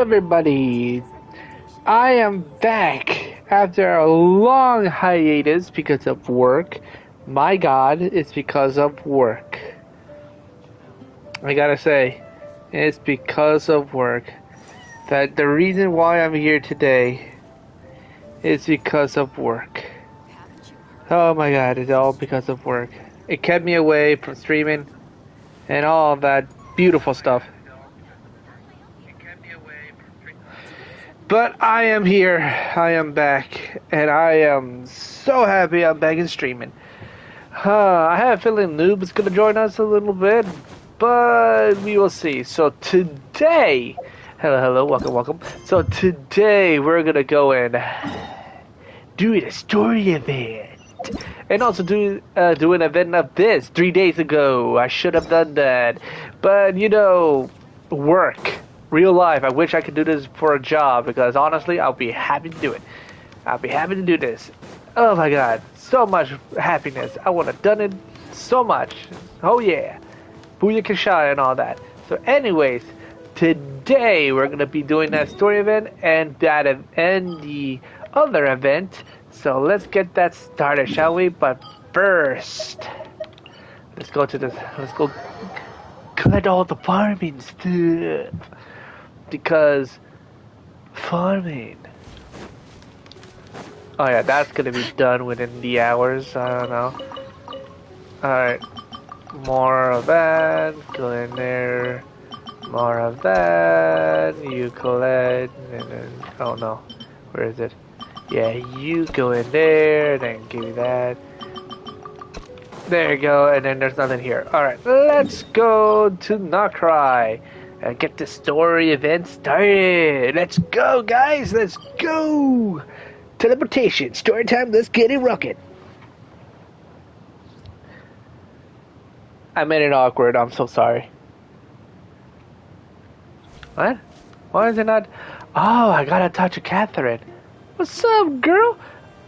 everybody. I am back after a long hiatus because of work. My God, it's because of work. I gotta say, it's because of work. That the reason why I'm here today is because of work. Oh my God, it's all because of work. It kept me away from streaming and all that beautiful stuff. But I am here, I am back, and I am so happy I'm back in streaming. I have a feeling Noob is going to join us a little bit, but we will see. So today, hello, welcome. So today we're going to go and do a story event. And also do an event of this 3 days ago. I should have done that. But, you know, work. Real life. I wish I could do this for a job because honestly, I'll be happy to do it. I'll be happy to do this. Oh my God, so much happiness. I would have done it so much. Oh yeah, booyakasha and all that. So, anyways, today we're gonna be doing that story event and the other event. So let's get that started, shall we? But first, let's go collect all the farming stuff. Because farming. Oh yeah, that's gonna be done within the hours. I don't know. Alright. More of that. Go in there. More of that. You collect. And then. Oh no. Where is it? Yeah, you go in there. Then give me that. There you go. And then there's nothing here. Alright. Let's go to Nokrai. And get the story event started. Let's go, guys. Let's go. Teleportation. Story time. Let's get it rocking. I made it awkward. I'm so sorry. What? Why is it not? Oh, I gotta talk to Catherine. What's up, girl?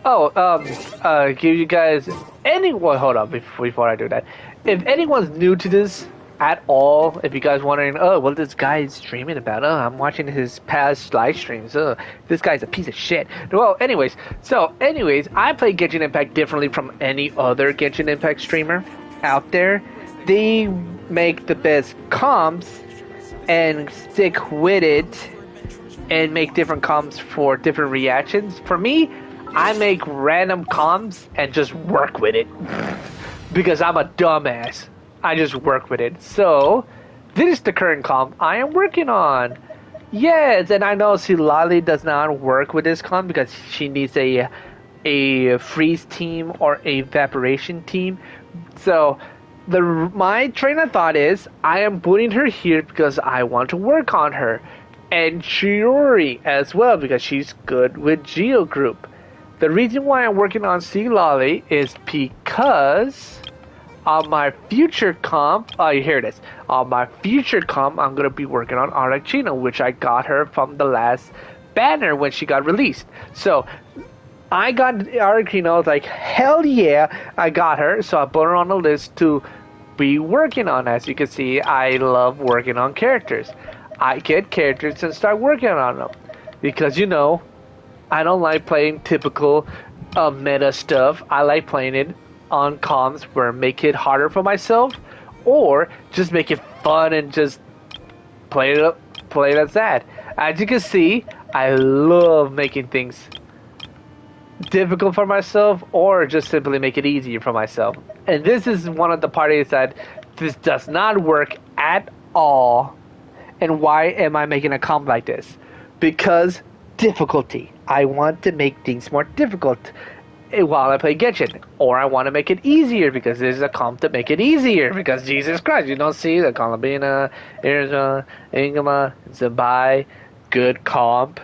Oh, give you guys anyone. Hold on before I do that. If anyone's new to this at all, if you guys wondering, oh, what this guy is streaming about? Oh, I'm watching his past live streams. Oh, this guy's a piece of shit. Well, anyways, I play Genshin Impact differently from any other Genshin Impact streamer out there. They make the best comps and stick with it and make different comps for different reactions. For me, I make random comps and just work with it because I'm a dumbass. I just work with it. So, this is the current comp I am working on. Yes, and I know Lali does not work with this comp because she needs a freeze team or a evaporation team. So, my train of thought is I am putting her here because I want to work on her. And Shiori as well because she's good with Geo Group. The reason why I'm working on Lali is because on my future comp, here it is. On my future comp, I'm going to be working on Arlecchino, which I got her from the last banner when she got released. So, I got Arlecchino, I was like, hell yeah, I got her. So, I put her on the list to be working on. As you can see, I love working on characters. I get characters and start working on them. Because, you know, I don't like playing typical meta stuff. I like playing it on comms where make it harder for myself or just make it fun and just play it as that. As you can see, I love making things difficult for myself or just simply make it easier for myself. And this is one of the parties that this does not work at all. And why am I making a comp like this? Because difficulty. I want to make things more difficult while I play Genshin, or I want to make it easier because there's a comp to make it easier. Because Jesus Christ, you don't see the Columbina, Arizona, Ingama, Zabai, good comp,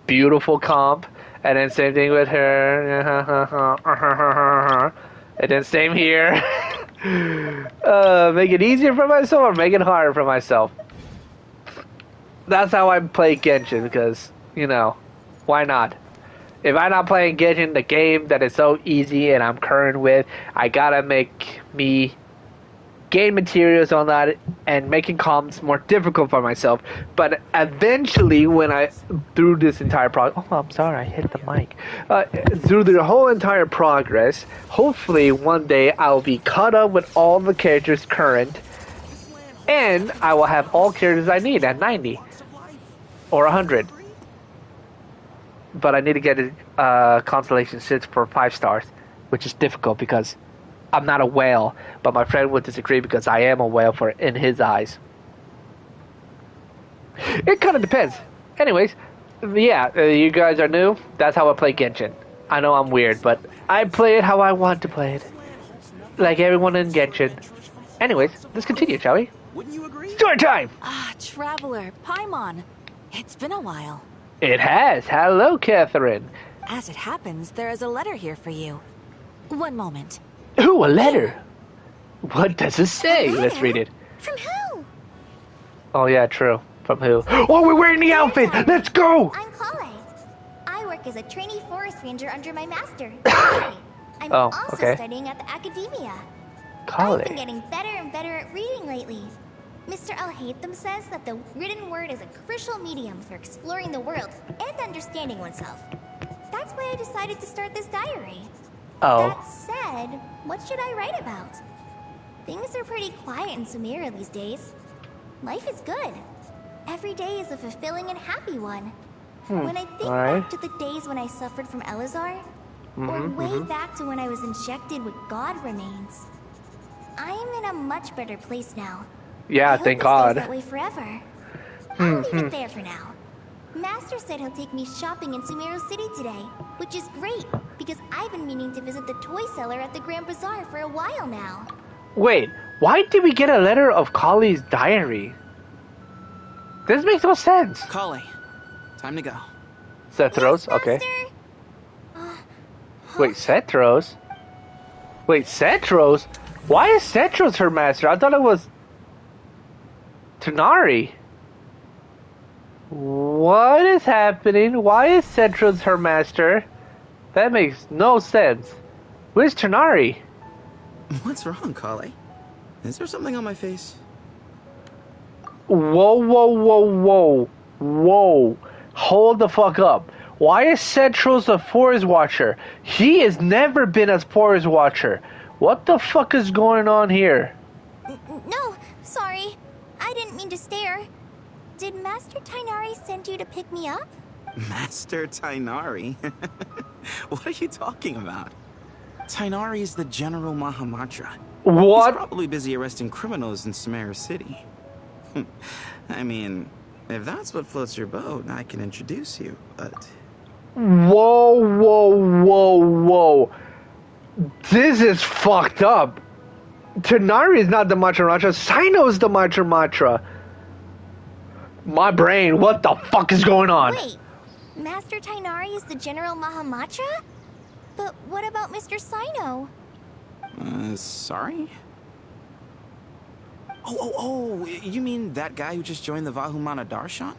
beautiful comp, and then same thing with her, and then same here. Make it easier for myself or make it harder for myself. That's how I play Genshin because, you know, why not? If I'm not playing Genshin, the game that is so easy and I'm current with, I gotta make me gain materials on that and making comms more difficult for myself. But eventually, when I through this entire progress, oh, I'm sorry, I hit the mic. Through the whole entire progress, hopefully one day I'll be caught up with all the characters current, and I will have all characters I need at 90 or 100. But I need to get a constellation 6 for 5 stars, which is difficult because I'm not a whale, but my friend would disagree because I am a whale in his eyes. It kind of depends. Anyways, yeah, you guys are new. That's how I play Genshin. I know I'm weird, but I play it how I want to play it. Like everyone in Genshin. Anyways, let's continue, shall we? Wouldn't you agree? Story time! Ah, Traveler, Paimon. It's been a while. It has. Hello, Catherine. As it happens, there is a letter here for you. One moment. Ooh, a letter. What does it say? Let's read it. From who? Oh yeah, true. From who? Oh, we're wearing the outfit. Let's go. I'm Kale. I work as a trainee forest ranger under my master. I'm Oh, also okay. studying at the academia. Kale. I've been getting better and better at reading lately. Mr. Al-Haytham says that the written word is a crucial medium for exploring the world and understanding oneself. That's why I decided to start this diary. Oh. That said, what should I write about? Things are pretty quiet in Sumeria these days. Life is good. Every day is a fulfilling and happy one. When I think alright. back to the days when I suffered from Elazar, or way back to when I was injected with God remains, I am in a much better place now. Yeah, I hope thank it God. stays that way forever. I'll leave it there for now. Master said he'll take me shopping in Sumeru City today, which is great, because I've been meaning to visit the toy seller at the Grand Bazaar for a while now. Wait, why did we get a letter of Kale's diary? This makes no sense. Kale, time to go. Sethros, Yes, okay. Master? Wait, Sethros? Wait, Sethros? Why is Sethros her master? I thought it was Tanari. What is happening? Why is Sethros her master? That makes no sense. Where's Tanari? What's wrong, Kale? Is there something on my face? Whoa, whoa, whoa, whoa. Whoa. Hold the fuck up. Why is Sethros a forest watcher? He has never been a forest watcher. What the fuck is going on here? No, sorry. I didn't mean to stare. Did Master Tainari send you to pick me up? Master Tainari? What are you talking about? Tainari is the General Mahamatra. He's What? probably busy arresting criminals in Sumeru City. I mean, if that's what floats your boat, I can introduce you, but... Whoa, whoa, whoa, whoa. This is fucked up. Tanari is not the Matra. Sino is the Matra. My brain, what the fuck is going on? Wait, Master Tainari is the General Mahamatra? But what about Mr. Sino? Sorry? Oh, you mean that guy who just joined the Vahumana Darshan?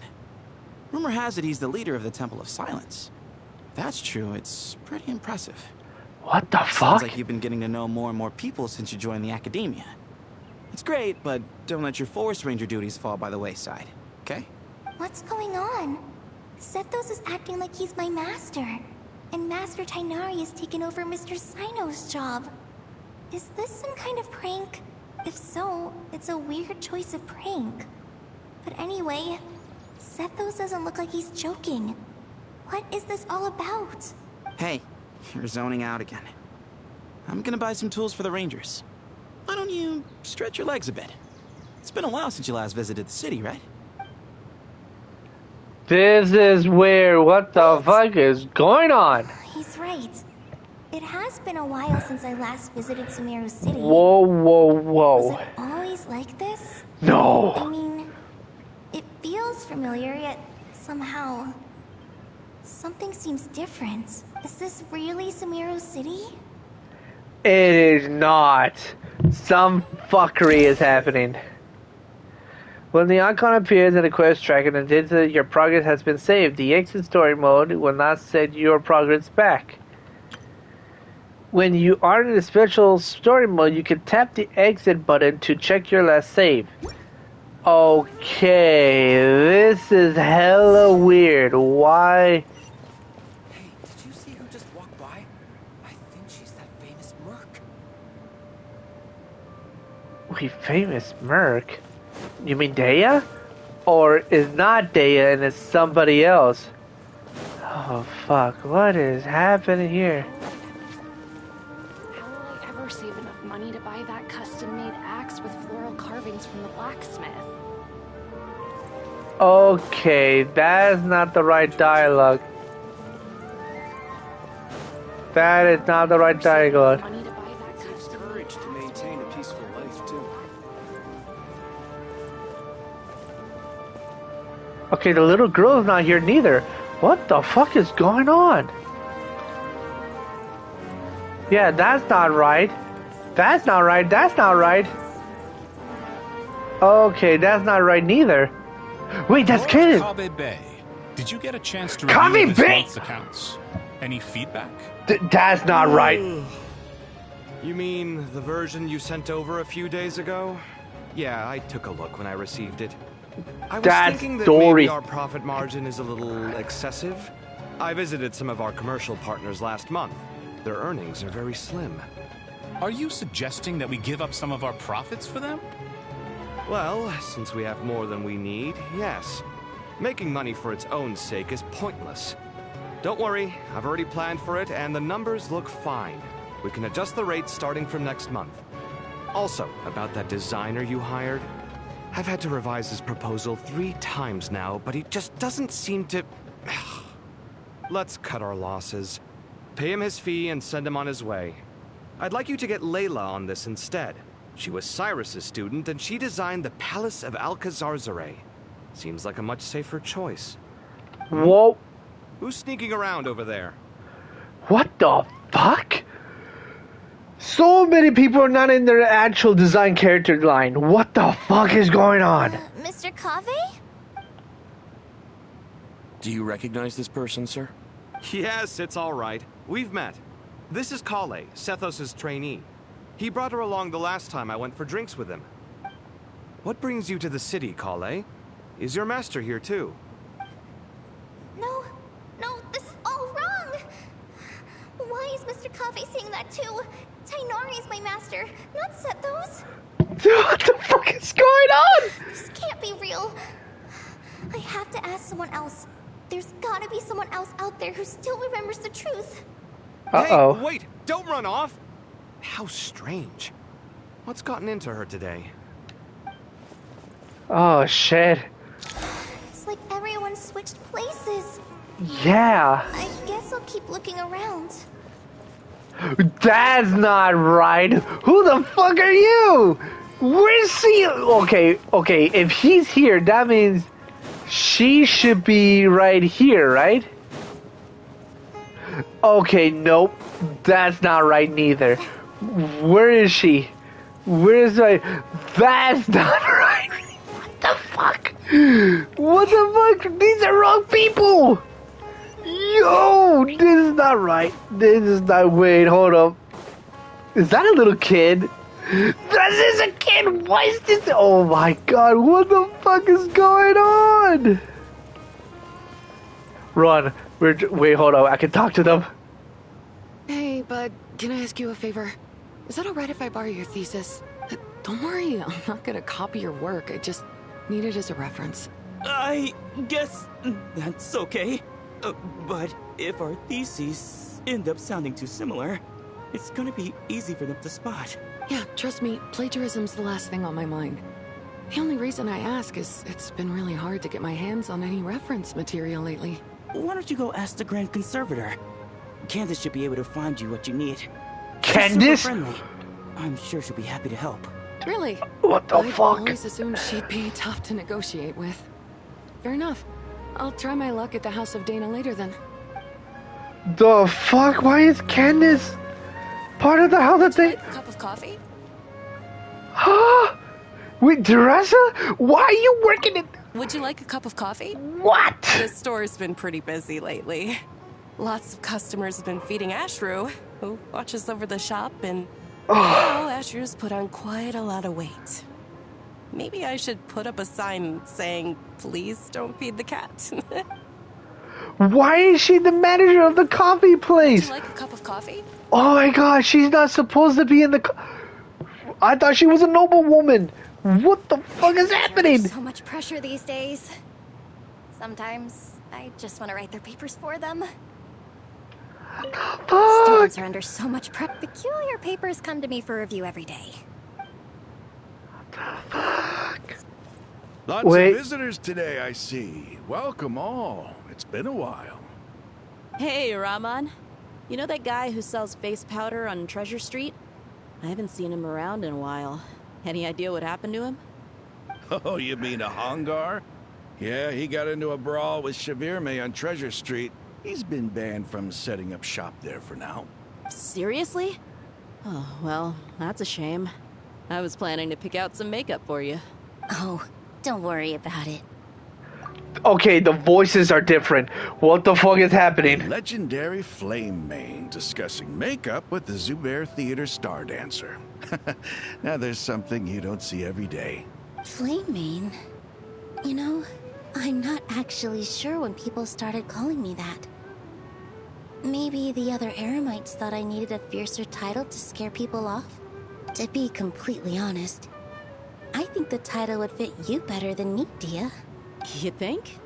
Rumor has it he's the leader of the Temple of Silence. If that's true, it's pretty impressive. What the Sounds fuck? like you've been getting to know more and more people since you joined the academia. It's great, but don't let your forest ranger duties fall by the wayside, okay? What's going on? Sethos is acting like he's my master. And Master Tainari has taken over Mr. Sino's job. Is this some kind of prank? If so, it's a weird choice of prank. But anyway, Sethos doesn't look like he's joking. What is this all about? Hey, you're zoning out again. I'm gonna buy some tools for the rangers. Why don't you stretch your legs a bit? It's been a while since you last visited the city, right? This is weird. What the fuck is going on? He's right. It has been a while since I last visited Sumeru City. Whoa, whoa, Was whoa. it always like this? I No. mean, it feels familiar, yet somehow... something seems different. Is this really Sumeru City? It is not. Some fuckery is happening. When the icon appears in the quest track and indicates that your progress has been saved, the exit story mode will not set your progress back. When you are in the special story mode, you can tap the exit button to check your last save. Okay, this is hella weird. Why? Hey, did you see who just walked by? I think she's that famous merc. Wait, famous merc? You mean Daya? Or is not Daya and it's somebody else? Oh fuck, what is happening here? How will I ever save enough money to buy that custom-made axe with floral carvings from the blacksmith? Okay, that is not the right dialogue. That is not the right dialogue. Money to buy that custom Courage to maintain a peaceful life, too. Okay, the little girl is not here neither. What the fuck is going on? Yeah, that's not right. That's not right. That's not right. Okay, that's not right neither. Wait, that's Kid. Kabe Bay. Did you get a chance to Kabe review this Bay? month's accounts? Any feedback? That's not right. You mean the version you sent over a few days ago? Yeah, I took a look when I received it. I was That's thinking that Dory. maybe our profit margin is a little excessive. I visited some of our commercial partners last month. Their earnings are very slim. Are you suggesting that we give up some of our profits for them? Well, since we have more than we need, yes. Making money for its own sake is pointless. Don't worry, I've already planned for it, and the numbers look fine. We can adjust the rates starting from next month. Also, about that designer you hired, I've had to revise his proposal 3 times now, but he just doesn't seem to... Let's cut our losses. Pay him his fee and send him on his way. I'd like you to get Layla on this instead. She was Cyrus's student, and she designed the Palace of Alcazarzaray. Seems like a much safer choice. Whoa. Who's sneaking around over there? What the fuck? So many people are not in their actual design character line. What the fuck is going on? Mr. Cave? Do you recognize this person, sir? Yes, it's all right. We've met. This is Kale, Sethos' trainee. He brought her along the last time I went for drinks with him. What brings you to the city, Kale? Is your master here too? No, this is all wrong! Why is Mr. Cave saying that too? Tainari is my master, not Sethos. What the fuck is going on? This can't be real. I have to ask someone else. There's gotta be someone else out there who still remembers the truth. Uh-oh. Hey, wait! Don't run off! How strange. What's gotten into her today? Oh, shit. It's like everyone switched places. Yeah. I guess I'll keep looking around. That's not right. Who the fuck are you? Where's he? Okay, if he's here, that means she should be right here, right? Okay, nope. That's not right neither. Where is she? Where's my... That's not right. What the fuck? What the fuck? These are wrong people! Yo, this is not right. This is not... Wait, hold up. Is that a little kid? This is a kid! Why is this... Oh my god, what the fuck is going on? Run. Wait, hold on. I can talk to them. Hey, bud, can I ask you a favor? Is that alright if I borrow your thesis? Don't worry, I'm not gonna copy your work. I just need it as a reference. I guess that's okay. But if our theses end up sounding too similar, it's gonna be easy for them to spot. Yeah, trust me, plagiarism's the last thing on my mind. The only reason I ask is it's been really hard to get my hands on any reference material lately. Why don't you go ask the Grand Conservator? Candace should be able to find you what you need. Candace? She's super friendly. I'm sure she'll be happy to help. Really? What the I've fuck? always assumed she'd be tough to negotiate with. Fair enough. I'll try my luck at the House of Dana later then. The fuck? Why is Candace part of the house of Like a cup of coffee? Huh? Wait, Teresa? Why are you working at... Would you like a cup of coffee? What? The store's been pretty busy lately. Lots of customers have been feeding Ashru, who watches over the shop, and now Ashru's put on quite a lot of weight. Maybe I should put up a sign saying, please don't feed the cat. Why is she the manager of the coffee Would place? you like a cup of coffee? Oh my god, she's not supposed to be in the... I thought she was a noble woman. What the fuck is happening? There's so much pressure these days. Sometimes I just want to write their papers for them. Fuck. Students are under so much prep. Peculiar papers come to me for review every day. Lots Wait. of visitors today, I see. Welcome all. It's been a while. Hey, Rahman. You know that guy who sells face powder on Treasure Street? I haven't seen him around in a while. Any idea what happened to him? Oh, you mean a Hongar? Yeah, he got into a brawl with Shavirme on Treasure Street. He's been banned from setting up shop there for now. Seriously? Oh, well, that's a shame. I was planning to pick out some makeup for you. Oh, don't worry about it. Okay, the voices are different. What the fuck is happening? Legendary Flame Mane discussing makeup with the Zubair Theater star dancer. Now there's something you don't see every day. Flame Mane? You know, I'm not actually sure when people started calling me that. Maybe the other Eremites thought I needed a fiercer title to scare people off? To be completely honest, I think the title would fit you better than me, Dia. You think?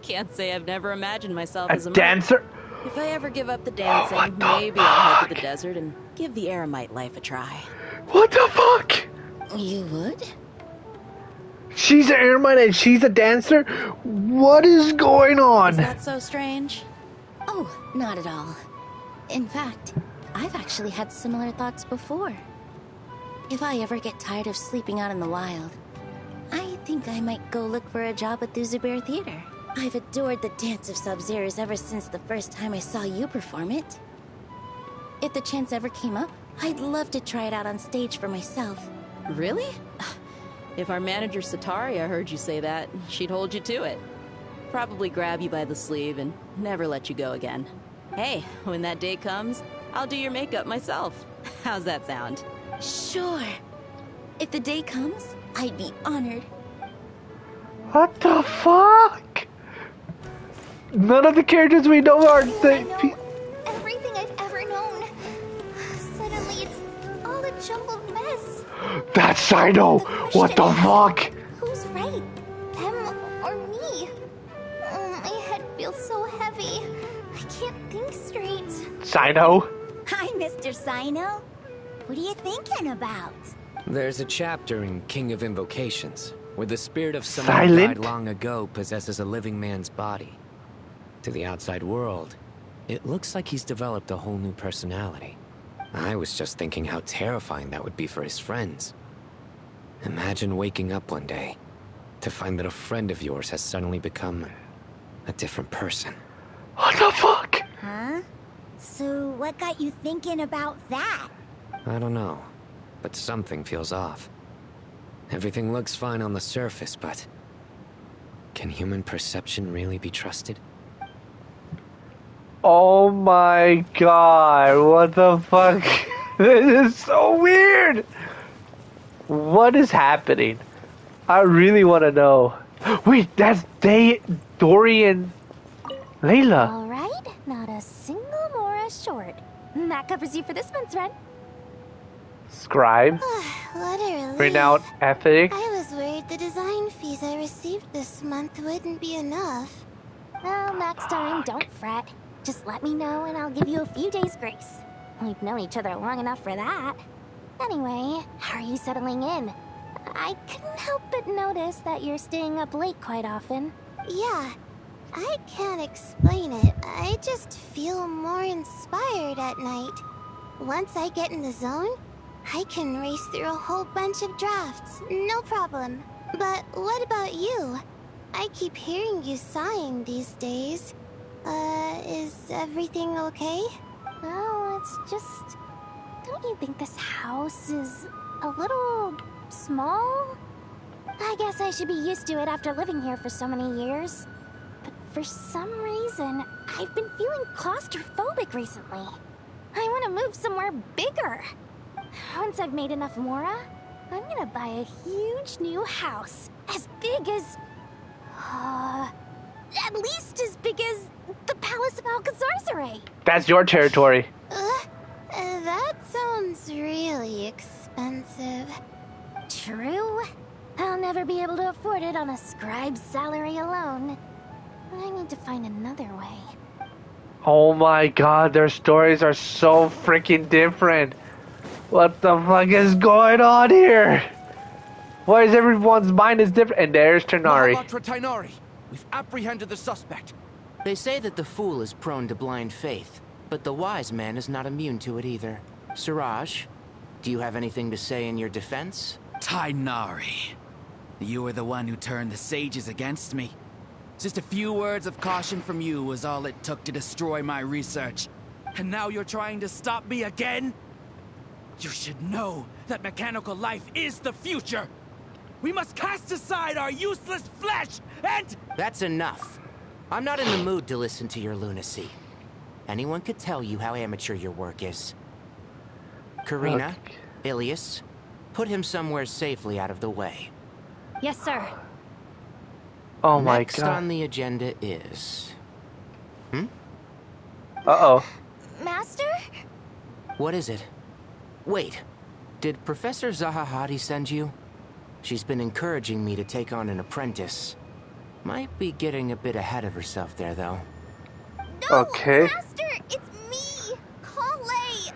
Can't say I've never imagined myself A as a dancer? If I ever give up the dancing, maybe I'll head to the desert and give the Eremite life a try. What the fuck? You would? She's an airman and she's a dancer? What is going on? Is that so strange? Oh, not at all. In fact, I've actually had similar thoughts before. If I ever get tired of sleeping out in the wild, I think I might go look for a job at the Zubair Theater. I've adored the Dance of Sub-Zeros ever since the first time I saw you perform it. If the chance ever came up, I'd love to try it out on stage for myself. Really? If our manager Sataria heard you say that, she'd hold you to it. Probably grab you by the sleeve and never let you go again. Hey, when that day comes, I'll do your makeup myself. How's that sound? Sure. If the day comes, I'd be honored. What the fuck? None of the characters we know are I know everything I've ever known. Suddenly it's all a jumbled mess. That's Sino! What the fuck? Who's right? Them or me? My head feels so heavy. I can't think straight. Sino? Hi, Mr. Sino. What are you thinking about? There's a chapter in King of Invocations where the spirit of someone who Silent? died long ago possesses a living man's body. To the outside world, it looks like he's developed a whole new personality. I was just thinking how terrifying that would be for his friends. Imagine waking up one day to find that a friend of yours has suddenly become a different person. What the fuck? Huh? So what got you thinking about that? I don't know, but something feels off. Everything looks fine on the surface, but can human perception really be trusted? Oh my god, what the fuck? This is so weird! What is happening? I really want to know. Wait, that's Dory and Layla. All right, not a single more short. That covers you for this month's rent. Scribe. What a relief. Renowned ethic. I was worried the design fees I received this month wouldn't be enough. Well, next time, don't fret. Just let me know and I'll give you a few days' grace. We've known each other long enough for that. Anyway, how are you settling in? I couldn't help but notice that you're staying up late quite often. Yeah, I can't explain it. I just feel more inspired at night. Once I get in the zone, I can race through a whole bunch of drafts, no problem. But what about you? I keep hearing you sighing these days. Is everything okay? Well, it's just... Don't you think this house is a little small? I guess I should be used to it after living here for so many years. But For some reason, I've been feeling claustrophobic recently. I want to move somewhere bigger. Once I've made enough Mora, I'm gonna buy a huge new house. As big as... at least as big as the Palace of Alcazarzaray. That's your territory. That sounds really expensive. True. I'll never be able to afford it on a scribe's salary alone. I need to find another way. Oh my god, their stories are so freaking different. What the fuck is going on here? Why is everyone's mind is different? And there's Tighnari. Mahamatra Tighnari! We've apprehended the suspect. They say that the fool is prone to blind faith, but the wise man is not immune to it either. Siraj, do you have anything to say in your defense? Tighnari, you were the one who turned the sages against me. Just a few words of caution from you was all it took to destroy my research. And now you're trying to stop me again? You should know that mechanical life is the future. We must cast aside our useless flesh and... That's enough. I'm not in the mood to listen to your lunacy. Anyone could tell you how amateur your work is. Karina, Ilias, put him somewhere safely out of the way. Yes, sir. Oh my Next god. on the agenda is... Uh-oh. Master? What is it? Wait, did Professor Zahahati send you? She's been encouraging me to take on an apprentice. Might be getting a bit ahead of herself there, though. No, okay. Master, it's me, Kale.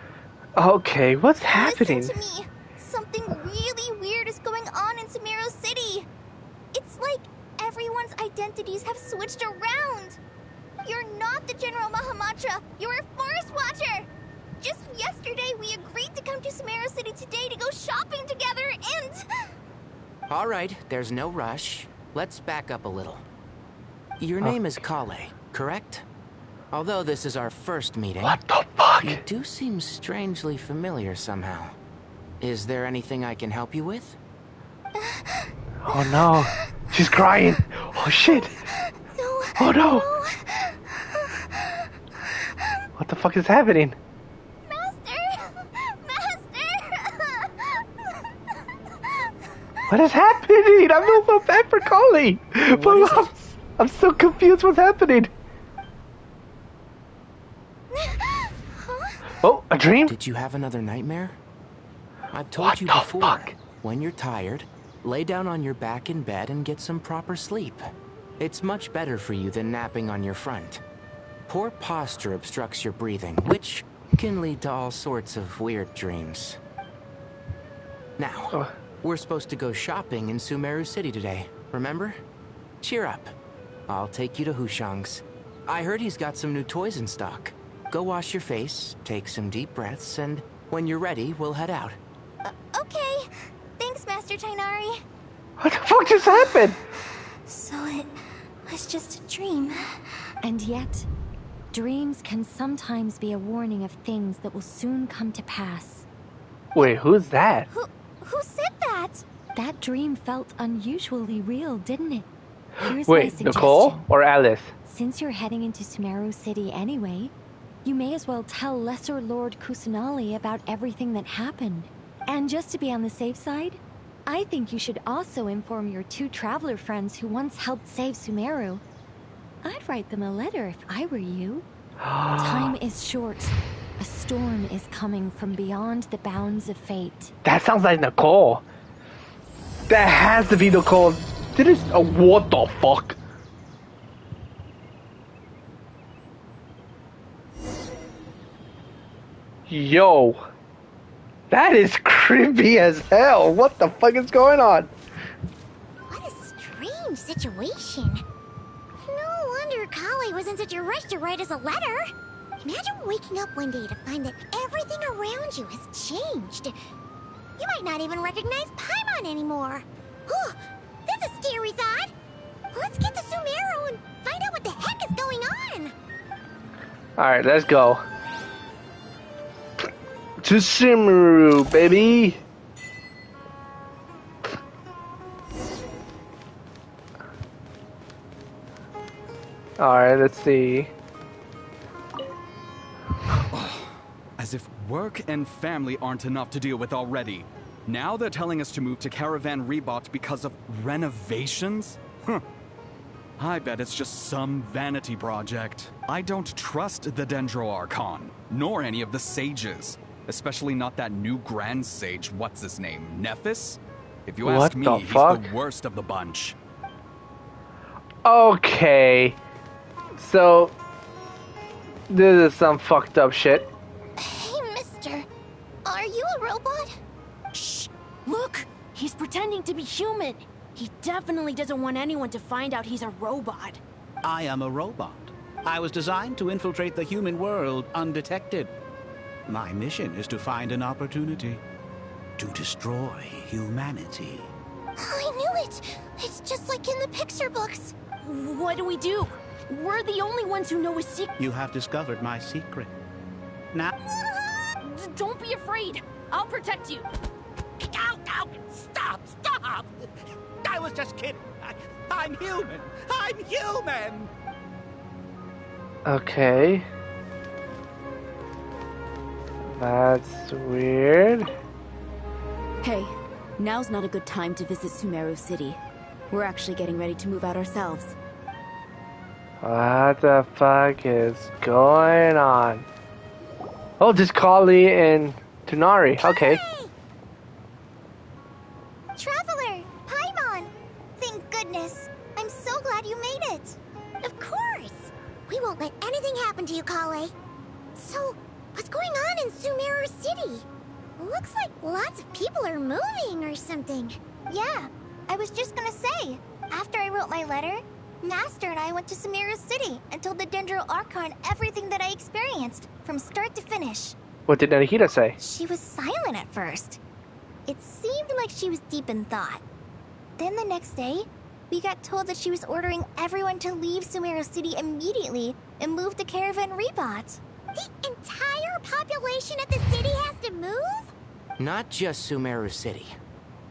Okay, what's happening? Listen to me. Something really weird is going on in Sumeru City. It's like everyone's identities have switched around. You're not the General Mahamatra. You're a Forest Watcher. Just yesterday, we agreed to come to Sumeru City today to go shopping together, and... All right, there's no rush. Let's back up a little. Your name is Kale, correct? Although this is our first meeting... What the fuck? You do seem strangely familiar somehow. Is there anything I can help you with? Oh no. She's crying. Oh shit. No. Oh no. What the fuck is happening? What is happening? I feel so bad for Coley. But I'm so confused what's happening. Oh, a dream? Did you have another nightmare? I've told you before, when you're tired, lay down on your back in bed and get some proper sleep. It's much better for you than napping on your front. Poor posture obstructs your breathing, which can lead to all sorts of weird dreams. Now, we're supposed to go shopping in Sumeru City today, remember? Cheer up. I'll take you to Hushang's. I heard he's got some new toys in stock. Go wash your face, take some deep breaths, and when you're ready, we'll head out. Okay. Thanks, Master Tighnari. What the fuck just happened? So it was just a dream. And yet, dreams can sometimes be a warning of things that will soon come to pass. Wait, who's that? Who said that? That dream felt unusually real, didn't it? Here's my Wait, suggestion. Nicole or Alice? Since you're heading into Sumeru City anyway, you may as well tell Lesser Lord Kusanali about everything that happened. And just to be on the safe side, I think you should also inform your 2 traveler friends who once helped save Sumeru. I'd write them a letter if I were you. Time is short. A storm is coming from beyond the bounds of fate. That sounds like Nicole. That has to be Nicole. What the fuck? Yo. That is creepy as hell. What the fuck is going on? What a strange situation. No wonder Kale was in such a rush to write us a letter. Imagine waking up one day to find that everything around you has changed. You might not even recognize Paimon anymore. Oh, that's a scary thought. Let's get to Sumeru and find out what the heck is going on. Alright, let's go. To Sumeru, baby. Alright, let's see. As if work and family aren't enough to deal with already. Now they're telling us to move to Caravan Rebot because of renovations? Huh. I bet it's just some vanity project. I don't trust the Dendro Archon, nor any of the sages. Especially not that new Grand Sage, what's his name, Nephis? If you ask me, he's the worst of the bunch. Okay. So, this is some fucked up shit. Hey, mister. Are you a robot? Shh! Look! He's pretending to be human! He definitely doesn't want anyone to find out he's a robot. I am a robot. I was designed to infiltrate the human world undetected. My mission is to find an opportunity to destroy humanity. I knew it! It's just like in the picture books. What do we do? We're the only ones who know his secret. You have discovered my secret. Now... Don't be afraid. I'll protect you. Ow, ow! Stop! Stop! I was just kidding. I'm human. I'm human! Okay. That's weird. Hey, now's not a good time to visit Sumeru City. We're actually getting ready to move out ourselves. What the fuck is going on? Oh, just Kali and Tunari. Okay. Traveler! Paimon! Thank goodness. I'm so glad you made it. Of course. We won't let anything happen to you, Kale. So, what's going on in Sumeru City? Looks like lots of people are moving or something. Yeah, I was just gonna say. After I wrote my letter, Master and I went to Sumeru City and told the Dendro Archon everything that I experienced, from start to finish. What did Nahida say? She was silent at first. It seemed like she was deep in thought. Then the next day, we got told that she was ordering everyone to leave Sumeru City immediately and move to Caravan Rebot. The entire population of the city has to move? Not just Sumeru City.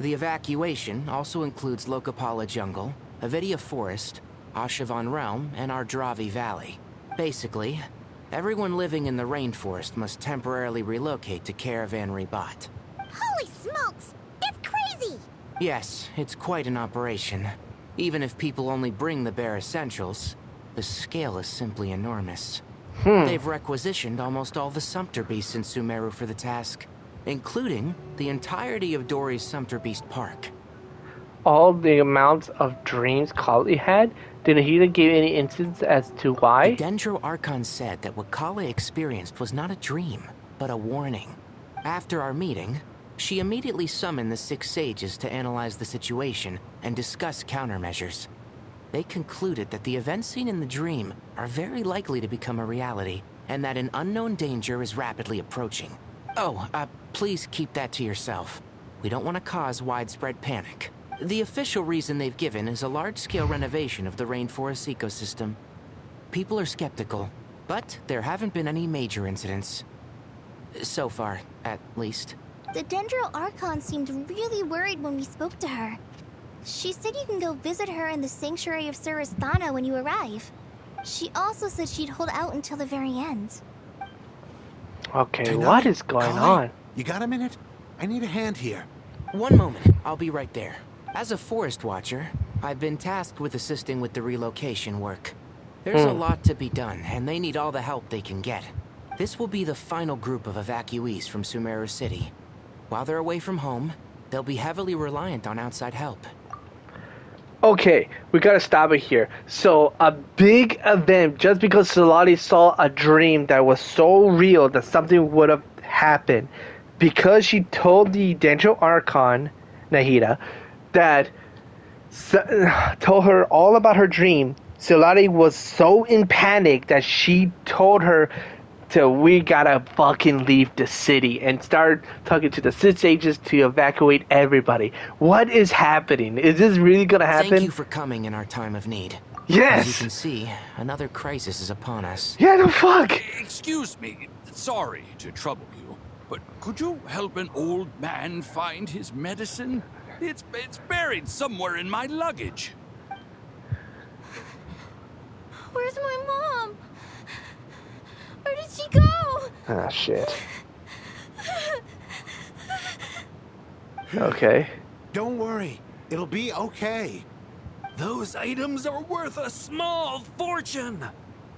The evacuation also includes Lokapala Jungle, Avidia Forest, Ashavan Realm, and Ardravi Valley. Basically, everyone living in the rainforest must temporarily relocate to Caravan Rebot. Holy smokes! It's crazy! Yes, it's quite an operation. Even if people only bring the bare essentials, the scale is simply enormous. They've requisitioned almost all the Sumpter Beasts in Sumeru for the task, including the entirety of Dori's Sumpter Beast Park. All the amounts of dreams Kali had? Did Nahida give any instance as to why? The Dendro Archon said that what Kale experienced was not a dream, but a warning. After our meeting, she immediately summoned the 6 sages to analyze the situation and discuss countermeasures. They concluded that the events seen in the dream are very likely to become a reality, and that an unknown danger is rapidly approaching. Oh, please keep that to yourself. We don't want to cause widespread panic. The official reason they've given is a large-scale renovation of the rainforest ecosystem. People are skeptical, but there haven't been any major incidents. So far, at least. The Dendro Archon seemed really worried when we spoke to her. She said you can go visit her in the Sanctuary of Surasthana when you arrive. She also said she'd hold out until the very end. Okay, what is going on? You got a minute? I need a hand here. One moment, I'll be right there. As a forest watcher, I've been tasked with assisting with the relocation work. There's a lot to be done, and they need all the help they can get. This will be the final group of evacuees from Sumeru City. While they're away from home, they'll be heavily reliant on outside help. Okay, we gotta stop it here. So, a big event, just because Solati saw a dream that was so real that something would have happened, because she told the Dendro Archon, Nahida, that told her all about her dream, Solati was so in panic that she told her we gotta fucking leave the city and start talking to the 6 sages to evacuate everybody. What is happening? Is this really gonna happen? Thank you for coming in our time of need. Yes! As you can see, another crisis is upon us. Yeah, the fuck! Excuse me, sorry to trouble you, but could you help an old man find his medicine? It's buried somewhere in my luggage. We're Where's my mom? Where did she go? Ah, shit. Okay. Don't worry. It'll be okay. Those items are worth a small fortune.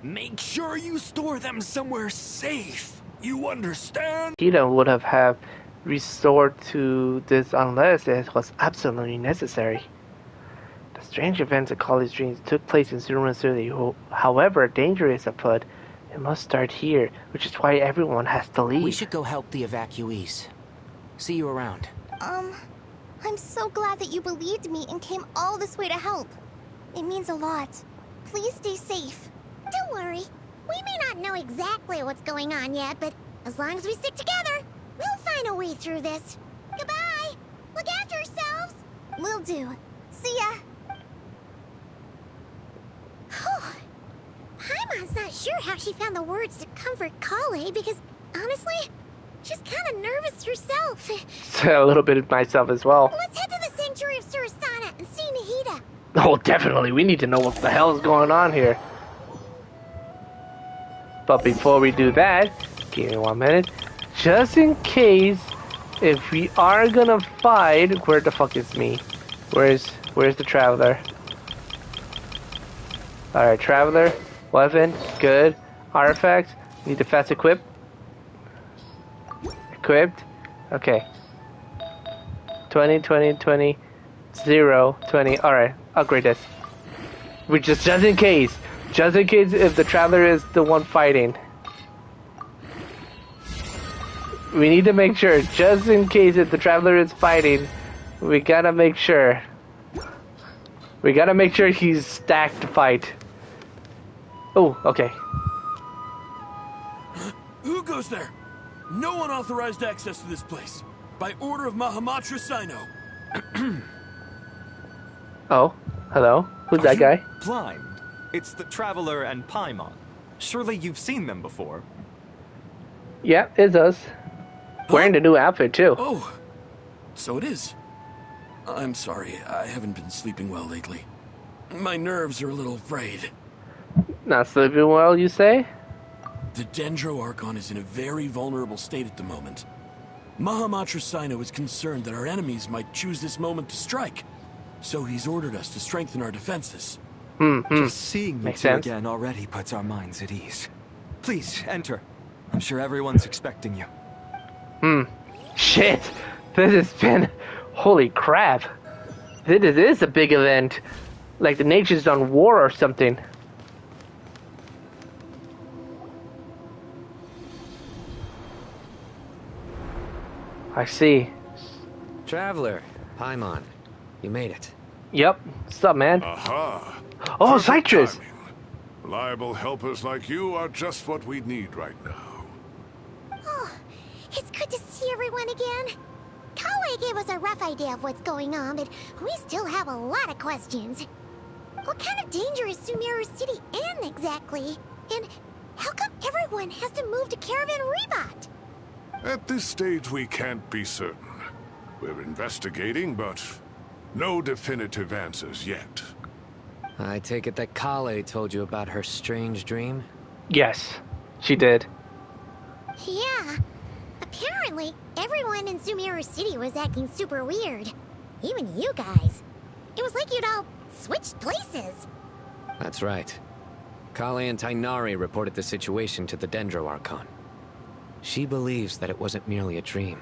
Make sure you store them somewhere safe. You understand? Hida would have restored to this unless it was absolutely necessary. The strange events of college dreams took place in Suruman City. However dangerous afoot, it must start here, which is why everyone has to leave. We should go help the evacuees. See you around. I'm so glad that you believed me and came all this way to help. It means a lot. Please stay safe. Don't worry. We may not know exactly what's going on yet, but as long as we stick together, we'll find a way through this. Goodbye. Look after yourselves. Will do. See ya. Paimon's not sure how she found the words to comfort Kale because, honestly, she's kind of nervous herself. A little bit myself as well. Let's head to the Sanctuary of Surasana and see Nahida. Oh, definitely. We need to know what the hell is going on here. But before we do that, give me 1 minute. Just in case, if we are gonna fight, where the fuck is me? Where's the Traveler? Alright, Traveler, weapon, good. Artifacts, need to fast equip. Equipped, okay. 20, 20, 20, 0, 20, alright, upgrade this. We just in case if the Traveler is the one fighting. We need to make sure, just in case if the Traveler is fighting, we gotta make sure. We gotta make sure he's stacked to fight. Oh, okay. Who goes there? No unauthorized access to this place. By order of Mahamatra Sino. Oh, hello? Who's that guy? Blind. It's the Traveler and Paimon. Surely you've seen them before. Yeah, it's us. Wearing the new outfit, too. Oh, so it is. I'm sorry, I haven't been sleeping well lately. My nerves are a little frayed. Not sleeping well, you say? The Dendro Archon is in a very vulnerable state at the moment. Mahamatra Sino is concerned that our enemies might choose this moment to strike. So he's ordered us to strengthen our defenses. Just seeing you Makes two sense. again already puts our minds at ease. Please, enter. I'm sure everyone's expecting you. Shit! This has been... Holy crap! This is a big event. Like the nation's on war or something. I see. Traveler, Paimon, you made it. Yep. What's up, man? Aha. Oh, Perfect Citrus! timing. Reliable helpers like you are just what we need right now. Oh, it's good to see everyone again. Kale gave us a rough idea of what's going on, but we still have a lot of questions. What kind of danger is Sumeru City in exactly? And how come everyone has to move to Caravan Rebot? At this stage, we can't be certain. We're investigating, but no definitive answers yet. I take it that Kale told you about her strange dream? Yes, she did. Yeah. Apparently, everyone in Sumeru City was acting super weird. Even you guys. It was like you'd all switched places. That's right. Kale and Tainari reported the situation to the Dendro Archon. She believes that it wasn't merely a dream,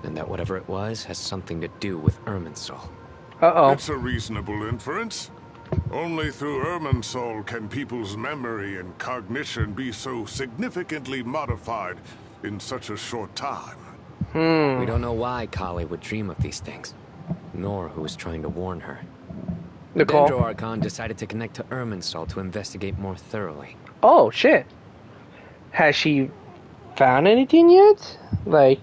and that whatever it was has something to do with Irminsul. Uh-oh. It's a reasonable inference. Only through Irminsul can people's memory and cognition be so significantly modified in such a short time. We don't know why Kale would dream of these things, nor who was trying to warn her. Nicole? The Dendro Archon decided to connect to Irminsul to investigate more thoroughly. Oh, shit. Has she found anything yet? Like,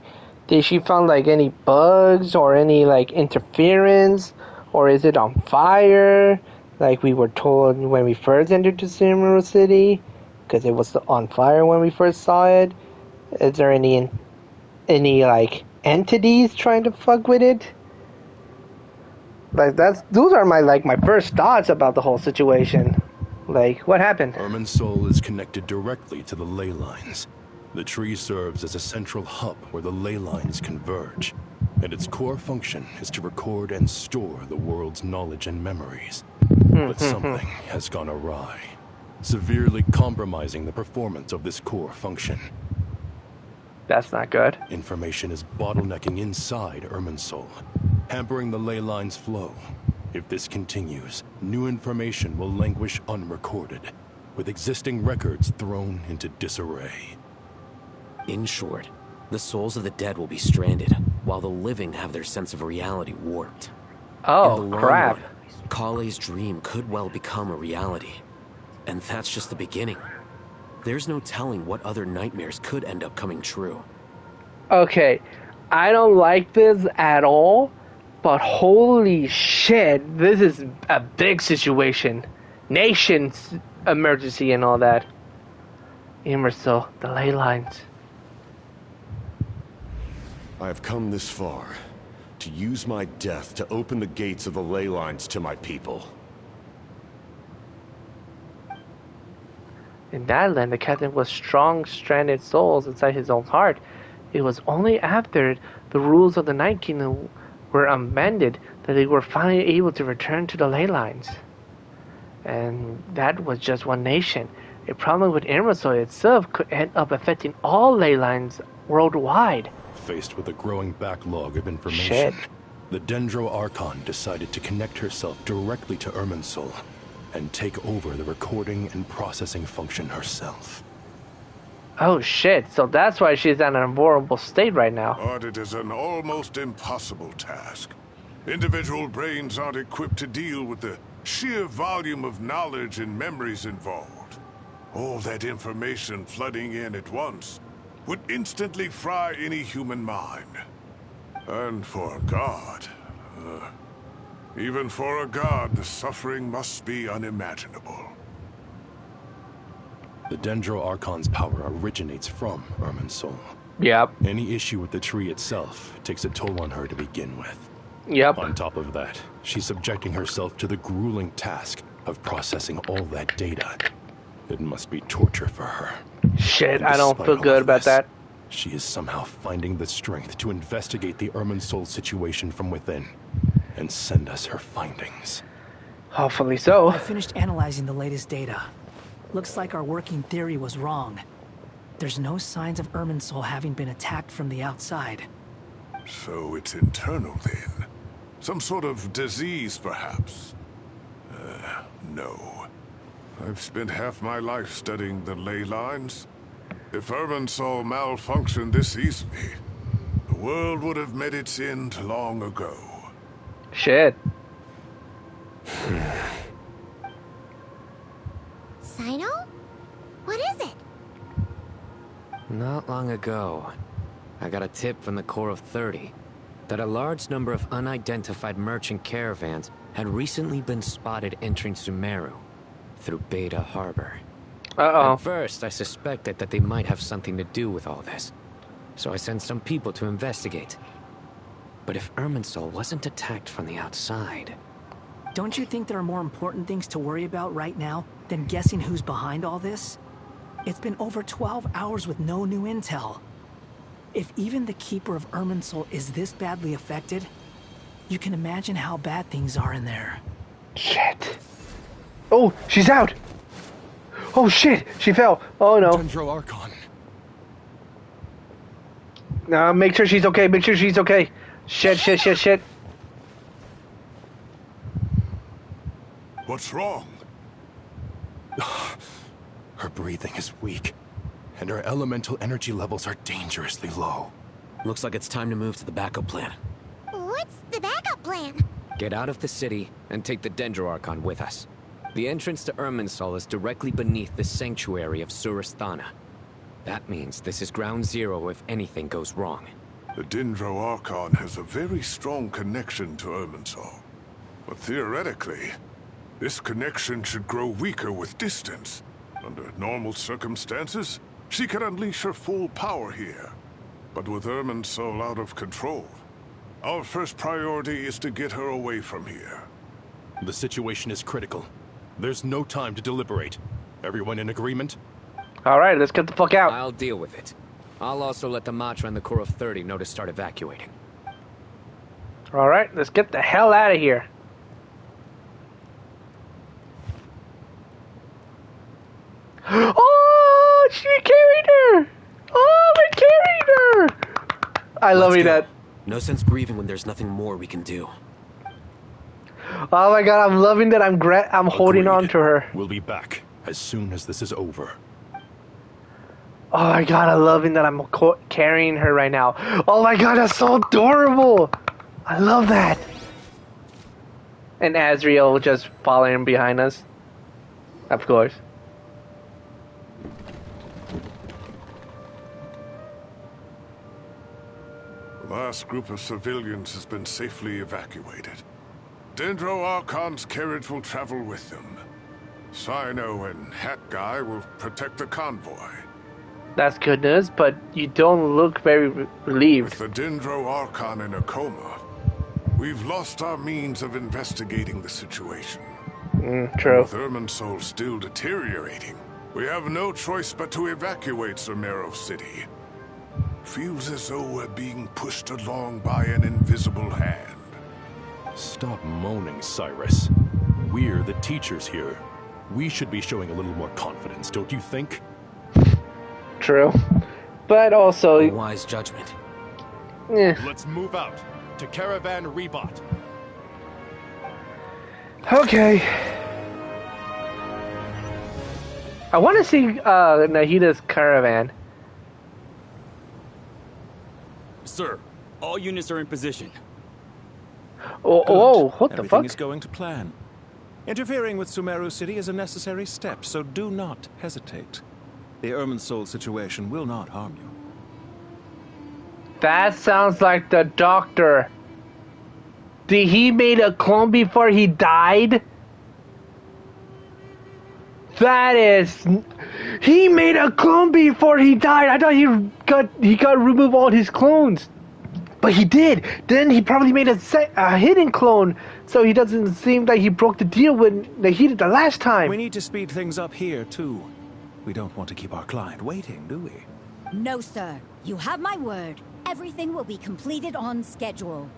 did she find, like, any bugs or any, like, interference? Or is it on fire? Like we were told when we first entered to Sumeru City? Because it was on fire when we first saw it. Is there any like, entities trying to fuck with it? Like, those are my first thoughts about the whole situation. Like, what happened? Irminsul is connected directly to the ley lines. The tree serves as a central hub where the ley lines converge, and its core function is to record and store the world's knowledge and memories. But something has gone awry, severely compromising the performance of this core function. That's not good. Information is bottlenecking inside Irminsul, hampering the ley line's flow. If this continues, new information will languish unrecorded, with existing records thrown into disarray. In short, the souls of the dead will be stranded, while the living have their sense of reality warped. Oh, In the long crap. run, Kale's dream could well become a reality. And that's just the beginning. There's no telling what other nightmares could end up coming true. Okay, I don't like this at all, but holy shit, this is a big situation. Nation's emergency and all that. Emerson, the ley lines. I have come this far to use my death to open the gates of the ley lines to my people. In that land, the captain was strong, stranded souls inside his own heart. It was only after the rules of the Night Kingdom were amended that they were finally able to return to the ley lines. And that was just one nation. A problem with Irminsul itself could end up affecting all ley lines worldwide. Faced with a growing backlog of information, the Dendro Archon decided to connect herself directly to Irminsul and take over the recording and processing function herself. Oh shit, so that's why she's in an vulnerable state right now. But it is an almost impossible task. Individual brains aren't equipped to deal with the sheer volume of knowledge and memories involved. All that information flooding in at once would instantly fry any human mind. And for a god, even for a god, the suffering must be unimaginable. The Dendro Archon's power originates from Irminsul. Yep. Any issue with the tree itself takes a toll on her to begin with. Yep. On top of that, she's subjecting herself to the grueling task of processing all that data. It must be torture for her. Shit, I don't feel good about that. She is somehow finding the strength to investigate the Irminsul situation from within and send us her findings. Hopefully so. I finished analyzing the latest data. Looks like our working theory was wrong. There's no signs of Irminsul having been attacked from the outside. So it's internal then? Some sort of disease, perhaps? No. I've spent half my life studying the ley lines. If Irminsul malfunctioned this easily, the world would have met its end long ago. Shit. Sino? What is it? Not long ago, I got a tip from the Core of 30 that a large number of unidentified merchant caravans had recently been spotted entering Sumeru through Beta Harbor. Uh-oh. At first, I suspected that they might have something to do with all this, so I sent some people to investigate. But if Irminsul wasn't attacked from the outside... Don't you think there are more important things to worry about right now than guessing who's behind all this? It's been over 12 hours with no new intel. If even the Keeper of Irminsul is this badly affected, you can imagine how bad things are in there. Shit. Oh, she's out! Oh shit, she fell. Oh no. Dendro Archon. No, make sure she's okay, make sure she's okay. Shit, shit, shit, shit. What's wrong? Her breathing is weak, and her elemental energy levels are dangerously low. Looks like it's time to move to the backup plan. What's the backup plan? Get out of the city and take the Dendro Archon with us. The entrance to Irminsul is directly beneath the sanctuary of Surasthana. That means this is ground zero if anything goes wrong. The Dendro Archon has a very strong connection to Irminsul. But theoretically, this connection should grow weaker with distance. Under normal circumstances, she could unleash her full power here. But with Irminsul out of control, our first priority is to get her away from here. The situation is critical. There's no time to deliberate. Everyone in agreement? Alright, let's get the fuck out. I'll deal with it. I'll also let the Matra and the Core of 30 know to start evacuating. Alright, let's get the hell out of here. Oh, she carried her! Oh, I carried her! I love that. No sense grieving when there's nothing more we can do. Oh my god, I'm loving that I'm holding on to her. We'll be back as soon as this is over. Oh my god, I'm loving that I'm carrying her right now. Oh my god, that's so adorable! I love that. And Azriel just following behind us. Of course. The last group of civilians has been safely evacuated. Dendro Archon's carriage will travel with them. Sino and Hat Guy will protect the convoy. That's good news, but you don't look very relieved. With the Dendro Archon in a coma, we've lost our means of investigating the situation. True. With Irminsul still deteriorating, we have no choice but to evacuate Sumeru City. Feels as though we're being pushed along by an invisible hand. Stop moaning, Cyrus. We're the teachers here. We should be showing a little more confidence, don't you think? True. But also... A wise judgment. Let's move out to Caravan Rebot. Okay. I want to see Nahida's caravan. Sir, all units are in position. Oh, what the Everything fuck? is going to plan. Interfering with Sumeru City is a necessary step, so do not hesitate. The Irminsul situation will not harm you. That sounds like the doctor. Did he made a clone before he died? That is... He made a clone before he died. I thought he got remove all his clones. But he did. Then he probably made a hidden clone, so he doesn't seem like he broke the deal when he did the last time. We need to speed things up here, too. We don't want to keep our client waiting, do we? No, sir. You have my word. Everything will be completed on schedule.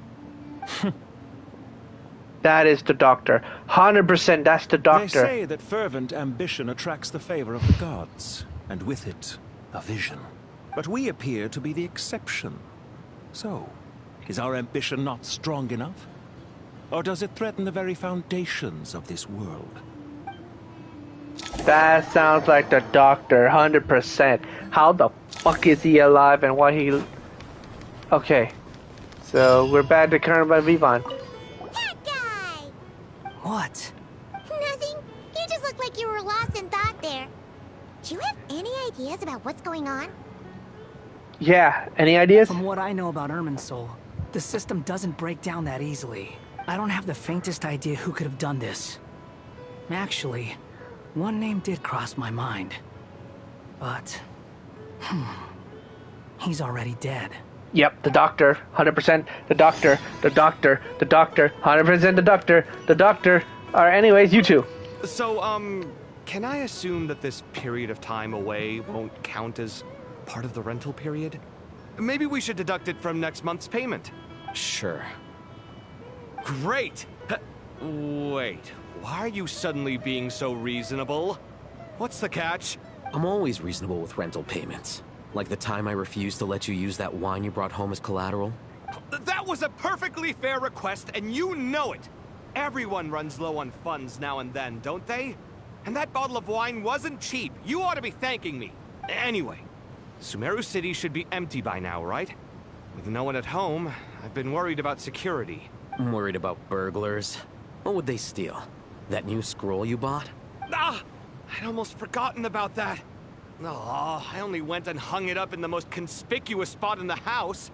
That is the doctor. 100% that's the doctor. They say that fervent ambition attracts the favor of the gods, and with it, a vision. But we appear to be the exception. So, is our ambition not strong enough? Or does it threaten the very foundations of this world? That sounds like the doctor, 100%. How the fuck is he alive and why he... Okay. So, we're back to Caravan Vivon. What? Nothing. You just look like you were lost in thought there. Do you have any ideas about what's going on? Yeah, any ideas? From what I know about Irminsul, the system doesn't break down that easily. I don't have the faintest idea who could have done this. Actually, one name did cross my mind. But... he's already dead. Yep, the doctor, 100%. The doctor, 100% the doctor. Alright, anyways, you two. So, can I assume that this period of time away won't count as part of the rental period? Maybe we should deduct it from next month's payment. Sure. Great! Wait, why are you suddenly being so reasonable? What's the catch? I'm always reasonable with rental payments. Like the time I refused to let you use that wine you brought home as collateral. That was a perfectly fair request, and you know it! Everyone runs low on funds now and then, don't they? And that bottle of wine wasn't cheap. You ought to be thanking me. Anyway, Sumeru City should be empty by now, right? With no one at home, I've been worried about security. I'm worried about burglars. What would they steal? That new scroll you bought? Ah! I'd almost forgotten about that. Oh, I only went and hung it up in the most conspicuous spot in the house.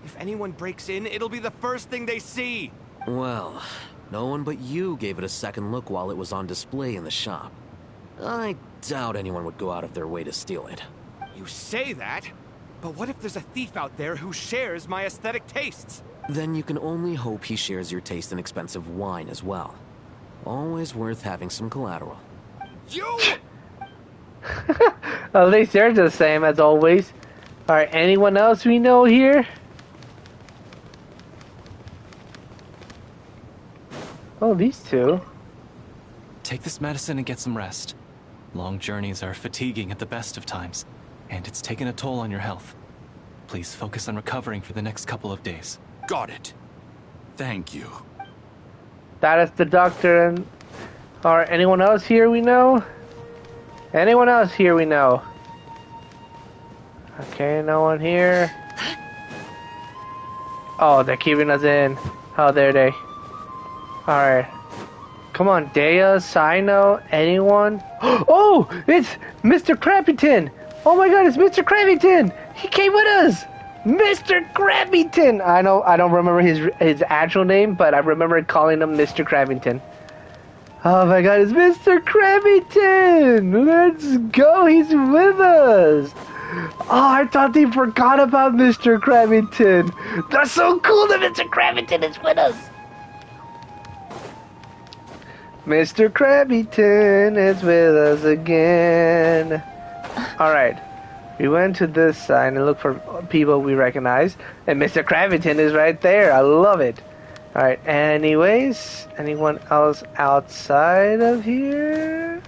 If anyone breaks in, it'll be the first thing they see. Well, no one but you gave it a second look while it was on display in the shop. I doubt anyone would go out of their way to steal it. You say that, but what if there's a thief out there who shares my aesthetic tastes? Then you can only hope he shares your taste in expensive wine as well. Always worth having some collateral. You! At least they're the same as always. Alright, anyone else we know here? Oh, these two. Take this medicine and get some rest. Long journeys are fatiguing at the best of times, and it's taken a toll on your health. Please focus on recovering for the next couple of days. Got it. Thank you. That is the doctor and... Alright, anyone else here we know? Anyone else here we know? Okay, no one here. Oh, they're keeping us in. How dare they? Alright. Come on, Dea, Sino, anyone? Oh, it's Mr. Crappington! Oh my god, it's Mr. Crappington! He came with us! Mr. Crappington! I don't remember his actual name, but I remember calling him Mr. Crappington. Oh my god, it's Mr. Crappington! Let's go, he's with us! Oh, I thought they forgot about Mr. Crappington! That's so cool that Mr. Crappington is with us! Mr. Crappington is with us again. Alright. We went to this side and looked for people we recognize. And Mr. Crappington is right there. I love it. Alright, anyways. Anyone else outside of here?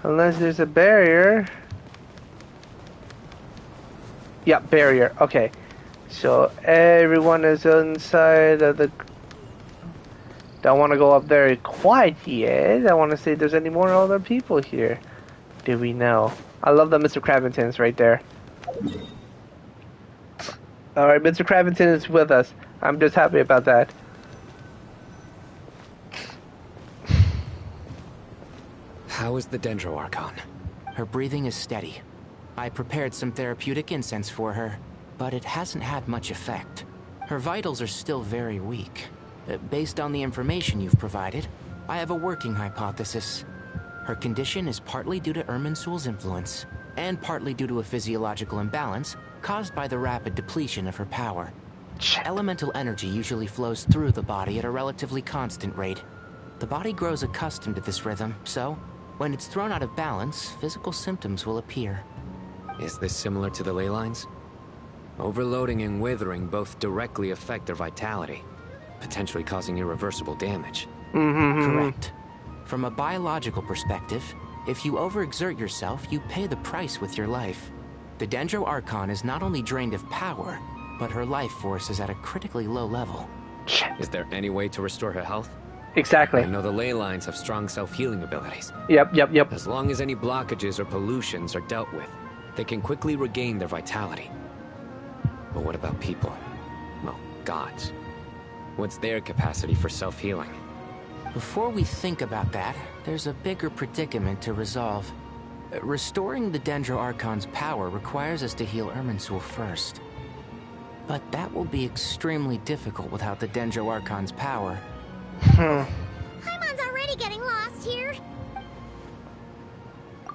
Unless there's a barrier. Yep, barrier. Okay. So everyone is inside of the... Don't want to go up there quite yet. I want to see if there's any more other people here. Do we know? I love that Mr. Crabbington's right there. Alright, Mr. Crabbington is with us. I'm just happy about that. How is the Dendro Archon? Her breathing is steady. I prepared some therapeutic incense for her, but it hasn't had much effect. Her vitals are still very weak. Based on the information you've provided, I have a working hypothesis. Her condition is partly due to Irminsul's influence, and partly due to a physiological imbalance caused by the rapid depletion of her power. Elemental energy usually flows through the body at a relatively constant rate. The body grows accustomed to this rhythm, so when it's thrown out of balance, physical symptoms will appear. Is this similar to the ley lines? Overloading and withering both directly affect their vitality, potentially causing irreversible damage. Correct. From a biological perspective, if you overexert yourself, you pay the price with your life. The Dendro Archon is not only drained of power, but her life force is at a critically low level. Is there any way to restore her health? Exactly. I know the ley lines have strong self-healing abilities. Yep. As long as any blockages or pollutions are dealt with, they can quickly regain their vitality. But what about people? Well, gods. What's their capacity for self-healing? Before we think about that, there's a bigger predicament to resolve. Restoring the Dendro Archon's power requires us to heal Irminsul first. But that will be extremely difficult without the Dendro Archon's power. Paimon's already getting lost here.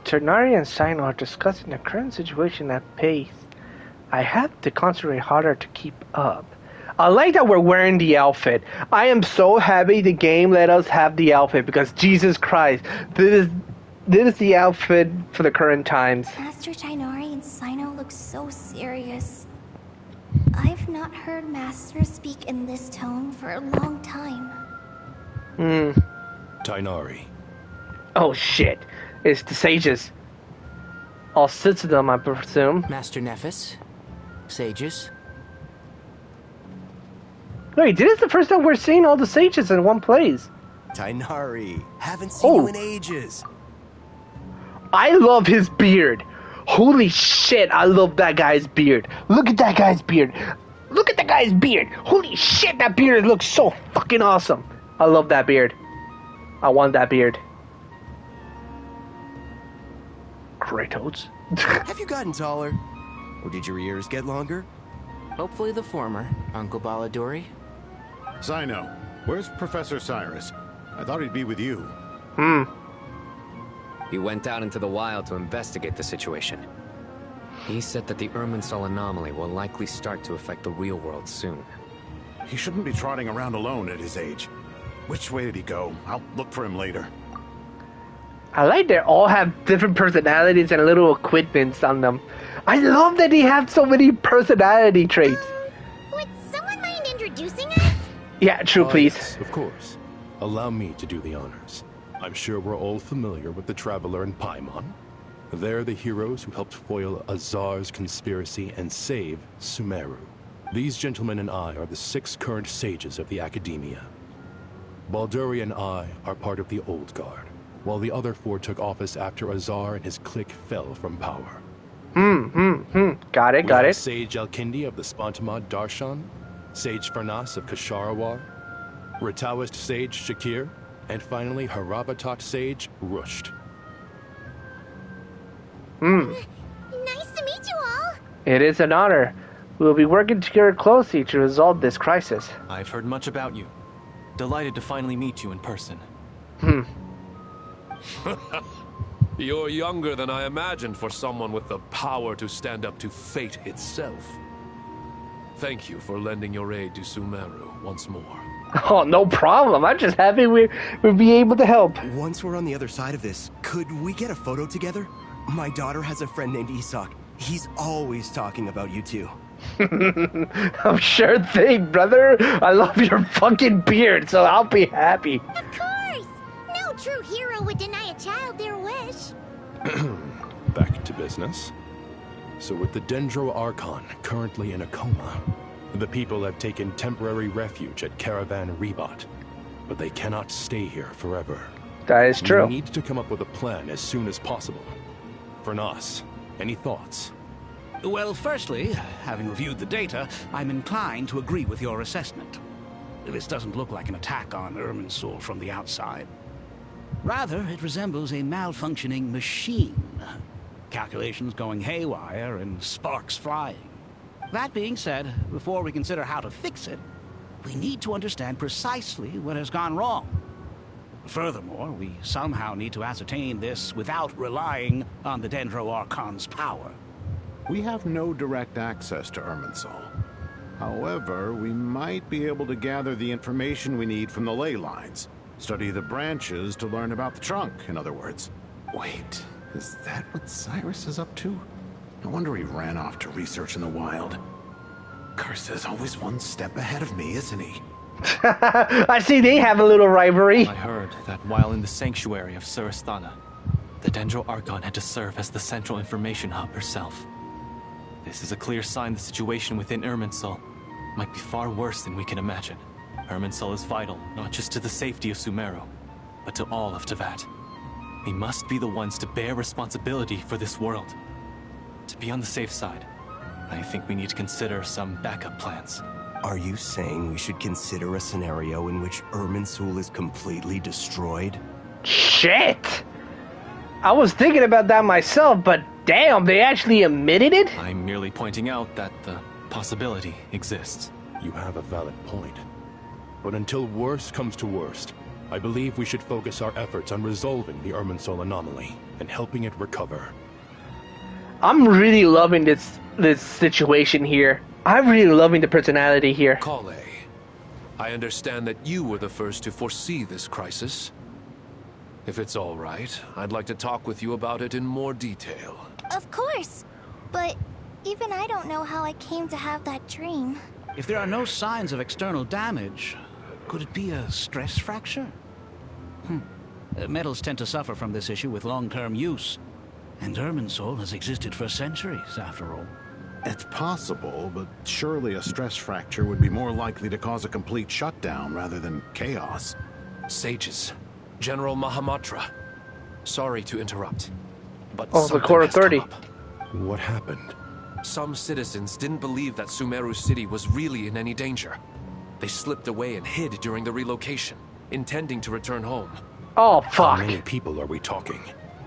Ternari and Sino are discussing the current situation at pace. I have to concentrate harder to keep up. I like that we're wearing the outfit. I am so happy the game let us have the outfit because Jesus Christ, this is the outfit for the current times. Master Tighnari and Sino look so serious. I've not heard Master speak in this tone for a long time. Tighnari. Oh shit. It's the sages. All six of them, I presume. Master Nephis, sages. Wait, this is the first time we're seeing all the sages in one place. Tighnari, haven't seen you in ages. I love his beard. Holy shit, I love that guy's beard. Look at that guy's beard. Look at that guy's beard. Holy shit, that beard looks so fucking awesome. I love that beard. I want that beard. Kratos. Have you gotten taller? Or did your ears get longer? Hopefully the former, Uncle Baladori. Sino, where's Professor Cyrus? I thought he'd be with you. He went out into the wild to investigate the situation. He said that the Irminsul anomaly will likely start to affect the real world soon. He shouldn't be trotting around alone at his age. Which way did he go? I'll look for him later. I like they all have different personalities and little equipments on them. I love that they have so many personality traits. Would someone mind introducing us? Yeah, true, please. Yes, of course. Allow me to do the honors. I'm sure we're all familiar with the Traveler and Paimon. They're the heroes who helped foil Azar's conspiracy and save Sumeru. These gentlemen and I are the 6 current sages of the Academia. Balduri and I are part of the Old Guard, while the other 4 took office after Azar and his clique fell from power. Got it. Sage Alkindi of the Spantamad Darshan, Sage Farnas of Kasharawar, Rataoist Sage Shakir, and finally Harabatot Sage Rusht. Nice to meet you all. It is an honor. We'll be working together closely to resolve this crisis. I've heard much about you. Delighted to finally meet you in person. You're younger than I imagined for someone with the power to stand up to fate itself. Thank you for lending your aid to Sumeru once more. Oh, no problem. I'm just happy we'll be able to help. Once we're on the other side of this, could we get a photo together? My daughter has a friend named Isak. He's always talking about you two. I'm sure thing, brother. I love your fucking beard, so I'll be happy. Of course! No true hero would deny a child their wish. Back to business. So with the Dendro Archon currently in a coma, the people have taken temporary refuge at Caravan Rebot. But they cannot stay here forever. That is true. We need to come up with a plan as soon as possible. Fernas, any thoughts? Well, firstly, having reviewed the data, I'm inclined to agree with your assessment. This doesn't look like an attack on Irminsul from the outside. Rather, it resembles a malfunctioning machine. Calculations going haywire and sparks flying. That being said, before we consider how to fix it, we need to understand precisely what has gone wrong. Furthermore, we somehow need to ascertain this without relying on the Dendro Archon's power. We have no direct access to Irminsul. However, we might be able to gather the information we need from the ley lines. Study the branches to learn about the trunk, in other words. Wait, is that what Cyrus is up to? No wonder he ran off to research in the wild. Curse always one step ahead of me, isn't he? I see they have a little rivalry. I heard that while in the sanctuary of Surasthana, the Dendro Archon had to serve as the central information hub herself. This is a clear sign the situation within Irminsul might be far worse than we can imagine. Irminsul is vital, not just to the safety of Sumeru, but to all of Teyvat. We must be the ones to bear responsibility for this world. To be on the safe side, I think we need to consider some backup plans. Are you saying we should consider a scenario in which Irminsul is completely destroyed? Shit! I was thinking about that myself, but damn, they actually admitted it? I'm merely pointing out that the possibility exists. You have a valid point. But until worst comes to worst, I believe we should focus our efforts on resolving the Irminsul anomaly and helping it recover. I'm really loving this situation here. I'm really loving the personality here. Kale, I understand that you were the first to foresee this crisis. If it's all right, I'd like to talk with you about it in more detail. Of course. But even I don't know how I came to have that dream. If there are no signs of external damage, could it be a stress fracture? Metals tend to suffer from this issue with long-term use. And Irminsul has existed for centuries, after all. It's possible, but surely a stress fracture would be more likely to cause a complete shutdown rather than chaos. Sages, General Mahamatra, sorry to interrupt, but the Core of 30. What happened? Some citizens didn't believe that Sumeru City was really in any danger. They slipped away and hid during the relocation, intending to return home. Oh, fuck. How many people are we talking?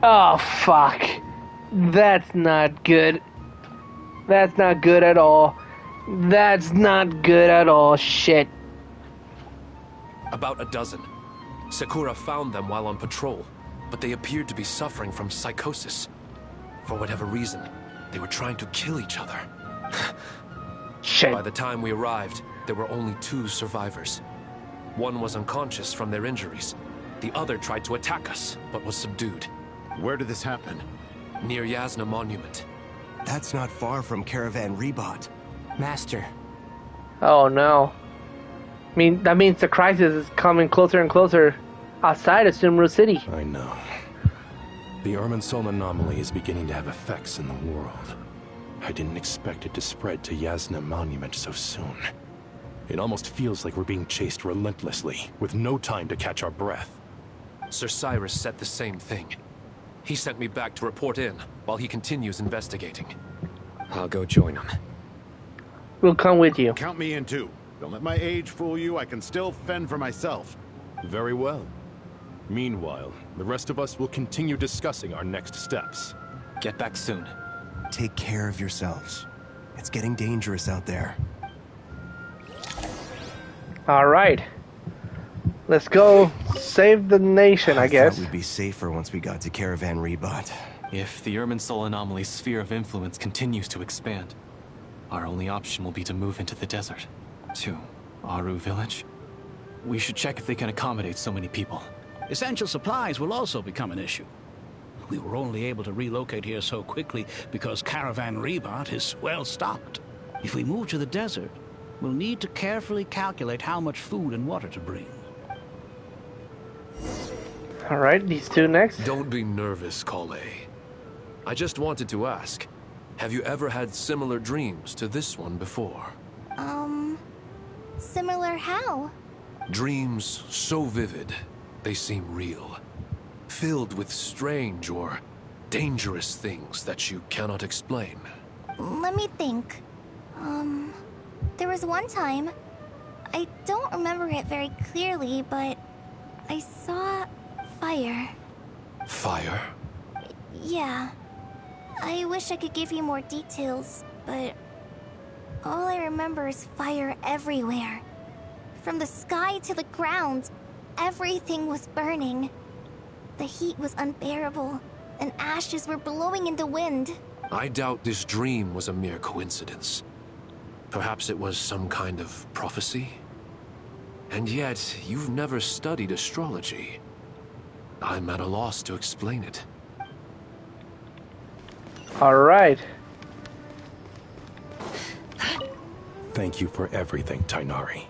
Oh, fuck. That's not good. That's not good at all. That's not good at all. Shit. About a dozen. Sakura found them while on patrol, but they appeared to be suffering from psychosis. For whatever reason, they were trying to kill each other. Shit. By the time we arrived, there were only 2 survivors. One was unconscious from their injuries. The other tried to attack us, but was subdued. Where did this happen? Near Yasna Monument. That's not far from Caravan Rebot. Master. Oh no. I mean, that means the crisis is coming closer and closer outside of Sumeru City. I know. The Irminsul anomaly is beginning to have effects in the world. I didn't expect it to spread to Yasna Monument so soon. It almost feels like we're being chased relentlessly, with no time to catch our breath. Sir Cyrus said the same thing. He sent me back to report in, while he continues investigating. I'll go join him. We'll come with you. Count me in too. Don't let my age fool you. I can still fend for myself. Very well. Meanwhile, the rest of us will continue discussing our next steps. Get back soon. Take care of yourselves. It's getting dangerous out there. Alright. Let's go save the nation, I guess. Thought we'd be safer once we got to Caravan Rebot. If the Irminsul anomaly's sphere of influence continues to expand, our only option will be to move into the desert. To Aru Village? We should check if they can accommodate so many people. Essential supplies will also become an issue. We were only able to relocate here so quickly because Caravan Rebot is well stocked. If we move to the desert, we'll need to carefully calculate how much food and water to bring. Alright, these two next. Don't be nervous, Kale. I just wanted to ask, have you ever had similar dreams to this one before? Similar how? Dreams so vivid, they seem real. Filled with strange or dangerous things that you cannot explain. Let me think. There was one time, I don't remember it very clearly, but I saw fire. Fire? Yeah. I wish I could give you more details, but all I remember is fire everywhere. From the sky to the ground, everything was burning. The heat was unbearable, and ashes were blowing in the wind. I doubt this dream was a mere coincidence. Perhaps it was some kind of prophecy? And yet, you've never studied astrology. I'm at a loss to explain it. Alright. Thank you for everything, Tainari.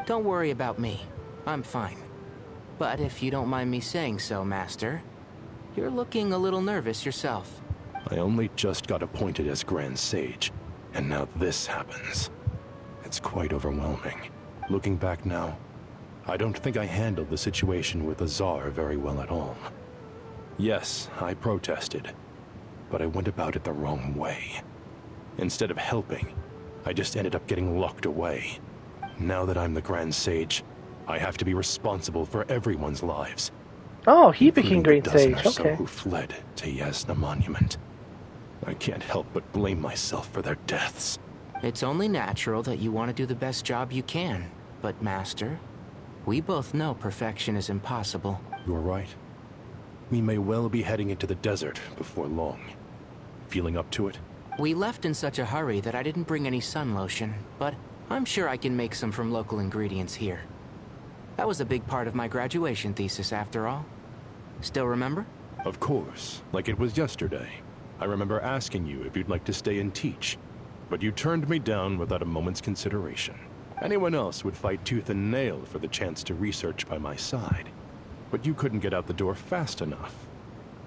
Don't worry about me. I'm fine. But if you don't mind me saying so, Master, you're looking a little nervous yourself. I only just got appointed as Grand Sage, and now this happens. It's quite overwhelming. Looking back now, I don't think I handled the situation with Azar very well at all. Yes, I protested, but I went about it the wrong way. Instead of helping, I just ended up getting locked away. Now that I'm the Grand Sage, I have to be responsible for everyone's lives. Oh, he became Grand dozen Sage, or so okay. who fled to Yasna Monument. I can't help but blame myself for their deaths. It's only natural that you want to do the best job you can. But, Master, we both know perfection is impossible. You're right. We may well be heading into the desert before long. Feeling up to it? We left in such a hurry that I didn't bring any sun lotion, but I'm sure I can make some from local ingredients here. That was a big part of my graduation thesis, after all. Still remember? Of course, like it was yesterday. I remember asking you if you'd like to stay and teach, but you turned me down without a moment's consideration. Anyone else would fight tooth and nail for the chance to research by my side, but you couldn't get out the door fast enough.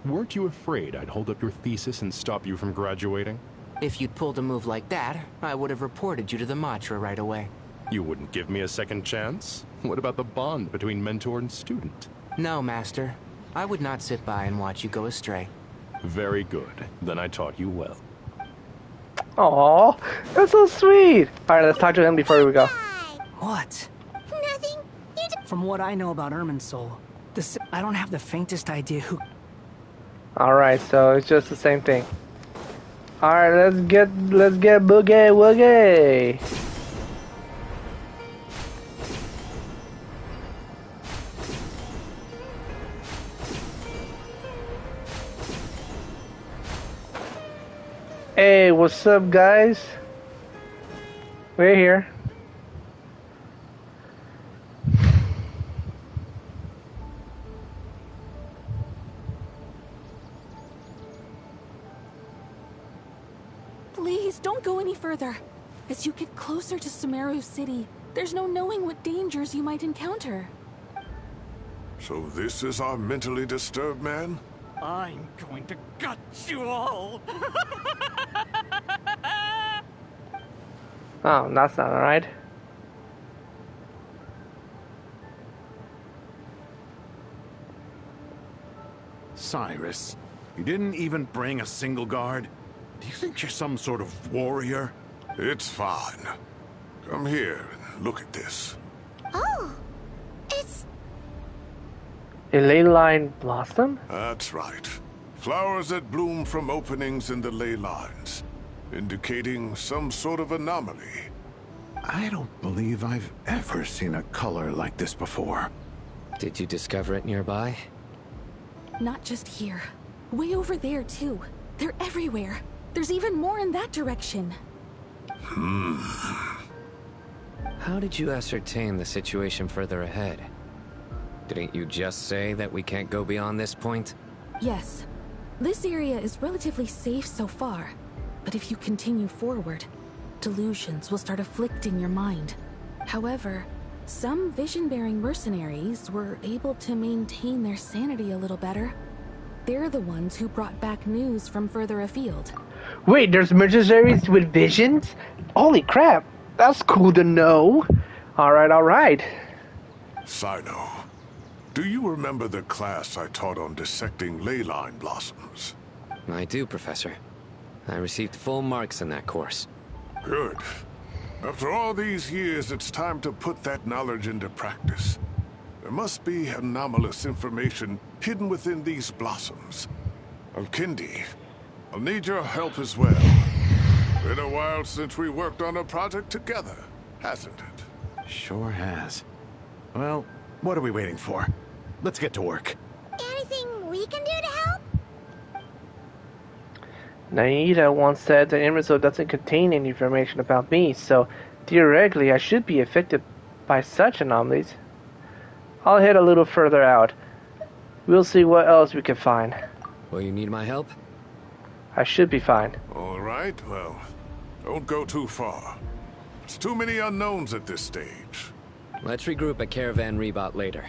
Weren't you afraid I'd hold up your thesis and stop you from graduating? If you'd pulled a move like that, I would have reported you to the Matra right away. You wouldn't give me a second chance? What about the bond between mentor and student? No, Master. I would not sit by and watch you go astray. Very good. Then I taught you well. Aww, that's so sweet. Alright, let's talk to him before we go. What? Nothing. From what I know about Irminsul, I don't have the faintest idea who... Alright, so it's just the same thing. Alright, let's get boogie woogie. Hey, what's up, guys? We're here. Please, don't go any further. As you get closer to Sumeru City, there's no knowing what dangers you might encounter. So this is our mentally disturbed man? I'm going to gut you all. Oh, that's not alright. Cyrus, you didn't even bring a single guard? Do you think you're some sort of warrior? It's fine. Come here and look at this. Oh, it's... A ley line blossom? That's right. Flowers that bloom from openings in the ley lines, indicating some sort of anomaly. I don't believe I've ever seen a color like this before. Did you discover it nearby? Not just here. Way over there, too. They're everywhere. There's even more in that direction. How did you ascertain the situation further ahead? Didn't you just say that we can't go beyond this point? Yes. This area is relatively safe so far. But if you continue forward, delusions will start afflicting your mind. However, some vision-bearing mercenaries were able to maintain their sanity a little better. They're the ones who brought back news from further afield. Wait, there's mercenaries with visions? Holy crap, that's cool to know. Alright. Sino, do you remember the class I taught on dissecting ley line blossoms? I do, Professor. I received full marks in that course. Good. After all these years, it's time to put that knowledge into practice. There must be anomalous information hidden within these blossoms. Alkindi, I'll need your help as well. Been a while since we worked on a project together, hasn't it? Sure has. Well, what are we waiting for? Let's get to work. Anything we can do to help? Naida once said the Emerald doesn't contain any information about me, so theoretically I should be affected by such anomalies. I'll head a little further out. We'll see what else we can find. Will you need my help? I should be fine. All right, well, don't go too far. There's too many unknowns at this stage. Let's regroup at Caravan Rebot later.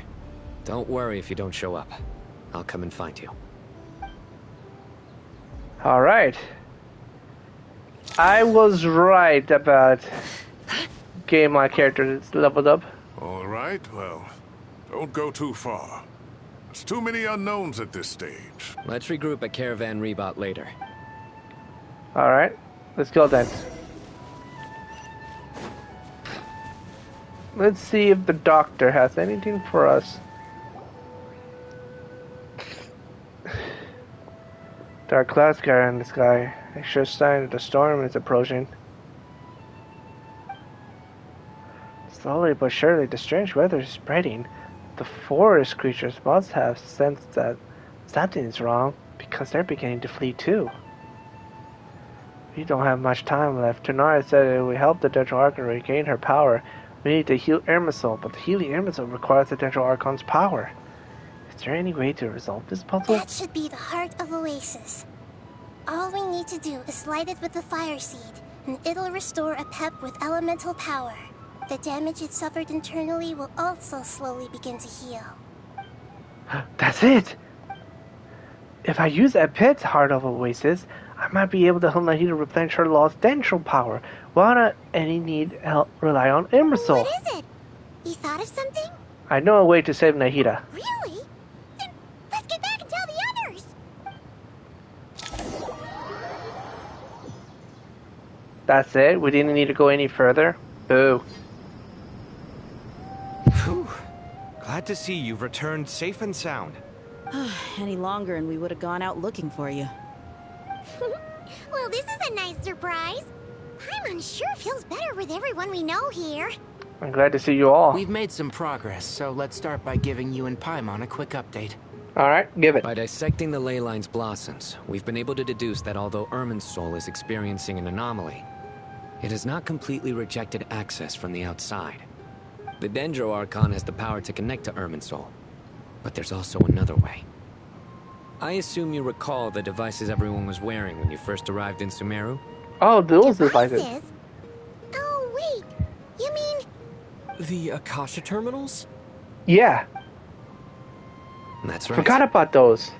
Don't worry if you don't show up. I'll come and find you. Alright. I was right about getting my character leveled up. All right, well, don't go too far. There's too many unknowns at this stage. Let's regroup at Caravan Rebot later. Alright, let's go then. Let's see if the doctor has anything for us. Dark clouds gather in the sky. A sure sign that the storm is approaching. Slowly but surely, the strange weather is spreading. The forest creatures must have sensed that something is wrong, because they're beginning to flee too. We don't have much time left. Tanara said it would help the Dendro Archon regain her power. We need to heal Irmisol, but the healing Irmisol requires the Dendro Archon's power. Is there any way to resolve this puzzle? That should be the heart of Oasis. All we need to do is light it with the fire seed, and it'll restore a pep with elemental power. The damage it suffered internally will also slowly begin to heal. That's it! If I use that pet's heart of Oasis, I might be able to help Nahida replenish her lost Dendro power, without any need help rely on Emerald. What is it? You thought of something? I know a way to save Nahida. Really? Then let's get back and tell the others! That's it? We didn't need to go any further? Boo. Whew. Glad to see you've returned safe and sound. Any longer and we would have gone out looking for you. Well, this is a nice surprise. Paimon sure feels better with everyone we know here. I'm glad to see you all. We've made some progress, so let's start by giving you and Paimon a quick update. Alright, give it. By dissecting the ley line's blossoms, we've been able to deduce that although Irminsul is experiencing an anomaly, it has not completely rejected access from the outside. The Dendro Archon has the power to connect to Irminsul, but there's also another way. I assume you recall the devices everyone was wearing when you first arrived in Sumeru? Oh, those devices. Oh, wait. You mean... The Akasha terminals? Yeah. That's right. Forgot about those.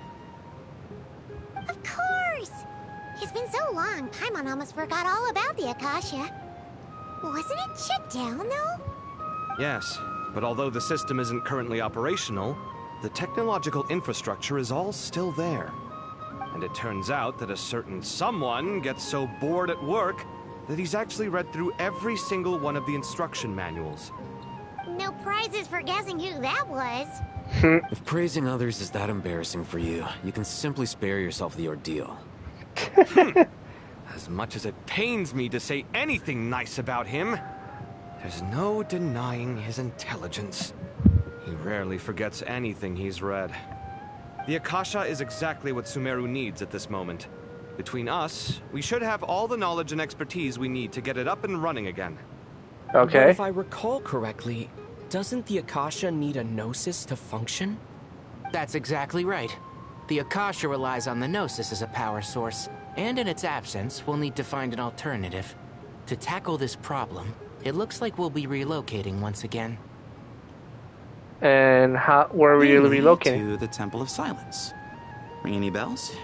Of course! It's been so long, Paimon almost forgot all about the Akasha. Wasn't it shut down, though? Yes, but although the system isn't currently operational, the technological infrastructure is all still there. And it turns out that a certain someone gets so bored at work that he's actually read through every single one of the instruction manuals. No prizes for guessing who that was. If praising others is that embarrassing for you, you can simply spare yourself the ordeal. As much as it pains me to say anything nice about him, there's no denying his intelligence. He rarely forgets anything he's read. The Akasha is exactly what Sumeru needs at this moment. Between us, we should have all the knowledge and expertise we need to get it up and running again. Okay. But if I recall correctly, doesn't the Akasha need a Gnosis to function? That's exactly right. The Akasha relies on the Gnosis as a power source, and in its absence, we'll need to find an alternative. To tackle this problem, it looks like we'll be relocating once again. And where are we relocating? To the Temple of Silence. Ring any bells?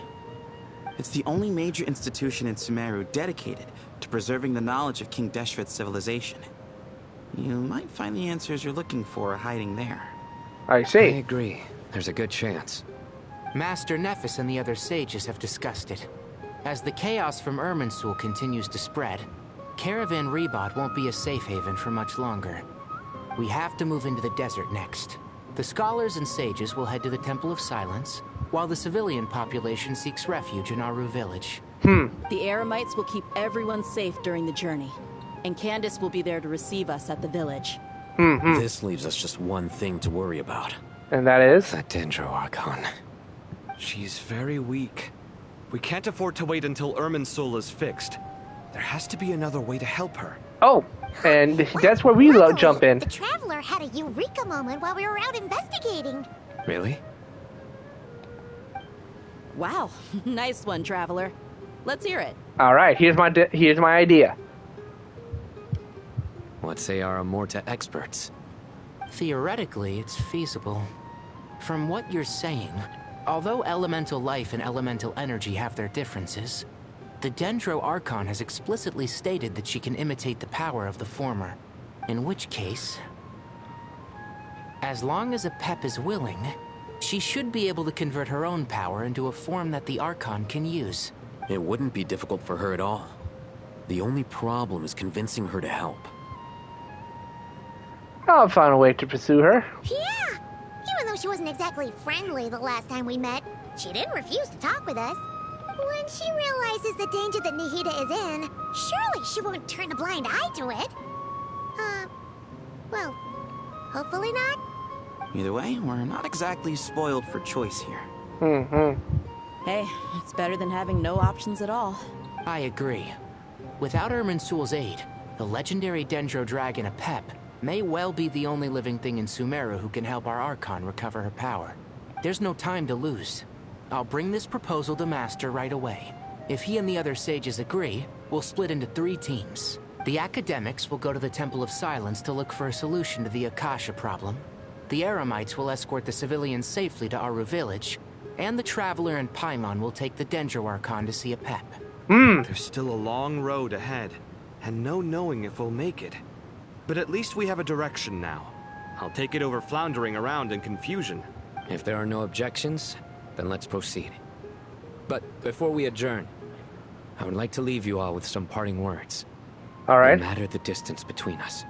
It's the only major institution in Sumeru dedicated to preserving the knowledge of King Deshret's civilization. You might find the answers you're looking for hiding there. I see. I agree. There's a good chance. Master Nephis and the other sages have discussed it. As the chaos from Irminsul continues to spread, Caravan Rebot won't be a safe haven for much longer. We have to move into the desert next. The scholars and sages will head to the Temple of Silence, while the civilian population seeks refuge in Aru village. The Eremites will keep everyone safe during the journey, and Candace will be there to receive us at the village. This leaves us just one thing to worry about. And that is? That Dendro Archon. She's very weak. We can't afford to wait until Irminsul is fixed. There has to be another way to help her. Oh, and that's where we jump in. The Traveler had a eureka moment while we were out investigating. Really? Wow, nice one, Traveler. Let's hear it. All right, here's my idea. What say our Amorta experts? Theoretically, it's feasible. From what you're saying, although elemental life and elemental energy have their differences, the Dendro Archon has explicitly stated that she can imitate the power of the former. In which case, as long as Apep is willing, she should be able to convert her own power into a form that the Archon can use. It wouldn't be difficult for her at all. The only problem is convincing her to help. I'll find a way to pursue her. Yeah! Even though she wasn't exactly friendly the last time we met, she didn't refuse to talk with us. When she realizes the danger that Nahida is in, surely she won't turn a blind eye to it. Well, hopefully not. Either way, we're not exactly spoiled for choice here. Hey, it's better than having no options at all. I agree. Without Irminsul's aid, the legendary Dendro Dragon Apep may well be the only living thing in Sumeru who can help our Archon recover her power. There's no time to lose. I'll bring this proposal to Master right away. If he and the other sages agree, we'll split into 3 teams. The academics will go to the Temple of Silence to look for a solution to the Akasha problem. The Eremites will escort the civilians safely to Aru village, and the Traveler and Paimon will take the Dendro Archon to see Apep. There's still a long road ahead, and no knowing if we'll make it. But at least we have a direction now. I'll take it over floundering around in confusion. If there are no objections, then let's proceed. But before we adjourn, I would like to leave you all with some parting words. All right. No matter the distance between us,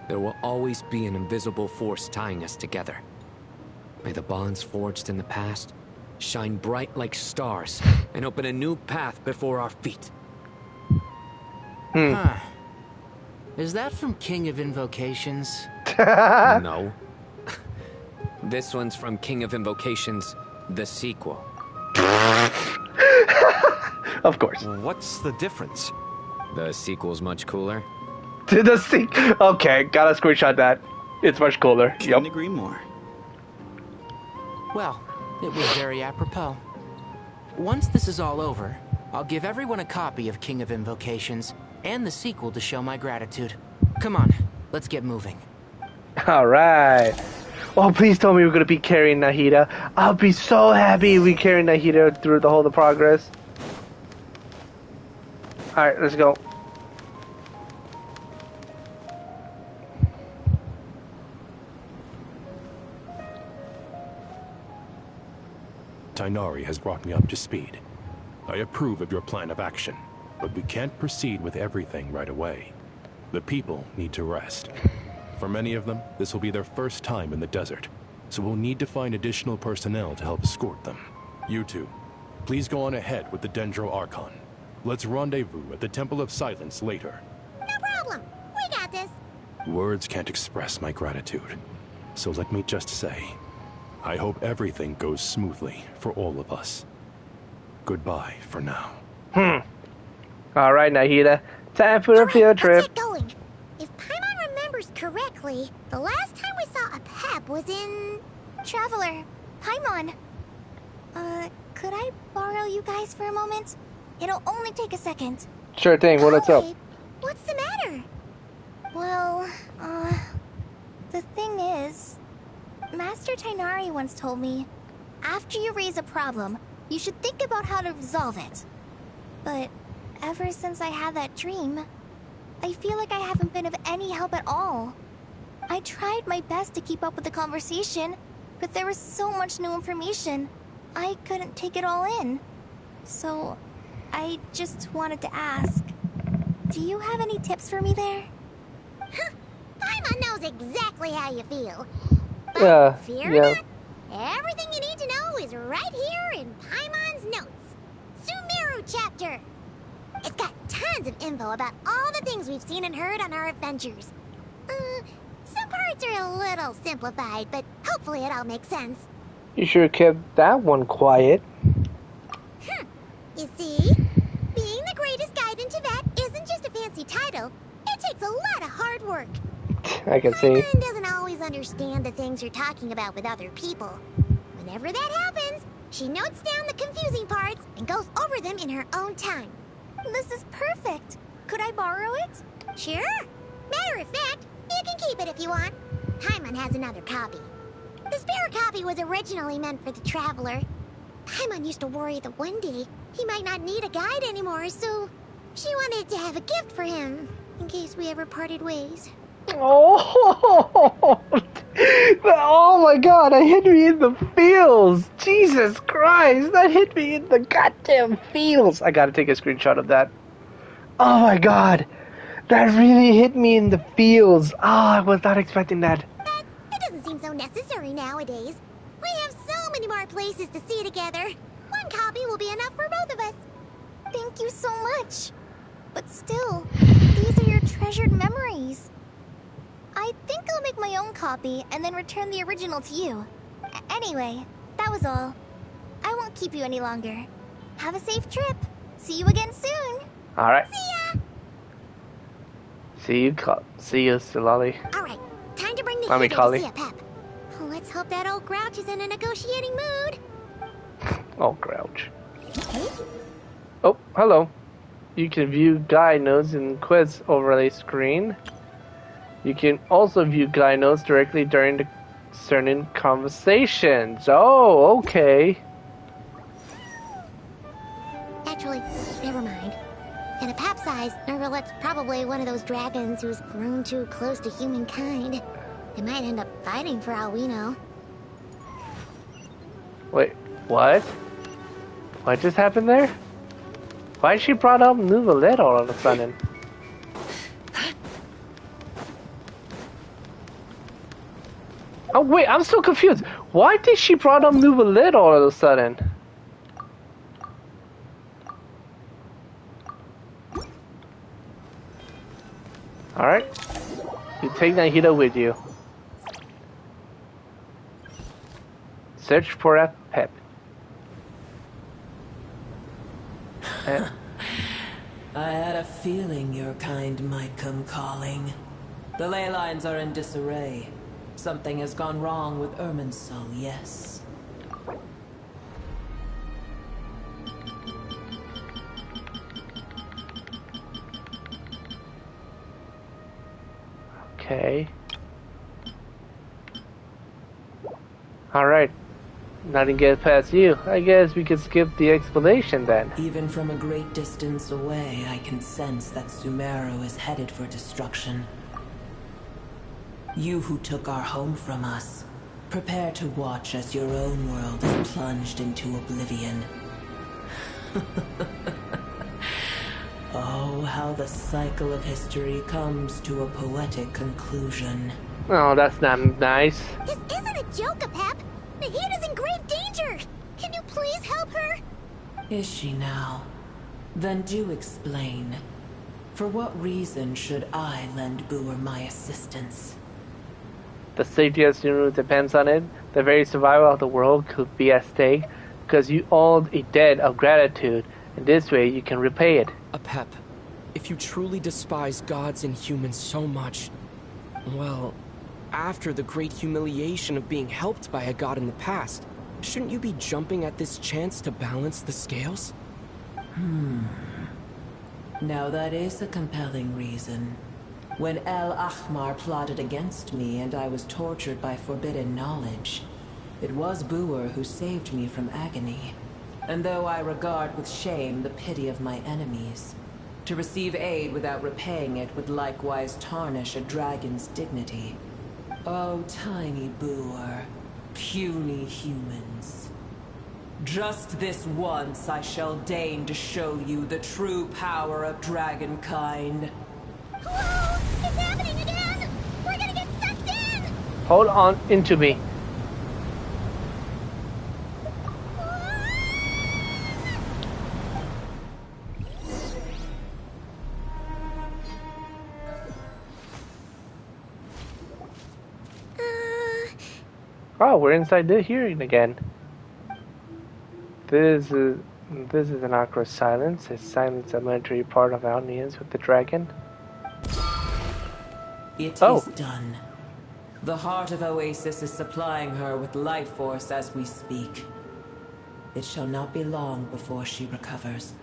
there will always be an invisible force tying us together. May the bonds forged in the past shine bright like stars and open a new path before our feet. Huh. Is that from King of Invocations? No. This one's from King of Invocations, the sequel. Of course. What's the difference? The sequel's much cooler. Okay, gotta screenshot that. It's much cooler. Couldn't agree more. Well, it was very apropos. Once this is all over, I'll give everyone a copy of King of Invocations and the sequel to show my gratitude. Come on, let's get moving. Alright. Oh, please tell me we're gonna be carrying Nahida. I'll be so happy we carry Nahida through the whole of the progress. Alright, let's go. Tighnari has brought me up to speed. I approve of your plan of action, but we can't proceed with everything right away. The people need to rest. For many of them, this will be their first time in the desert, so we'll need to find additional personnel to help escort them. You two, please go on ahead with the Dendro Archon. Let's rendezvous at the Temple of Silence later. No problem. We got this. Words can't express my gratitude, so let me just say, I hope everything goes smoothly for all of us. Goodbye for now. Alright, Nahida. Time for a field trip. Let's get going. If Paimon remembers correctly, the last time we saw a Pep was in... Traveler, Paimon. Could I borrow you guys for a moment? It'll only take a second. Sure thing, what's up? What's the matter? Well, the thing is, Master Tighnari once told me, after you raise a problem, you should think about how to resolve it. But ever since I had that dream, I feel like I haven't been of any help at all. I tried my best to keep up with the conversation, but there was so much new information, I couldn't take it all in. So, I just wanted to ask, do you have any tips for me there? Paimon knows exactly how you feel. But fear not, everything you need to know is right here in Paimon's notes. Sumeru chapter. It's got tons of info about all the things we've seen and heard on our adventures. Some parts are a little simplified, but hopefully it all makes sense. You sure kept that one quiet. You see, being the greatest guide in Tibet isn't just a fancy title. It takes a lot of hard work. I can see. Paimon doesn't always understand the things you're talking about with other people. Whenever that happens, she notes down the confusing parts and goes over them in her own time. This is perfect. Could I borrow it? Sure. Matter of fact, you can keep it if you want. Paimon has another copy. The spare copy was originally meant for the Traveler. Paimon used to worry that one day he might not need a guide anymore, so she wanted to have a gift for him, in case we ever parted ways. Oh, oh my god, that hit me in the feels. Jesus Christ, that hit me in the goddamn feels. I gotta take a screenshot of that. Oh my god, that really hit me in the feels. I was not expecting that. But it doesn't seem so necessary nowadays. We have so many more places to see together. One copy will be enough for both of us. Thank you so much. But still, these are your treasured memories. I think I'll make my own copy and then return the original to you. Anyway, that was all. I won't keep you any longer. Have a safe trip. See you again soon. Alright. See ya! See you, Silali. Alright, time to bring the Mommy, heater to see a Pep. Let's hope that old Grouch is in a negotiating mood. Oh, Grouch. Oh, hello. You can view guide notes in quiz overlay screen. You can also view guide notes directly during the certain conversations. Oh, okay. Actually, never mind. At a Pep size, Nervalet's probably one of those dragons who's grown too close to humankind. They might end up fighting for all we know. Wait, what? What just happened there? Why she brought up Nuvalet all of a sudden? Oh wait, I'm so confused. Why did she brought up Nuvalet all of a sudden? Alright. You take Nahida with you. Search for a Pep. I had a feeling your kind might come calling. The ley lines are in disarray. Something has gone wrong with Irminsul, yes. Okay. Alright. Nothing gets past you. I guess we could skip the explanation then. Even from a great distance away, I can sense that Sumeru is headed for destruction. You who took our home from us, prepare to watch as your own world is plunged into oblivion. Oh, how the cycle of history comes to a poetic conclusion. Oh, that's not nice. This isn't a joke, Pep. Nahida's in grave danger. Can you please help her? Is she now? Then do explain. For what reason should I lend Booer my assistance? The safety of Sumeru depends on it. The very survival of the world could be at stake because you owed a debt of gratitude, and this way you can repay it. Apep, if you truly despise gods and humans so much, well, after the great humiliation of being helped by a god in the past, shouldn't you be jumping at this chance to balance the scales? Now that is a compelling reason. When El Ahmar plotted against me and I was tortured by forbidden knowledge, it was Booer who saved me from agony. And though I regard with shame the pity of my enemies, to receive aid without repaying it would likewise tarnish a dragon's dignity. Oh, tiny Booer, puny humans. Just this once I shall deign to show you the true power of dragonkind. Whoa! It's happening again! We're gonna get sucked in! Hold on into me. Oh, we're inside the hearing again. This is an awkward silence. A silence elementary part of audience with the dragon. It is done. The heart of Oasis is supplying her with life force as we speak. It shall not be long before she recovers.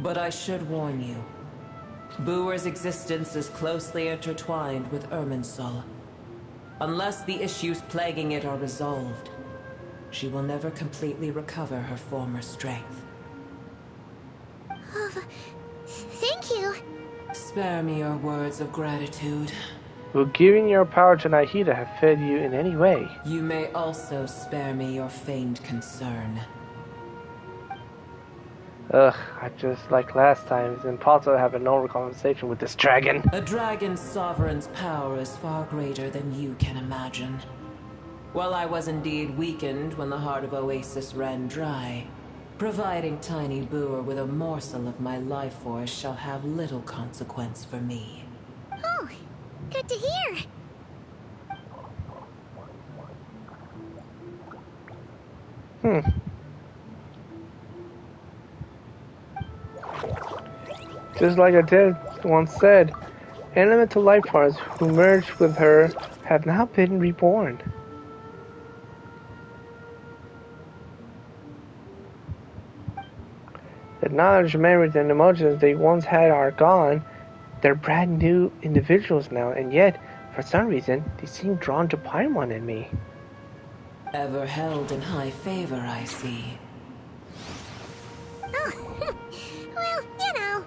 But I should warn you. Booer's existence is closely intertwined with Irminsul. Unless the issues plaguing it are resolved, she will never completely recover her former strength. Thank you. Spare me your words of gratitude. Will giving your power to Nahida have fed you in any way? You may also spare me your feigned concern. Ugh, I just like last time. It's impossible to have a normal conversation with this dragon. A dragon's sovereign's power is far greater than you can imagine. While I was indeed weakened when the heart of Oasis ran dry, providing tiny Booer with a morsel of my life force shall have little consequence for me. Oh, good to hear. Just like I once said, elemental life forms who merged with her have now been reborn. The knowledge, memories, and emotions they once had are gone. They're brand new individuals now, and yet, for some reason, they seem drawn to Paimon and me. Ever held in high favor, I see. Oh, well, you know.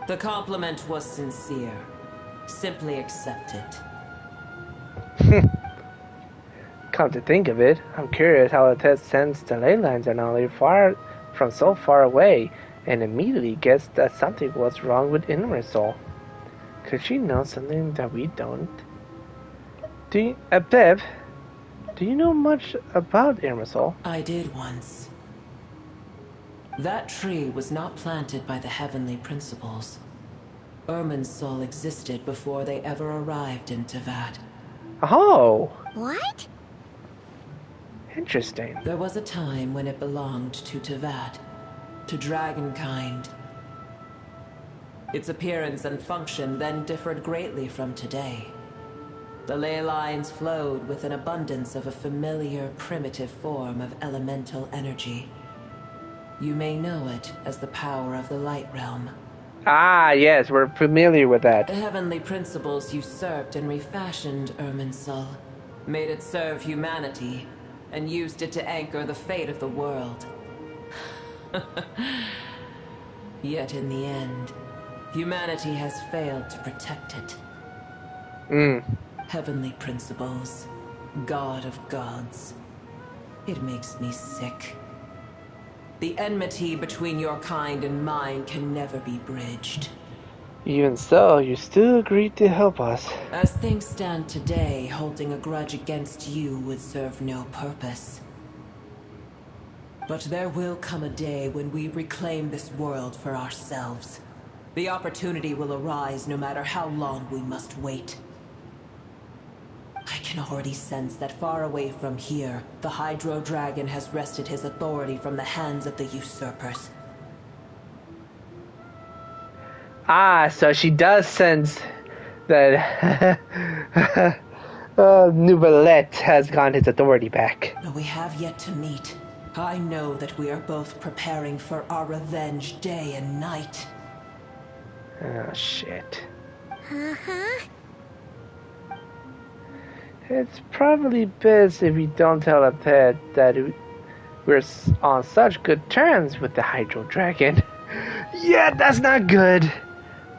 The compliment was sincere. Simply accept it. Come to think of it, I'm curious how the test sends the ley lines are now from so far away, and immediately guessed that something was wrong with Irminsul. Could she know something that we don't? Bev, do you know much about Irminsul? I did once. That tree was not planted by the heavenly principles. Irminsul existed before they ever arrived in Teyvat. Oh! What? Interesting. There was a time when it belonged to Teyvat, to dragonkind. Its appearance and function then differed greatly from today. The ley lines flowed with an abundance of a familiar, primitive form of elemental energy. You may know it as the power of the Light Realm. Ah, yes, we're familiar with that. The heavenly principles usurped and refashioned Irminsul, made it serve humanity, and used it to anchor the fate of the world. Yet in the end, humanity has failed to protect it. Heavenly principles, God of gods. It makes me sick. The enmity between your kind and mine can never be bridged. Even so, you still agreed to help us. As things stand today, holding a grudge against you would serve no purpose. But there will come a day when we reclaim this world for ourselves. The opportunity will arise no matter how long we must wait. I can already sense that far away from here, the Hydro Dragon has wrested his authority from the hands of the usurpers. Ah, so she does sense that Nouvellette has gotten his authority back. But we have yet to meet. I know that we are both preparing for our revenge day and night. Oh, shit. Uh-huh. It's probably best if we don't tell Ted that we're on such good terms with the Hydro Dragon. Yeah, that's not good.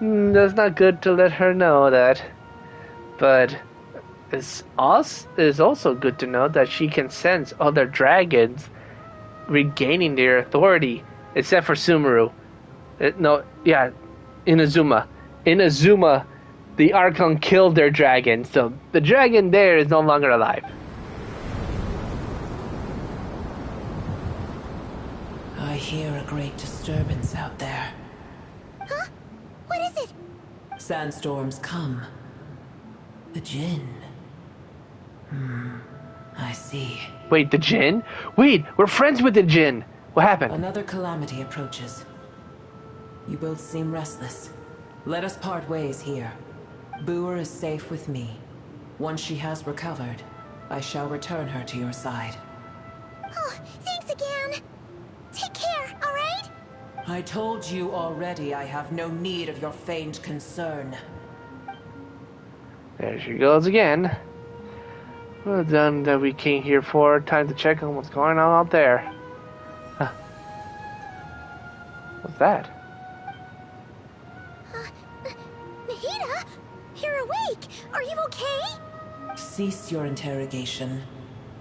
That's not good to let her know that. But it's also good to know that she can sense other dragons regaining their authority, except for Sumeru. Inazuma. Inazuma, the Archon killed their dragon, so the dragon there is no longer alive. I hear a great disturbance out there. Huh? What is it? Sandstorms come. The Jinn. I see. Wait, the Jinn? Wait, we're friends with the Jinn. What happened? Another calamity approaches. You both seem restless. Let us part ways here. Booer is safe with me. Once she has recovered, I shall return her to your side. Oh, thanks again. Take care, alright? I told you already I have no need of your feigned concern. There she goes again. Well done that we came here for. Time to check on what's going on out there. Huh. What's that? Nahida? You're awake! Are you okay? Cease your interrogation.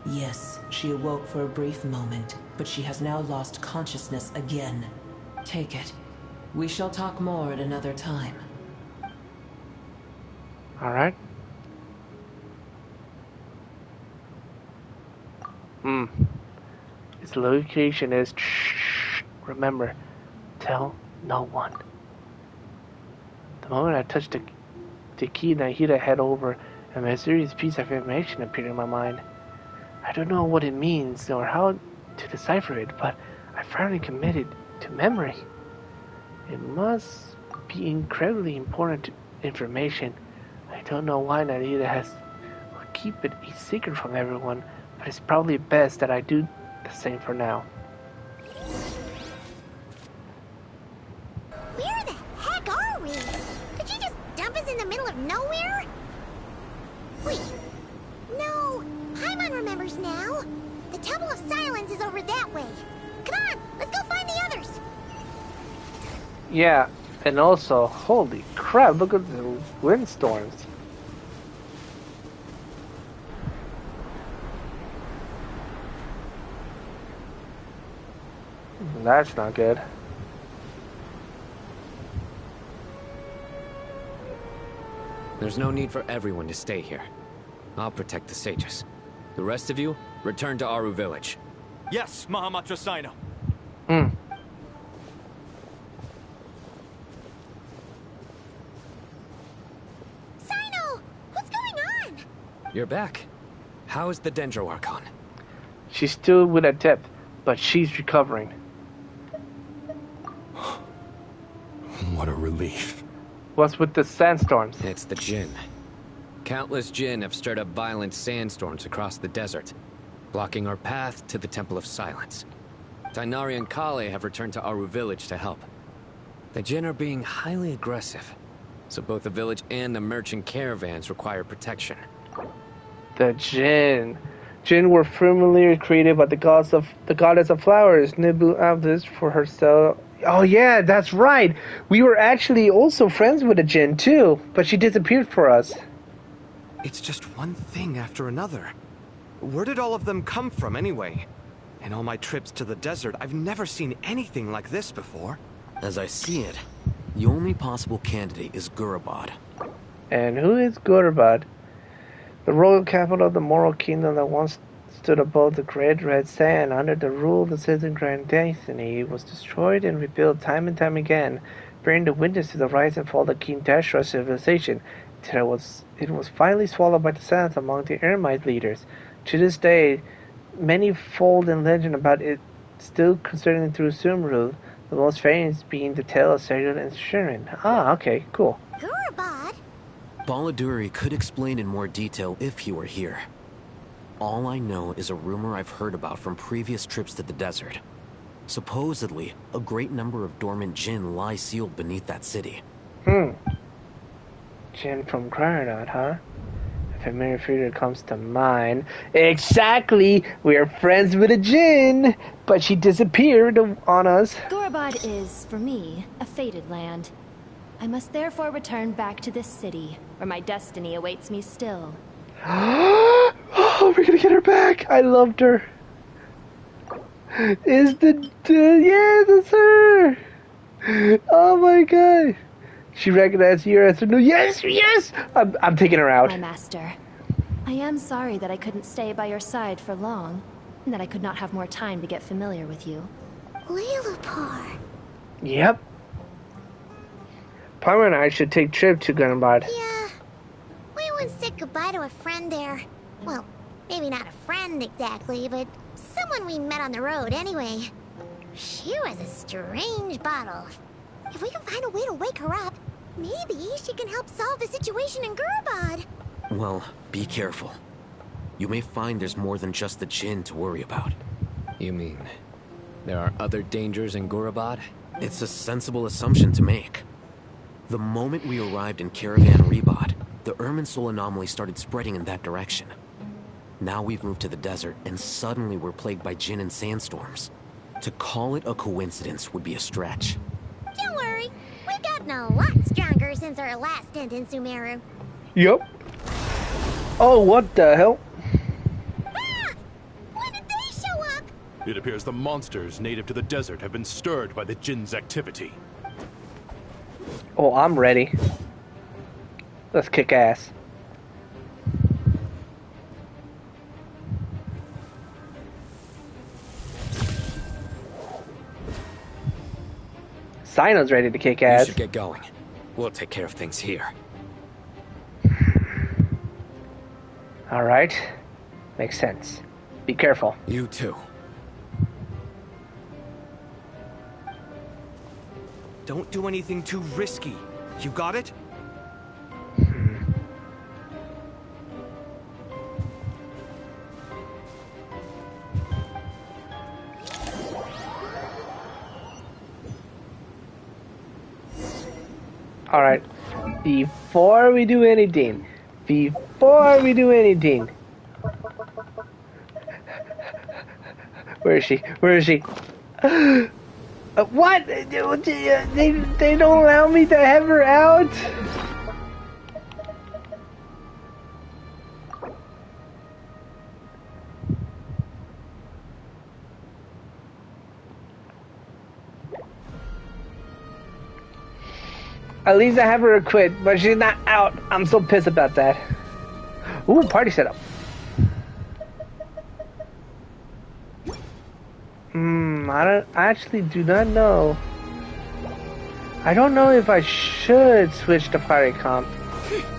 Yes, she awoke for a brief moment, but she has now lost consciousness again. Take it. We shall talk more at another time. Alright. Its location is... Shh. Remember, tell no one. The moment I touched the key, Nahida head over, and a mysterious piece of information appeared in my mind. I don't know what it means or how to decipher it, but I finally committed to memory. It must be incredibly important information. I don't know why Nahida will keep it a secret from everyone, but it's probably best that I do the same for now. Where the heck are we? Did you just dump us in the middle of nowhere? Wait. No. Paimon remembers now. The Temple of Silence is over that way. Come on, let's go find the others. Yeah, and also, holy crap, look at the windstorms. That's not good. There's no need for everyone to stay here. I'll protect the sages. The rest of you, return to Aru village. Yes, Mahamatra Sino. Sino! What's going on? You're back. How is the Dendro Archon? She's still with a depth, but she's recovering. What a relief. What's with the sandstorms? It's the Jinn. Countless Jinn have stirred up violent sandstorms across the desert, blocking our path to the Temple of Silence. Tainari and Kale have returned to Aru village to help. The Jinn are being highly aggressive, so both the village and the merchant caravans require protection. The Jinn. Jinn were formerly created by the goddess of flowers, Nibu Abdus, for herself. Oh yeah, that's right. We were actually also friends with a Jinn too, but she disappeared for us. It's just one thing after another. Where did all of them come from anyway? In all my trips to the desert, I've never seen anything like this before. As I see it, the only possible candidate is Gurabad. And who is Gurabad? The royal capital of the Moral Kingdom that once stood above the great red sand under the rule of the citizen Grand Destiny was destroyed and rebuilt time and time again, bearing the witness to the rise and fall of King Dashra's civilization, till it was finally swallowed by the silence among the Eremite leaders. To this day, many fold in legend about it still concerning through Sumeru, the most famous being the tale of Sergil and Shirin. Ah, okay, cool. Gurabad? Baladuri could explain in more detail if he were here. All I know is a rumor I've heard about from previous trips to the desert. Supposedly, a great number of dormant Jinn lie sealed beneath that city. Jinn from Granada, huh? A familiar figure comes to mind. Exactly! We are friends with a Jinn, but she disappeared on us. Gurabad is, for me, a fated land. I must therefore return back to this city, where my destiny awaits me still. Oh, we're gonna get her back! I loved her. Yeah, that's her! Oh my god! She recognized you as her new. Yes, yes! I'm taking her out. My master, I am sorry that I couldn't stay by your side for long, and that I could not have more time to get familiar with you. Lilipar. Yep. Palmer and I should take trip to Gurabad. Yeah. We once said goodbye to a friend there. Well, maybe not a friend exactly, but someone we met on the road anyway. She was a strange bottle. If we can find a way to wake her up, maybe she can help solve the situation in Gurabad. Well, be careful. You may find there's more than just the Jinn to worry about. You mean, there are other dangers in Gurabad? It's a sensible assumption to make. The moment we arrived in Caravan Rebad, the Irminsul anomaly started spreading in that direction. Now we've moved to the desert, and suddenly we're plagued by Jinn and sandstorms. To call it a coincidence would be a stretch. Don't worry, we've gotten a lot stronger since our last stint in Sumeru. Yup. Oh, what the hell? Ah! When did they show up? It appears the monsters native to the desert have been stirred by the Jinn's activity. Oh, I'm ready. Let's kick ass. Sino's ready to kick ass. We should get going. We'll take care of things here. Alright. Makes sense. Be careful. You too. Don't do anything too risky. You got it? Alright. Before we do anything. Where is she? Where is she? What? They don't allow me to have her out? At least I have her equipped, but she's not out. I'm so pissed about that. Ooh, party setup. I actually do not know. I don't know if I should switch to party comp,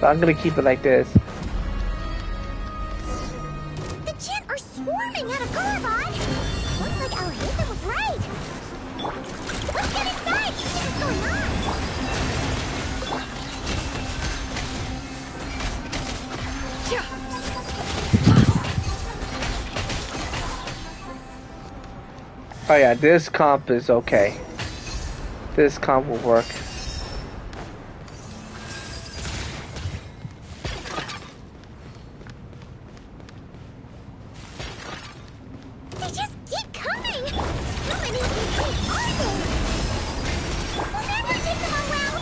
but I'm gonna keep it like this. The Jinn are swarming out of Gurabad. Looks like Alhazen was right. Let's get inside and see what's going on. Oh yeah, this comp is okay. This comp will work. They just keep coming! How many of these things are there? We'll never take them all out!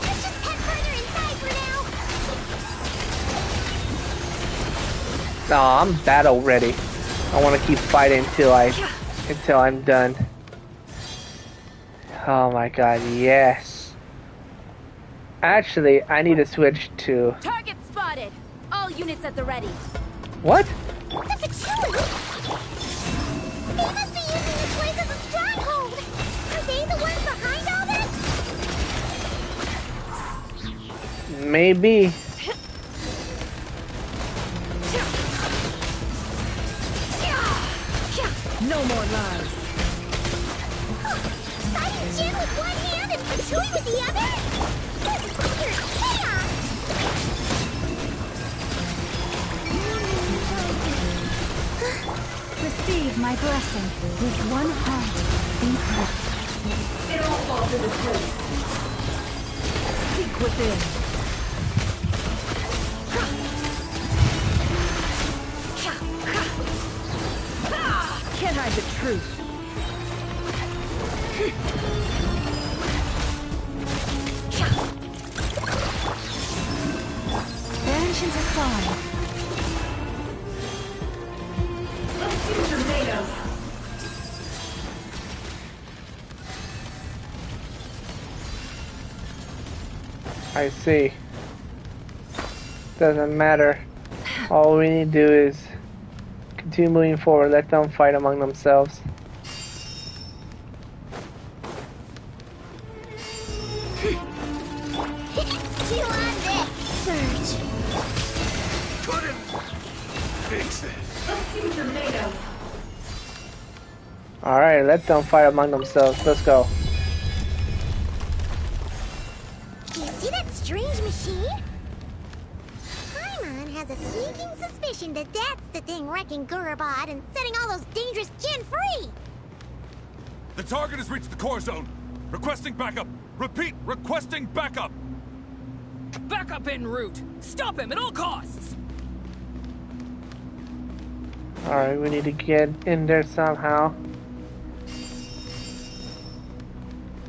Let's just head further inside for now! No, I'm battle ready. I want to keep fighting until I'm done. Oh my god, yes. Actually, I need to switch to... Target spotted! All units at the ready. What? The Fatui! They must be using this place as a stronghold! Are they the ones behind all this? Maybe. No more lies. Fighting Jin with one hand and Fatui with the other? This is pure chaos! Receive my blessing with one heart in prayer. It all falls into place. Seek within. Can't hide the truth. Vengeance aside. Let's see what you're made of. I see. Doesn't matter. All we need to do is continue moving forward. Let them fight among themselves. Chew on this, Surge. Couldn't fix it. Let's see what you're made of. Alright, let them fight among themselves. Let's go. Do you see that strange machine? Paimon has a sneaking suspicion that that's the thing wrecking Gurubad and setting all those dangerous Jin free! The target has reached the core zone. Requesting backup. Repeat, requesting backup. Backup en route. Stop him at all costs. Alright, we need to get in there somehow.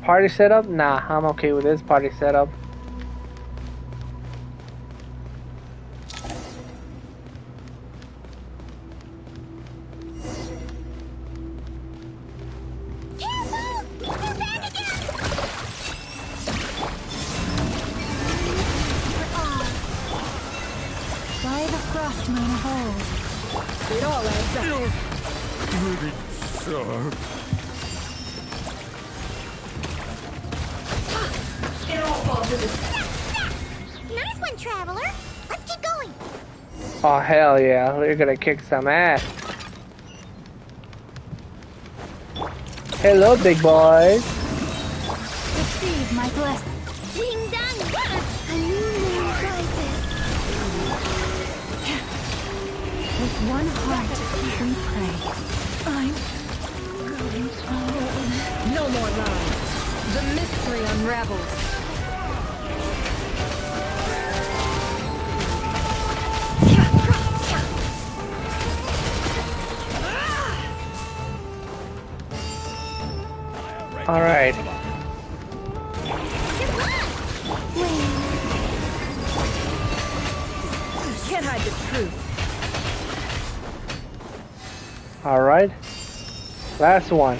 Party setup? Nah, I'm okay with this party setup. Why the frost moon a hold? It all adds up. Pretty sharp. It all falls into Nice one, Traveler! Let's keep going! Oh hell yeah, we're gonna kick some ass. Hello, big boys. Receive my blessing. Ding dong! A new moon rises! With one heart, we pray. I'm going on. No more lies. The mystery unravels. All right. Can't hide the truth. All right. Last one.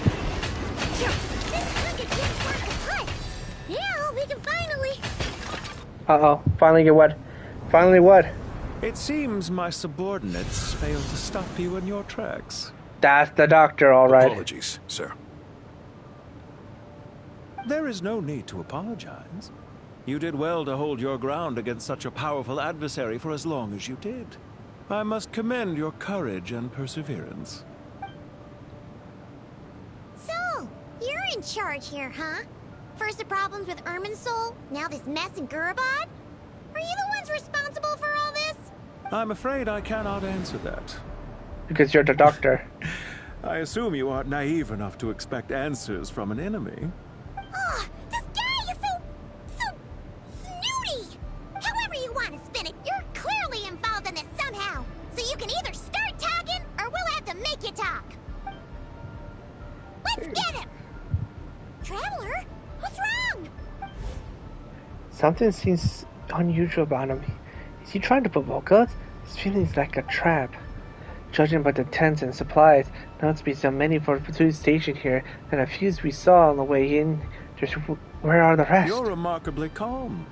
Yeah, we can finally... Uh-oh. Finally get what? Finally what? It seems my subordinates failed to stop you in your tracks. That's the doctor, all right. Apologies, sir. There is no need to apologize. You did well to hold your ground against such a powerful adversary for as long as you did. I must commend your courage and perseverance. So, you're in charge here, huh? First the problems with Irminsul, now this mess in Gurubad? Are you the ones responsible for all this? I'm afraid I cannot answer that. Because you're the doctor. I assume you aren't naive enough to expect answers from an enemy. Oh, Traveler? What's wrong? Something seems unusual about him. Is he trying to provoke us? This feeling is like a trap. Judging by the tents and supplies, there must be so many for the food station here than a few we saw on the way in. Where are the rest? You're remarkably calm.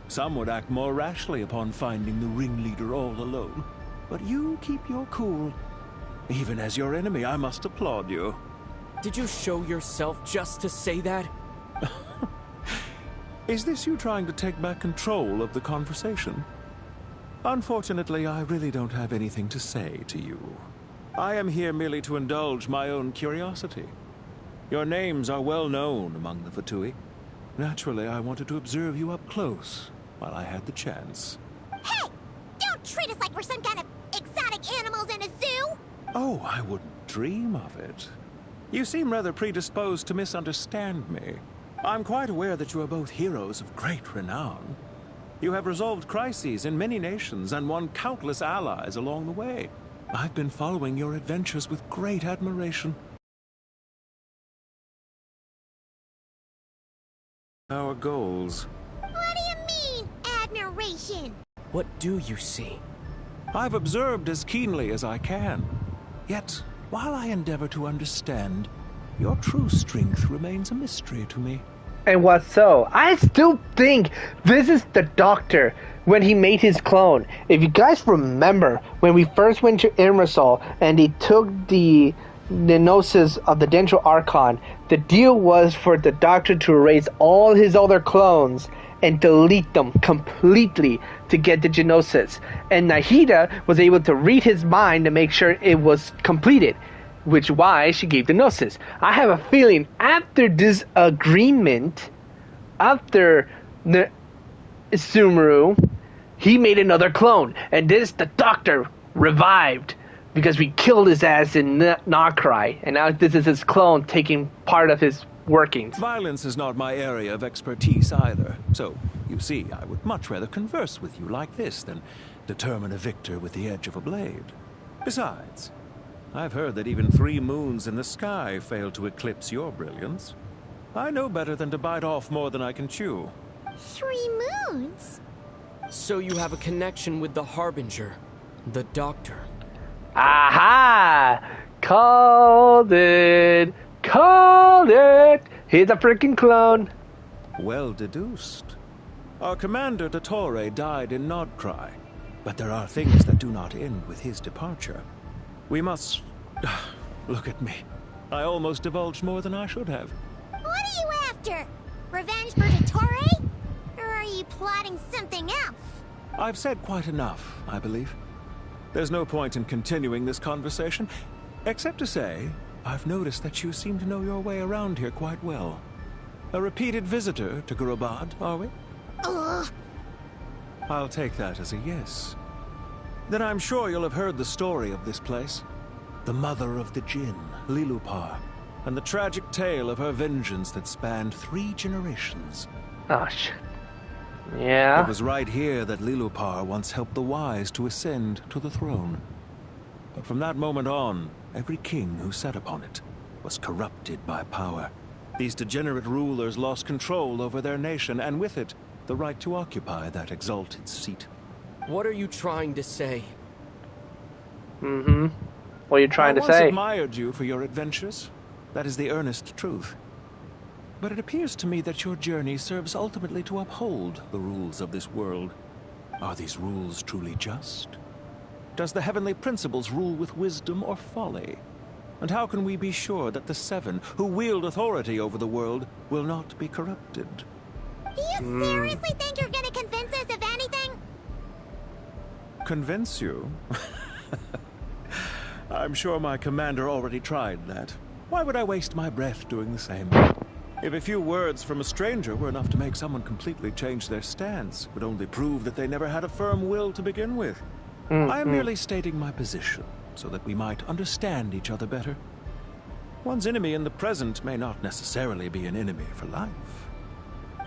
Some would act more rashly upon finding the ringleader all alone. But you keep your cool. Even as your enemy, I must applaud you. Did you show yourself just to say that? Is this you trying to take back control of the conversation? Unfortunately, I really don't have anything to say to you. I am here merely to indulge my own curiosity. Your names are well known among the Fatui. Naturally, I wanted to observe you up close while I had the chance. Hey! Don't treat us like we're some kind of exotic animals in a zoo! Oh, I wouldn't dream of it. You seem rather predisposed to misunderstand me. I'm quite aware that you are both heroes of great renown. You have resolved crises in many nations and won countless allies along the way. I've been following your adventures with great admiration. Our goals. What do you mean, admiration? What do you see? I've observed as keenly as I can. Yet, while I endeavor to understand, your true strength remains a mystery to me. And what so? I still think this is the Doctor when he made his clone. If you guys remember, when we first went to Irmisol and he took the Gnosis of the Dendro Archon, the deal was for the Doctor to erase all his other clones and delete them completely to get the Gnosis. And Nahida was able to read his mind to make sure it was completed, which why she gave the Gnosis. I have a feeling after this agreement, after the Sumeru, he made another clone, and this the Doctor revived because we killed his ass in Nokrai, and now this is his clone taking part of his workings. Violence is not my area of expertise either, so, you see, I would much rather converse with you like this than determine a victor with the edge of a blade. Besides, I've heard that even 3 moons in the sky fail to eclipse your brilliance. I know better than to bite off more than I can chew. 3 moons? So you have a connection with the Harbinger, the Doctor. Aha! Called it! Called it! He's a freaking clone. Well deduced. Our commander, Dottore, died in Nodcry, but there are things that do not end with his departure. We must... Look at me. I almost divulged more than I should have. What are you after? Revenge for Dottore? Or are you plotting something else? I've said quite enough, I believe. There's no point in continuing this conversation, except to say, I've noticed that you seem to know your way around here quite well. A repeated visitor to Gurubad, are we? Ugh. I'll take that as a yes. Then I'm sure you'll have heard the story of this place. The mother of the Jinn, Lilupar, and the tragic tale of her vengeance that spanned 3 generations. Oh, shit. Yeah? It was right here that Lilupar once helped the wise to ascend to the throne. But from that moment on, every king who sat upon it was corrupted by power. These degenerate rulers lost control over their nation, and with it, the right to occupy that exalted seat. What are you trying to say? Mm-hmm. What are you trying to say? I once admired you for your adventures. That is the earnest truth. But it appears to me that your journey serves ultimately to uphold the rules of this world. Are these rules truly just? Does the heavenly principles rule with wisdom or folly? And how can we be sure that the 7 who wield authority over the world will not be corrupted? Do you seriously think you're gonna convince us of anything? Convince you? I'm sure my commander already tried that. Why would I waste my breath doing the same? If a few words from a stranger were enough to make someone completely change their stance, it would only prove that they never had a firm will to begin with. I am merely stating my position, so that we might understand each other better. One's enemy in the present may not necessarily be an enemy for life.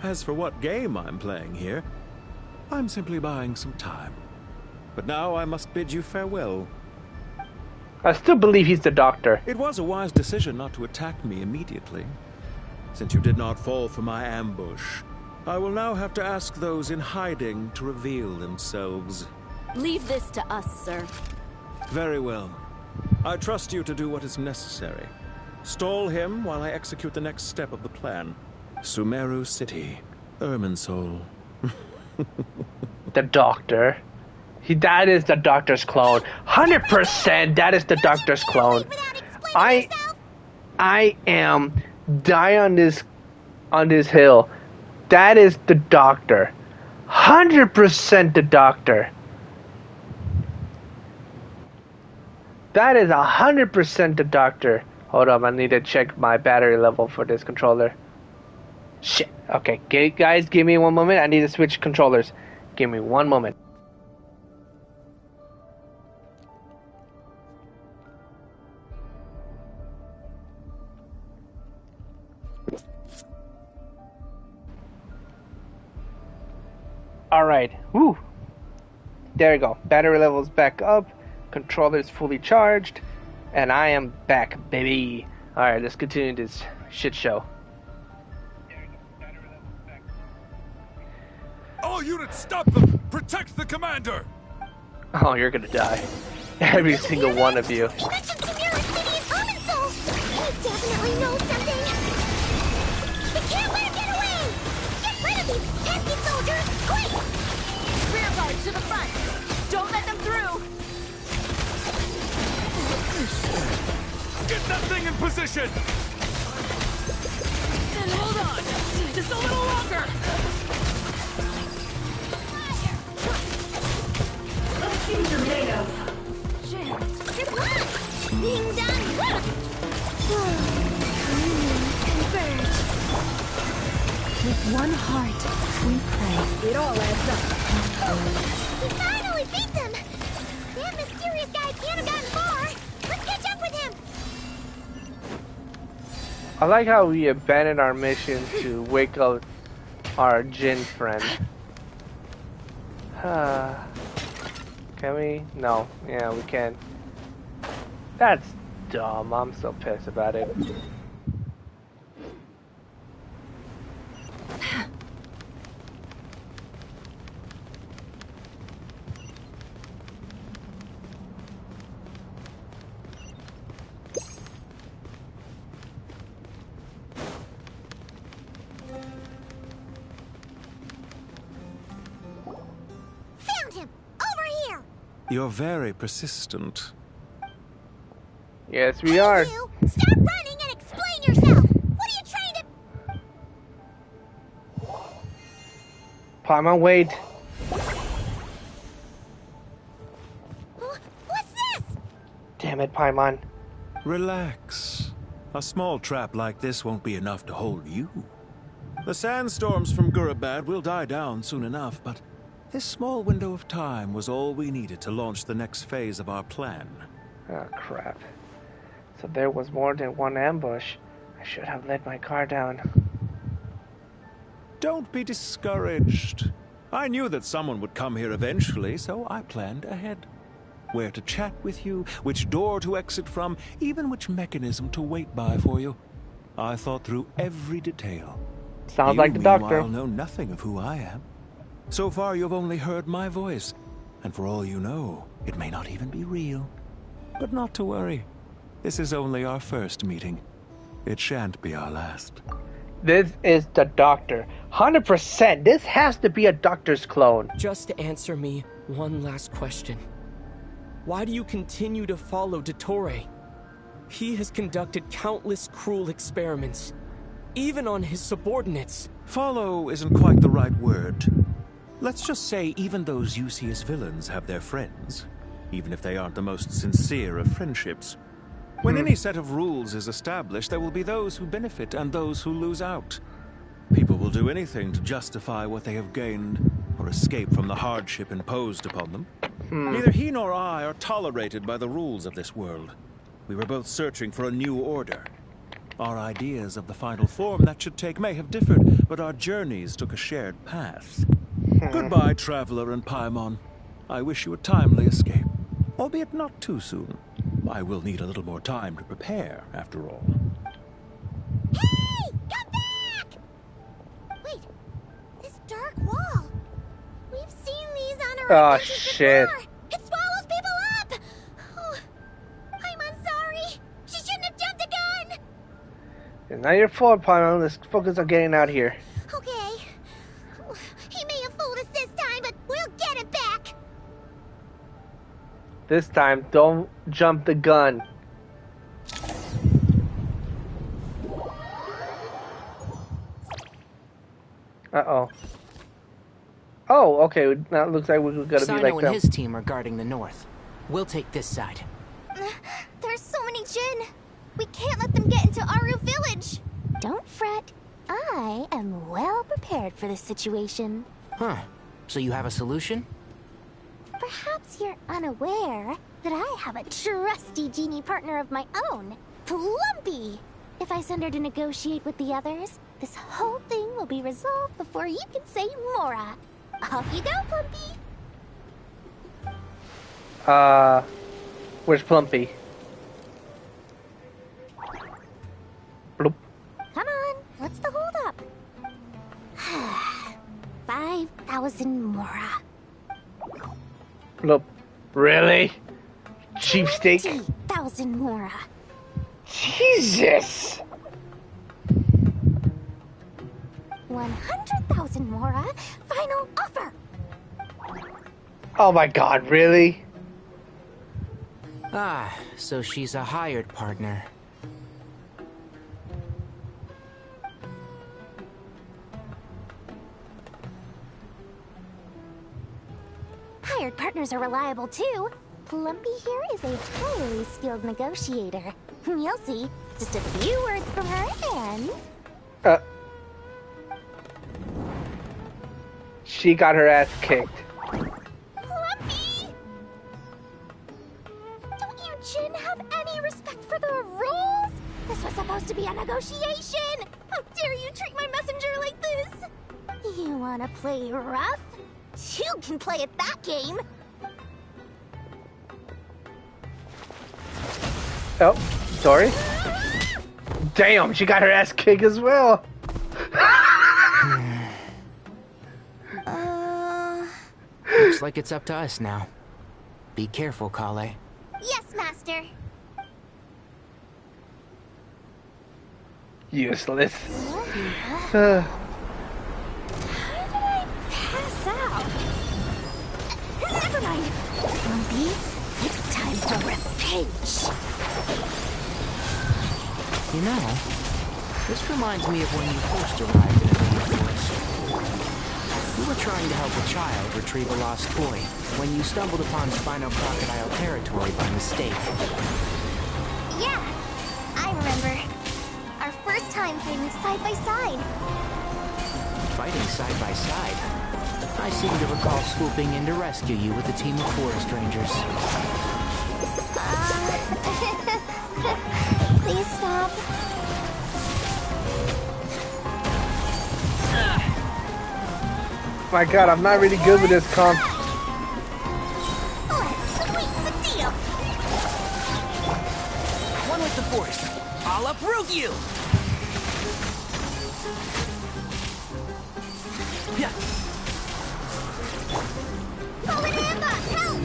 As for what game I'm playing here, I'm simply buying some time. But now I must bid you farewell. I still believe he's the Doctor. It was a wise decision not to attack me immediately. Since you did not fall for my ambush, I will now have to ask those in hiding to reveal themselves. Leave this to us, sir. Very well. I trust you to do what is necessary. Stall him while I execute the next step of the plan. Sumeru City, Irminsul. The Doctor. That is the Doctor's clone. 100% that is the Doctor's clone. I am die on this hill. That is the Doctor. 100% the Doctor. That is 100% the Doctor. Hold on, I need to check my battery level for this controller. Shit. Okay, guys, give me one moment. I need to switch controllers. Give me one moment. Alright, woo! There we go. Battery level's back up. Controller's fully charged. And I am back, baby. Alright, let's continue this shit show. All units, stop them! Protect the commander! Oh, you're gonna die. Every single one of you. You mentioned Sumeru City and Irminsul! He definitely knows something! We can't let him get away! Get rid of these pesky soldiers, quick! Rear guard to the front. Don't let them through. Get that thing in position! And hold on! Just a little longer! Let's see tomatoes. Good luck! Being done! Converge. With one heart, we pray. It all adds up. We finally beat them! That mysterious guy can't have gotten far! Let's catch up with him! I like how we abandoned our mission to wake up our Jin friend. Can we? No. Yeah, we can. That's dumb. I'm so pissed about it. Found him! Over here! You're very persistent. Yes, we are. You! Stop running and explain yourself! What are you trying to... Paimon, wait. What's this? Damn it, Paimon. Relax. A small trap like this won't be enough to hold you. The sandstorms from Gurabad will die down soon enough, but this small window of time was all we needed to launch the next phase of our plan. Oh, crap. So there was more than one ambush. I should have let my car down. Don't be discouraged. I knew that someone would come here eventually, so I planned ahead. Where to chat with you, which door to exit from, even which mechanism to wait by for you. I thought through every detail. Sounds like the Doctor. You, meanwhile, know nothing of who I am. So far, you've only heard my voice. And for all you know, it may not even be real. But not to worry. This is only our first meeting. It shan't be our last. This is the Doctor. 100%. This has to be a Doctor's clone. Just to answer me one last question. Why do you continue to follow Dottore? He has conducted countless cruel experiments, even on his subordinates. Follow isn't quite the right word. Let's just say even those you see as villains have their friends, even if they aren't the most sincere of friendships. When any set of rules is established, there will be those who benefit and those who lose out. People will do anything to justify what they have gained or escape from the hardship imposed upon them. Neither he nor I are tolerated by the rules of this world. We were both searching for a new order. Our ideas of the final form that should take may have differed, but our journeys took a shared path. Goodbye, Traveler and Paimon. I wish you a timely escape, albeit not too soon. I will need a little more time to prepare, after all. Hey! Come back! Oh shit. It swallows people up! Oh, I'm sorry. She shouldn't have jumped a gun! It's not your fault, Paimon. Let's focus on getting out here. Okay. He may have fooled us this time, but we'll get it back! This time, don't jump the gun. Uh-oh. Oh, okay. Now it looks like we're gonna be like Sino them. and his team are guarding the north. We'll take this side. There's so many Jin. We can't let them get into Aru village. Don't fret. I am well prepared for this situation. Huh. So you have a solution? Perhaps you're unaware that I have a trusty genie partner of my own, Plumpy. If I send her to negotiate with the others, this whole thing will be resolved before you can say Mora. Off you go, Plumpy. Where's Plumpy? Bloop. Come on, what's the holdup? 5,000 Mora. Bloop. Really? Cheapsteak? 20,000 Mora. Jesus! 100,000 Mora. Final offer. Oh my god, really? Ah, so she's a hired partner. Hired partners are reliable too. Plumpy here is a highly skilled negotiator. You'll see. Just a few words from her and... She got her ass kicked. Plumpy! Don't you Jin have any respect for the rules? This was supposed to be a negotiation! How dare you treat my messenger like this? You wanna play rough? Two can play at that game! Oh, sorry. Damn, she got her ass kicked as well. Looks like it's up to us now. Be careful, Kale. Yes, Master. Useless. How did I pass out? Never mind. Plumpy, it's time for revenge. You know, this reminds me of when you first arrived in the forest. You were trying to help a child retrieve a lost toy when you stumbled upon Spino Crocodile territory by mistake. Yeah, I remember. Our first time fighting side by side. Fighting side by side? I seem to recall swooping in to rescue you with a team of forest rangers. Please stop. My god, I'm not really good with this comp. Let's sweeten the deal. One with the force. I'll uproot you! Yeah. Forward ambush, help!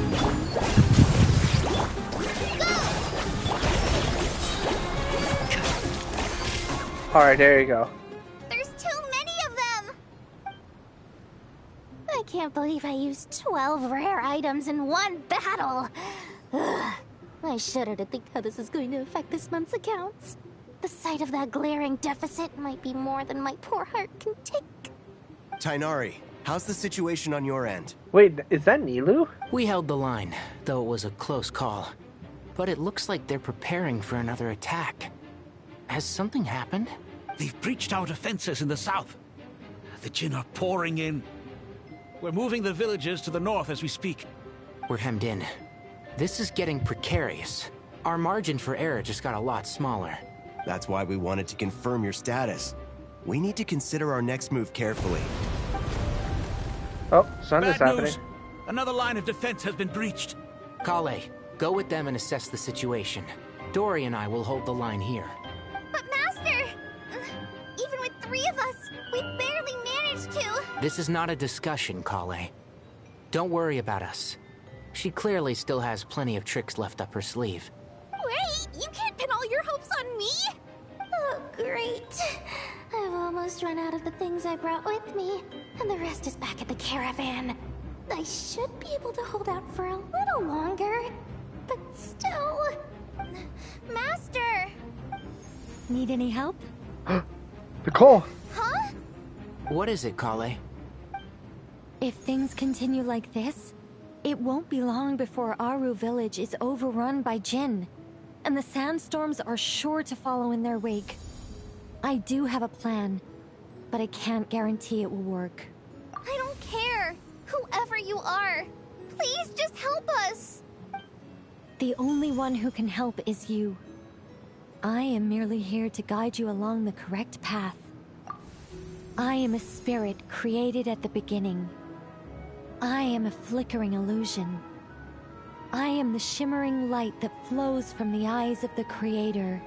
Alright, there you go. There's too many of them! I can't believe I used 12 rare items in one battle. Ugh. I shudder to think how this is going to affect this month's accounts. The sight of that glaring deficit might be more than my poor heart can take. Tainari, how's the situation on your end? Wait, is that Nilu? We held the line, though it was a close call. But it looks like they're preparing for another attack. Has something happened? They've breached our defenses in the south. The Jin are pouring in. We're moving the villages to the north as we speak. We're hemmed in. This is getting precarious. Our margin for error just got a lot smaller. That's why we wanted to confirm your status. We need to consider our next move carefully. Oh, something's Bad happening. news. Another line of defense has been breached. Kale, go with them and assess the situation. Dory and I will hold the line here. But Master! Even with 3 of us, we barely managed to. This is not a discussion, Kale. Don't worry about us. She clearly still has plenty of tricks left up her sleeve. Wait, you can't pin all your hopes on me? Oh, great. I've almost run out of the things I brought with me, and the rest is back at the caravan. I should be able to hold out for a little longer, but still... Master! Need any help? Nicole! Huh? What is it, Kale? If things continue like this, it won't be long before Aru village is overrun by Jinn, and the sandstorms are sure to follow in their wake. I do have a plan, but I can't guarantee it will work. I don't care, whoever you are. Please just help us. The only one who can help is you. I am merely here to guide you along the correct path. I am a spirit created at the beginning. I am a flickering illusion. I am the shimmering light that flows from the eyes of the Creator.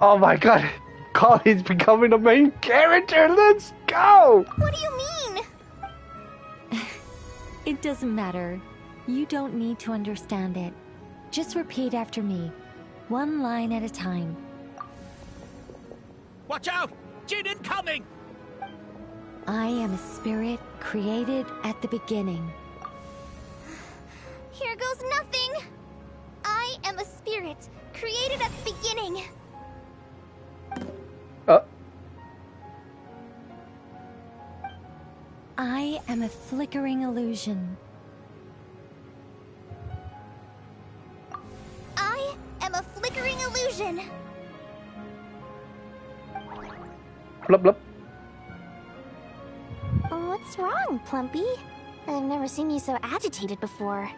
Oh my god, Collie's becoming the main character, let's go! What do you mean? It doesn't matter. You don't need to understand it. Just repeat after me, one line at a time. Watch out! Jinn incoming! I am a spirit created at the beginning. Here goes nothing. I am a spirit created at the beginning. I am a flickering illusion. I am a flickering illusion. Blup blup. What's wrong, Plumpy? I've never seen you so agitated before.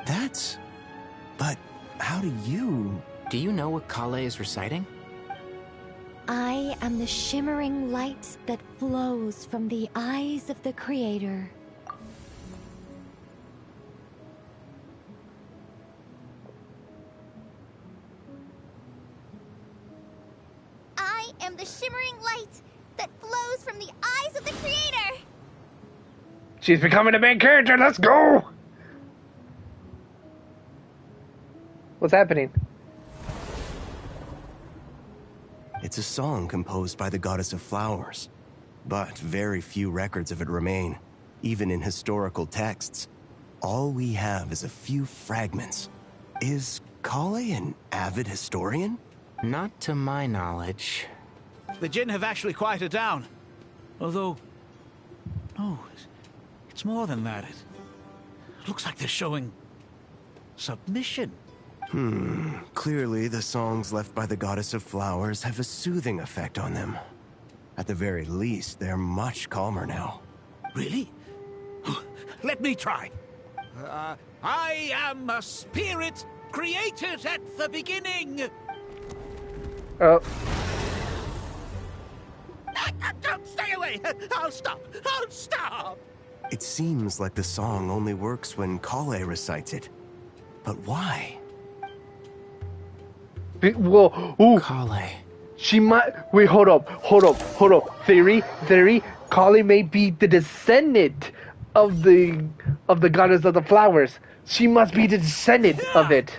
But how do you... Do you know what Kale is reciting? I am the shimmering light that flows from the eyes of the Creator. I am the shimmering light that flows from the eyes of the Creator. She's becoming the main character, let's go! What's happening? It's a song composed by the goddess of flowers, but very few records of it remain, even in historical texts. All we have is a few fragments. Is Kale an avid historian? Not to my knowledge. The Jinn have actually quieted down. Although... no, it's more than that. It looks like they're showing... submission. Clearly the songs left by the goddess of flowers have a soothing effect on them. At the very least, they're much calmer now. Really? Let me try. I am a spirit created at the beginning. Oh. Don't stay away. I'll stop. I'll stop. It seems like the song only works when Kale recites it. But why? Whoa, ooh. Kale. She might... Wait, hold up. Theory. Kale may be the descendant of the goddess of the flowers. She must be the descendant of it.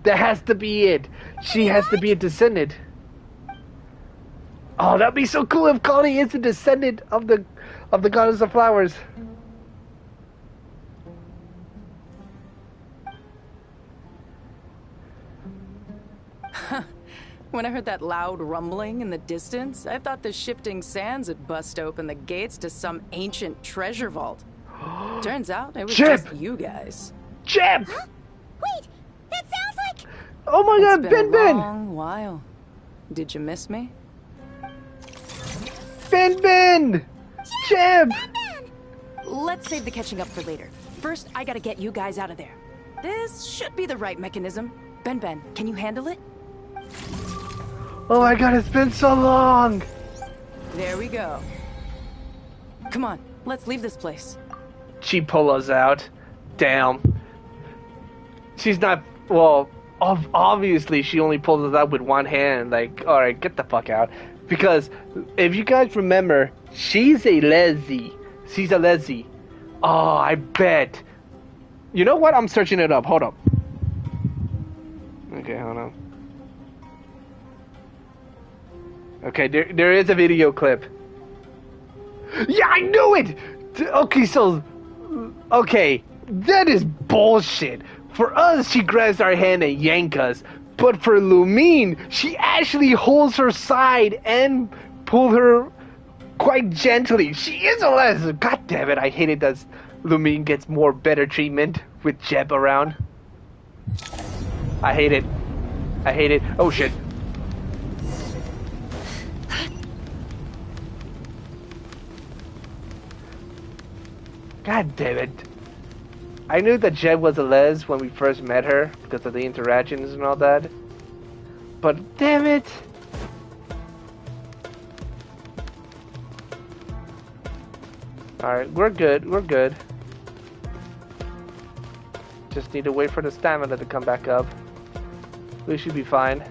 That has to be it. She has to be a descendant. Oh, that'd be so cool if Kale is a descendant of the goddess of flowers. When I heard that loud rumbling in the distance, I thought the shifting sands had bust open the gates to some ancient treasure vault. Turns out it was just you guys. Chip! Huh? Wait, that sounds like... Oh my god, It's been Ben! a long while. Did you miss me? Ben! Chip! Let's save the catching up for later. First, I gotta get you guys out of there. This should be the right mechanism. Ben, can you handle it? Oh my god, it's been so long! There we go. Come on, let's leave this place. She pull us out. Damn. She's not... Well, obviously she only pulls us out with one hand. Like, alright, get the fuck out. Because, if you guys remember, she's a Leslie. Oh, I bet. You know what? I'm searching it up. Hold up. Okay, hold on. Okay, there is a video clip. Yeah, I knew it! Okay, so... Okay, that is bullshit. For us, she grabs our hand and yanks us. But for Lumine, she actually holds her side and pulls her quite gently. She is a lesbian. God damn it, I hate it that Lumine gets more better treatment with Jeb around. I hate it. I hate it. Oh shit. God damn it. I knew that Jeb was a les when we first met her because of the interactions and all that. But damn it. Alright, we're good. We're good. Just need to wait for the stamina to come back up. We should be fine.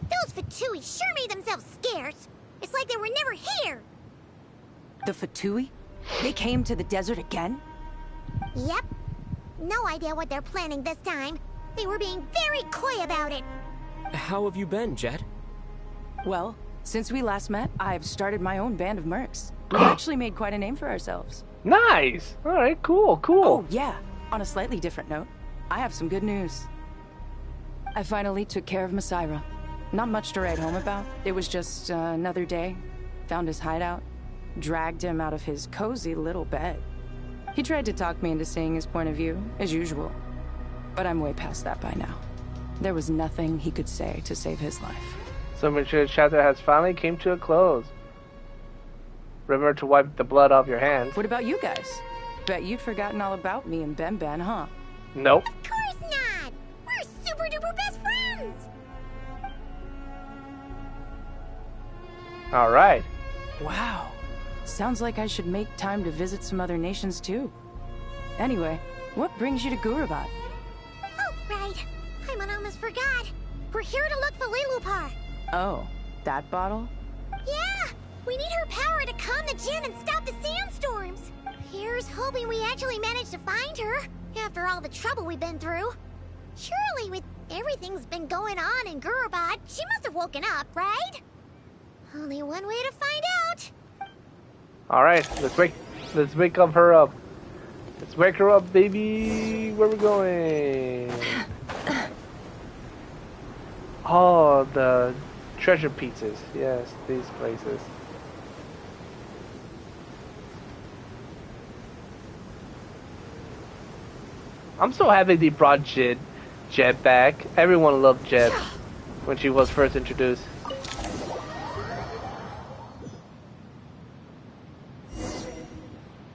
Those Fatui sure made themselves scarce. It's like they were never here. The Fatui? They came to the desert again? Yep. No idea what they're planning this time. They were being very coy about it. How have you been, Jet? Well, since we last met, I've started my own band of mercs. We've actually made quite a name for ourselves. Nice! Alright, cool. Oh, yeah. On a slightly different note, I have some good news. I finally took care of Masaira. Not much to write home about. It was just another day. Found his hideout. Dragged him out of his cozy little bed. He tried to talk me into seeing his point of view, as usual. But I'm way past that by now. There was nothing he could say to save his life. So Mature chapter has finally came to a close. Remember to wipe the blood off your hands. What about you guys? Bet you'd forgotten all about me and Ben, huh? Nope. Of course not! We're super duper best friends! Alright. Wow. Sounds like I should make time to visit some other nations too. Anyway, what brings you to Gurabat? Oh, right. Paimon almost forgot. We're here to look for Lilupar. Oh, that bottle? Yeah! We need her power to calm the Jinn and stop the sandstorms. Here's hoping we actually manage to find her, after all the trouble we've been through. Surely with everything's been going on in Gurabat, she must have woken up, right? Only one way to find out. Alright, let's wake her up. Let's wake her up, baby. Where we going? Oh, the treasure pieces. Yes, these places. I'm so happy they brought Jeb back. Everyone loved Jeb when she was first introduced.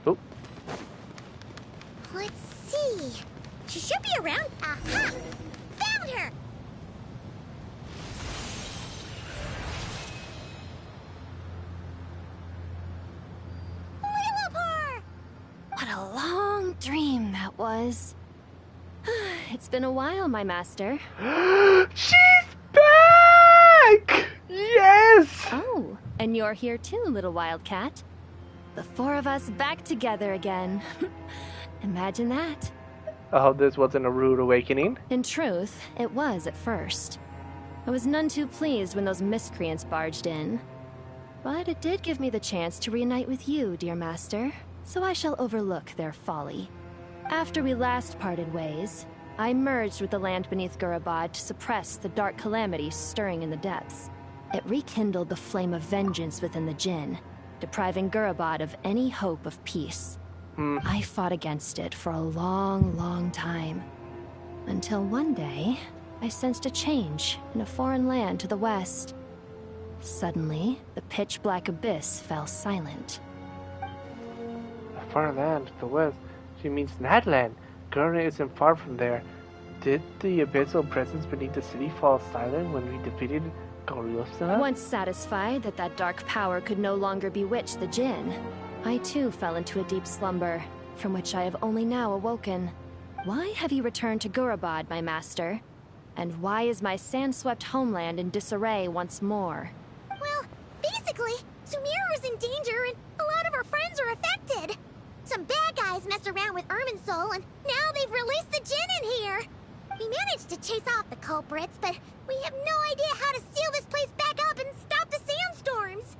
Oh. Let's see. She should be around. Aha! Found her! Lilupar! What a long dream that was. It's been a while, my master. She's back! Yes! Oh, and you're here too, little wildcat. The four of us back together again. Imagine that. I hope this wasn't a rude awakening. In truth, it was at first. I was none too pleased when those miscreants barged in. But it did give me the chance to reunite with you, dear master, so I shall overlook their folly. After we last parted ways, I merged with the land beneath Gurabad to suppress the dark calamity stirring in the depths. It rekindled the flame of vengeance within the Jinn, depriving Gurabad of any hope of peace. I fought against it for a long, long time. Until one day, I sensed a change in a foreign land to the west. Suddenly, the pitch-black abyss fell silent. A foreign land to the west? She means Nadland. Gurna isn't far from there. Did the abyssal presence beneath the city fall silent when we defeated Once satisfied that that dark power could no longer bewitch the Jinn, I too fell into a deep slumber, from which I have only now awoken. Why have you returned to Gurabad, my master? And why is my sand-swept homeland in disarray once more? Well, basically, Sumeru's in danger and a lot of our friends are affected. Some bad guys messed around with Irminsul and now they've released the Jinn in here. We managed to chase off the culprits, but we have no idea how to seal this place back up and stop the sandstorms.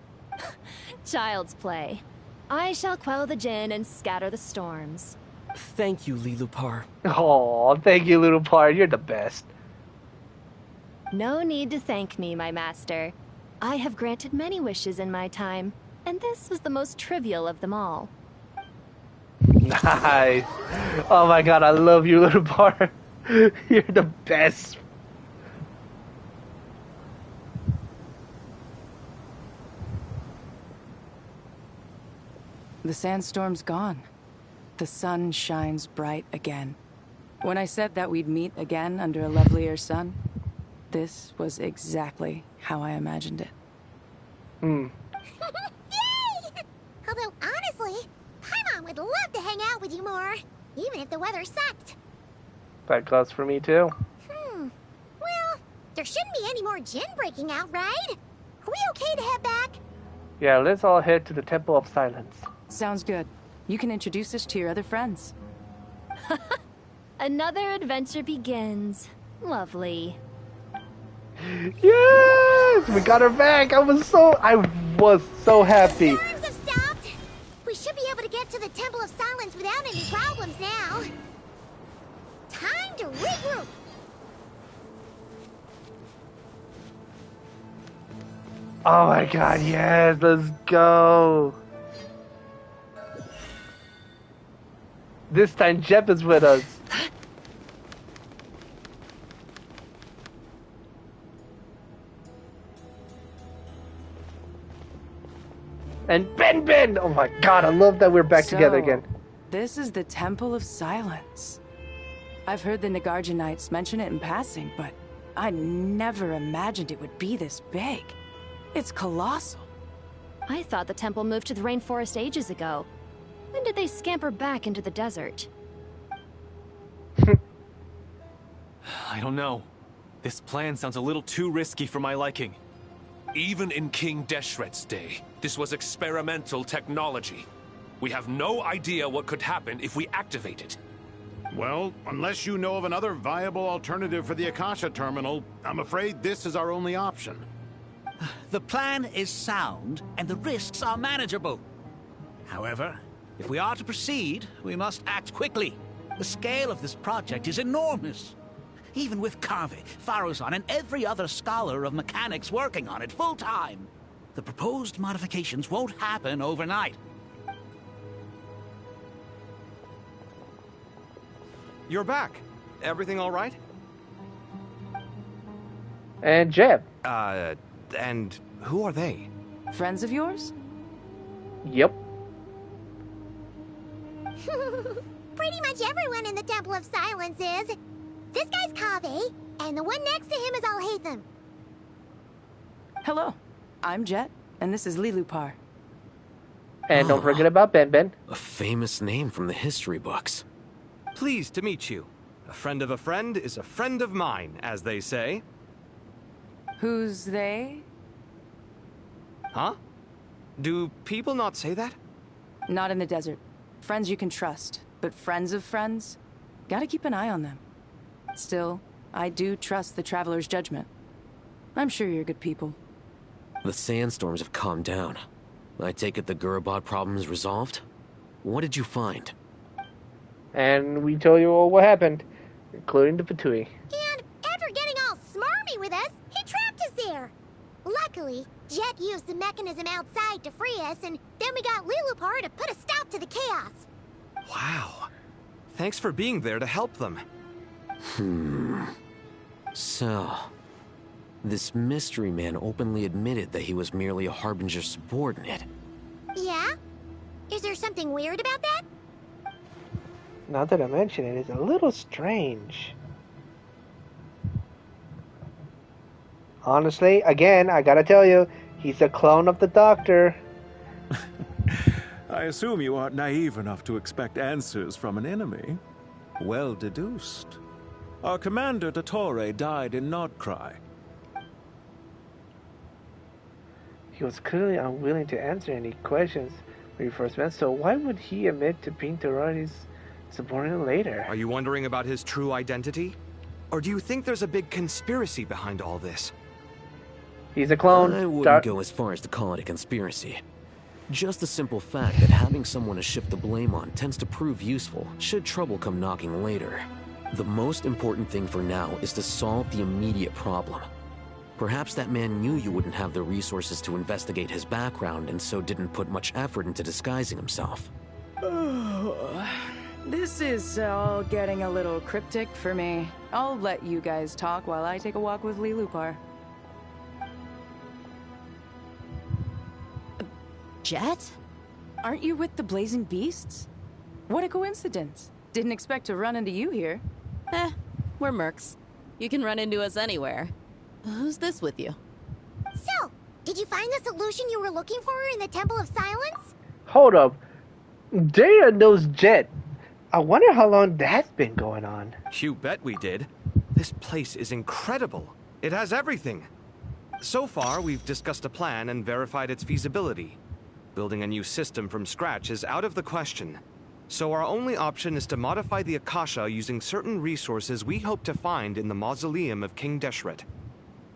Child's play. I shall quell the Jinn and scatter the storms. Thank you, Lilupar. Oh, thank you, little part. You're the best. No need to thank me, my master. I have granted many wishes in my time, and this was the most trivial of them all. Nice. Oh my god, I love you, little part. You're the best. The sandstorm's gone. The sun shines bright again. When I said that we'd meet again under a lovelier sun, this was exactly how I imagined it. Yay! Although, honestly, Paimon would love to hang out with you more, even if the weather sucked. That goes for me too. Well, there shouldn't be any more Jinn breaking out, right? Are we okay to head back? Yeah, let's all head to the Temple of Silence. Sounds good. You can introduce us to your other friends. Another adventure begins. Lovely. Yes! We got her back! I was so happy. The storms have stopped. We should be able to get to the Temple of Silence without any problems now. Time to regroup. Oh my god, yes, let's go. This time Jep is with us. And Ben! Oh my god, I love that we're back together again. This is the Temple of Silence. I've heard the Nagarjanites mention it in passing, but I never imagined it would be this big. It's colossal. I thought the temple moved to the rainforest ages ago. When did they scamper back into the desert? I don't know. This plan sounds a little too risky for my liking. Even in King Deshret's day, this was experimental technology. We have no idea what could happen if we activate it. Well, unless you know of another viable alternative for the Akasha terminal, I'm afraid this is our only option. The plan is sound, and the risks are manageable. However, if we are to proceed, we must act quickly. The scale of this project is enormous. Even with Carvey, Faruzan, and every other scholar of mechanics working on it full-time, the proposed modifications won't happen overnight. You're back. Everything all right? And Jeb. And who are they? Friends of yours? Yep. Pretty much everyone in the Temple of Silence is. This guy's Kaveh, and the one next to him is Alhaitham. Hello, I'm Jet, and this is Lilupar. And don't forget about Ben. A famous name from the history books. Pleased to meet you. A friend of a friend is a friend of mine, as they say. Who's they? Huh? Do people not say that? Not in the desert. Friends you can trust, but friends of friends? Gotta keep an eye on them. Still, I do trust the Traveler's judgment. I'm sure you're good people. The sandstorms have calmed down. I take it the Gurabad problem is resolved? What did you find? And we told you all what happened, including the Fatui. And after getting all smarmy with us, he trapped us there. Luckily, Jet used the mechanism outside to free us, and then we got Lilupar to put a stop to the chaos. Wow. Thanks for being there to help them. So, this mystery man openly admitted that he was merely a Harbinger subordinate. Yeah? Is there something weird about that? Now that I mention it, it's a little strange. Honestly, again, I gotta tell you, he's a clone of the Doctor. I assume you aren't naive enough to expect answers from an enemy. Well deduced. Our commander, Dottore, died in Nordcry. He was clearly unwilling to answer any questions when we first met, so why would he admit to being Dorothy's subordinate later? Are you wondering about his true identity? Or do you think there's a big conspiracy behind all this? He's a clone. I wouldn't go as far as to call it a conspiracy. Just the simple fact that having someone to shift the blame on tends to prove useful should trouble come knocking later. The most important thing for now is to solve the immediate problem. Perhaps that man knew you wouldn't have the resources to investigate his background and so didn't put much effort into disguising himself. This is all getting a little cryptic for me. I'll let you guys talk while I take a walk with Lee Lupar. Jet? Aren't you with the Blazing Beasts? What a coincidence. Didn't expect to run into you here. We're mercs. You can run into us anywhere. Who's this with you? So, did you find the solution you were looking for in the Temple of Silence? Hold up. Data knows Jet. I wonder how long that's been going on. You bet we did. This place is incredible. It has everything. So far, we've discussed a plan and verified its feasibility. Building a new system from scratch is out of the question. So our only option is to modify the Akasha using certain resources we hope to find in the mausoleum of King Deshret.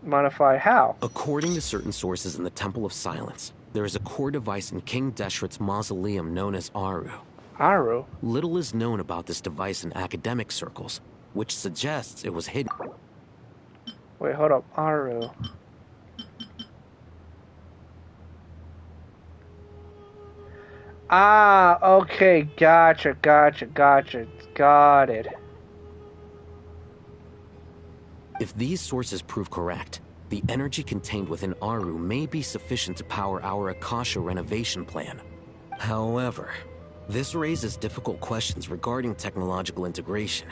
Modify how? According to certain sources in the Temple of Silence, there is a core device in King Deshret's mausoleum known as Aru. Aru? Little is known about this device in academic circles, which suggests it was hidden. Wait, hold up. Aru. Ah, okay. Gotcha. Got it. If these sources prove correct, the energy contained within Aru may be sufficient to power our Akasha renovation plan. However, this raises difficult questions regarding technological integration.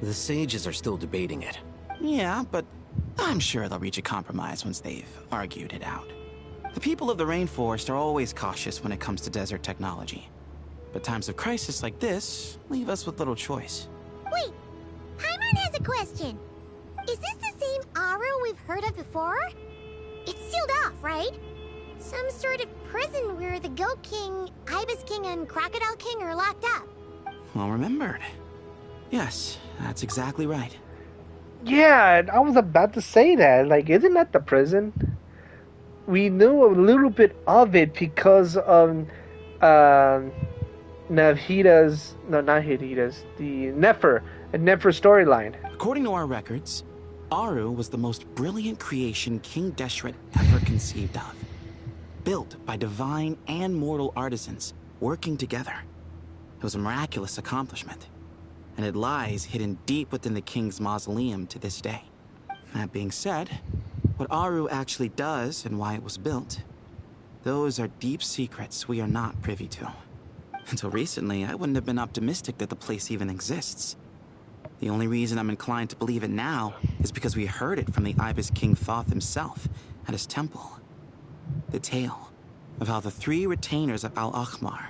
The sages are still debating it. Yeah, but I'm sure they'll reach a compromise once they've argued it out. The people of the rainforest are always cautious when it comes to desert technology. But times of crisis like this leave us with little choice. Wait, Paimon has a question. Is this the same Aru we've heard of before? It's sealed off, right? Some sort of prison where the Goat King, Ibis King, and Crocodile King are locked up. Well remembered. Yes, that's exactly right. Yeah, I was about to say that. Like, isn't that the prison? We knew a little bit of it because of Navhida's, no, not Hida's, the Nefer storyline. According to our records, Aru was the most brilliant creation King Deshret ever conceived of. Built by divine and mortal artisans working together. It was a miraculous accomplishment, and it lies hidden deep within the king's mausoleum to this day. That being said, what Aru actually does and why it was built, those are deep secrets we are not privy to. Until recently, I wouldn't have been optimistic that the place even exists. The only reason I'm inclined to believe it now is because we heard it from the Ibis King Thoth himself at his temple. The tale of how the 3 retainers of Al-Akhmar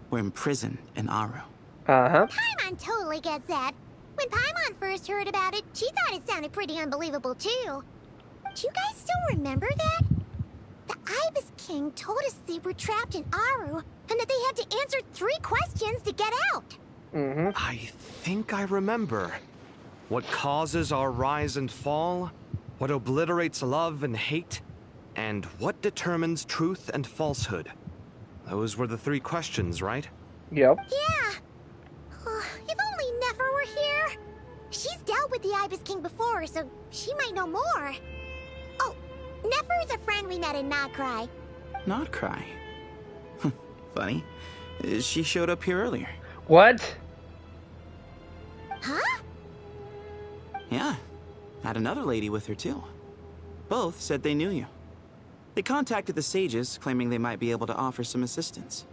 were imprisoned in Aru. Paimon totally gets that. When Paimon first heard about it, she thought it sounded pretty unbelievable too. Do you guys still remember that? The Ibis King told us they were trapped in Aru and that they had to answer 3 questions to get out. I think I remember. What causes our rise and fall? What obliterates love and hate? And what determines truth and falsehood? Those were the 3 questions, right? Yep. Yeah. If only Nefer were here. She's dealt with the Ibis King before, so she might know more. Oh, Nefer is a friend we met in Nordcry. Nordcry? Funny. She showed up here earlier. What? Huh? Yeah. Had another lady with her, too. Both said they knew you. They contacted the sages, claiming they might be able to offer some assistance.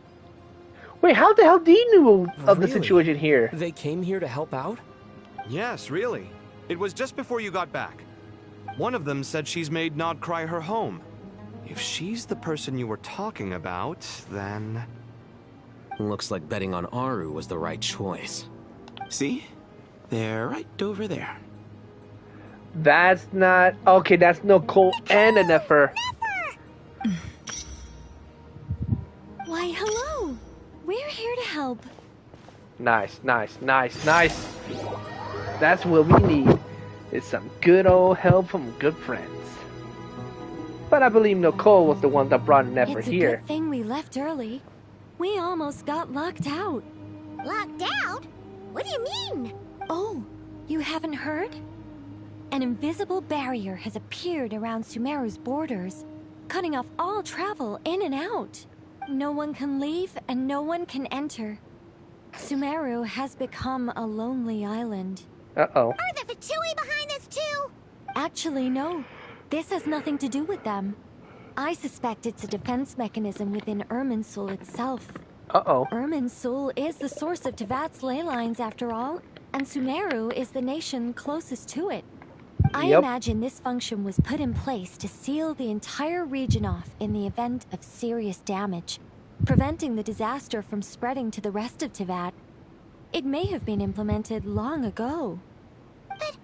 Wait, how the hell do you know of the situation here? They came here to help out? Yes, really. It was just before you got back. One of them said she's made Nod Cry her home. If she's the person you were talking about, then... Looks like betting on Aru was the right choice. See? They're right over there. That's not... Okay, that's Nicole and a Nefer. Why, hello. We're here to help. Nice, nice, nice, nice. That's what we need. Is some good old help from good friends. But I believe Nicole was the one that brought Nefer It's a here. good thing we left early. We almost got locked out. Locked out? What do you mean? Oh, you haven't heard? An invisible barrier has appeared around Sumeru's borders, cutting off all travel in and out. No one can leave and no one can enter. Sumeru has become a lonely island. Uh-oh. Are the Fatui behind this too? Actually, no. This has nothing to do with them. I suspect it's a defense mechanism within Irminsul itself. Uh-oh. Irminsul is the source of Tevat's ley lines, after all, and Sumeru is the nation closest to it. I imagine this function was put in place to seal the entire region off in the event of serious damage, preventing the disaster from spreading to the rest of Tevat. It may have been implemented long ago. But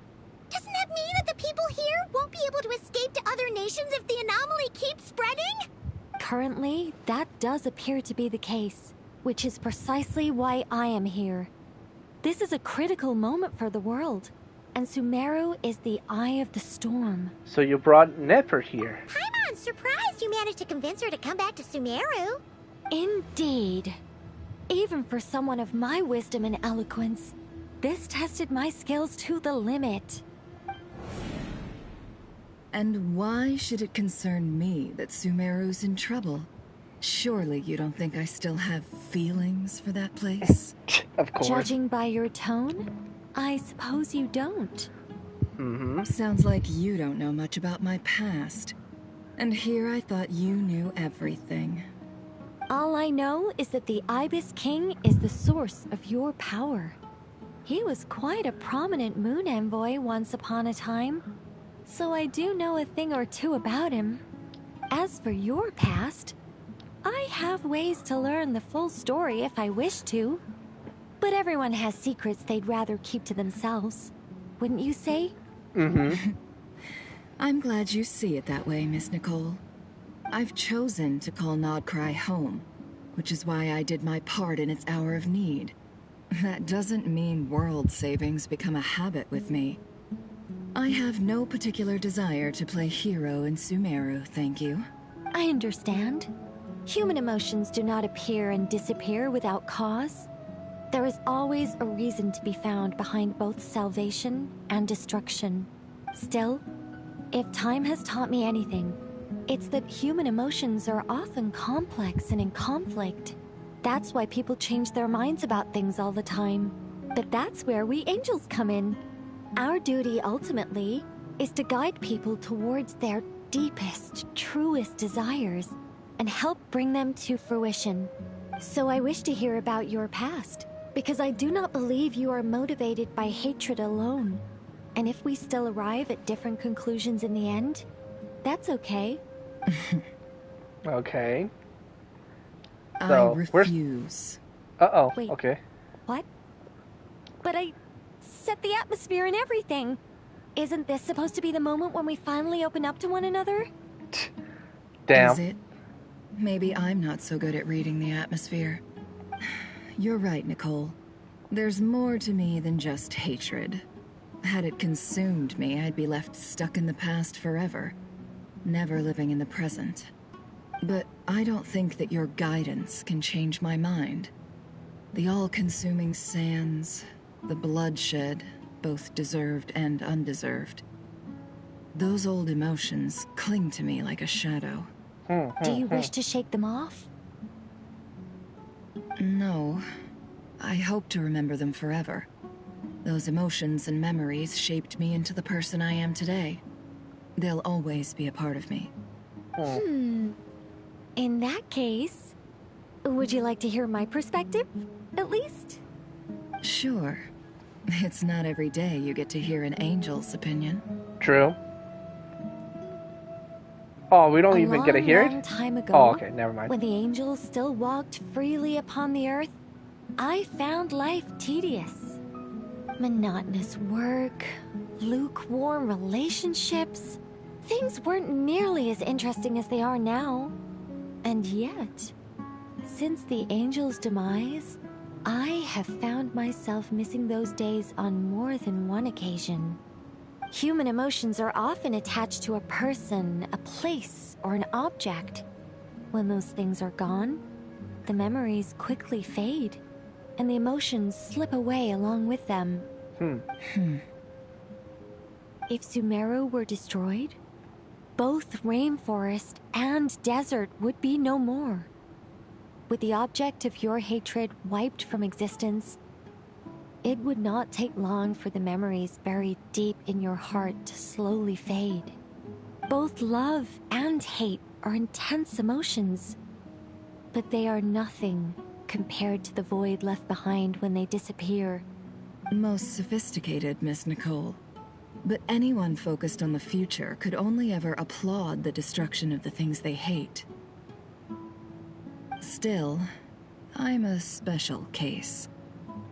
doesn't that mean that the people here won't be able to escape to other nations if the anomaly keeps spreading? Currently, that does appear to be the case, which is precisely why I am here. This is a critical moment for the world, and Sumeru is the eye of the storm. So you brought Nefer here. Paimon's surprised you managed to convince her to come back to Sumeru. Indeed. Even for someone of my wisdom and eloquence, this tested my skills to the limit. And why should it concern me that Sumeru's in trouble? Surely you don't think I still have feelings for that place? Of course. Judging by your tone, I suppose you don't. Sounds like you don't know much about my past. And here I thought you knew everything. All I know is that the Ibis King is the source of your power. He was quite a prominent moon envoy once upon a time, so I do know a thing or two about him. As for your past, I have ways to learn the full story if I wish to. But everyone has secrets they'd rather keep to themselves, wouldn't you say? I'm glad you see it that way, Miss Nicole. I've chosen to call Nod Cry home, which is why I did my part in its hour of need. That doesn't mean world savings become a habit with me. I have no particular desire to play hero in Sumeru, thank you. I understand. Human emotions do not appear and disappear without cause. There is always a reason to be found behind both salvation and destruction. Still, if time has taught me anything, it's that human emotions are often complex and in conflict. That's why people change their minds about things all the time. But that's where we angels come in. Our duty, ultimately, is to guide people towards their deepest, truest desires and help bring them to fruition. So I wish to hear about your past, because I do not believe you are motivated by hatred alone. And if we still arrive at different conclusions in the end, that's okay. Okay. I So, refuse. Uh-oh, Wait. okay. What? But I set the atmosphere and everything. Isn't this supposed to be the moment when we finally open up to one another? Damn. Is it? Maybe I'm not so good at reading the atmosphere. You're right, Nicole. There's more to me than just hatred. Had it consumed me, I'd be left stuck in the past forever, never living in the present. But I don't think that your guidance can change my mind. The all-consuming sands, the bloodshed, both deserved and undeserved. Those old emotions cling to me like a shadow. Do you wish to shake them off? No. I hope to remember them forever. Those emotions and memories shaped me into the person I am today. They'll always be a part of me. In that case, would you like to hear my perspective, at least? Sure. It's not every day you get to hear an angel's opinion. True. Oh, we don't A even get to long, hear long it? time ago, Oh, okay, never mind. when the angels still walked freely upon the earth, I found life tedious. Monotonous work, lukewarm relationships. Things weren't nearly as interesting as they are now. And yet, since the angels' demise, I have found myself missing those days on more than one occasion. Human emotions are often attached to a person, a place, or an object. When those things are gone, the memories quickly fade, and the emotions slip away along with them. If Sumeru were destroyed, both rainforest and desert would be no more. With the object of your hatred wiped from existence, it would not take long for the memories buried deep in your heart to slowly fade. Both love and hate are intense emotions, but they are nothing compared to the void left behind when they disappear. Most sophisticated, Miss Nicole. But anyone focused on the future could only ever applaud the destruction of the things they hate. Still, I'm a special case.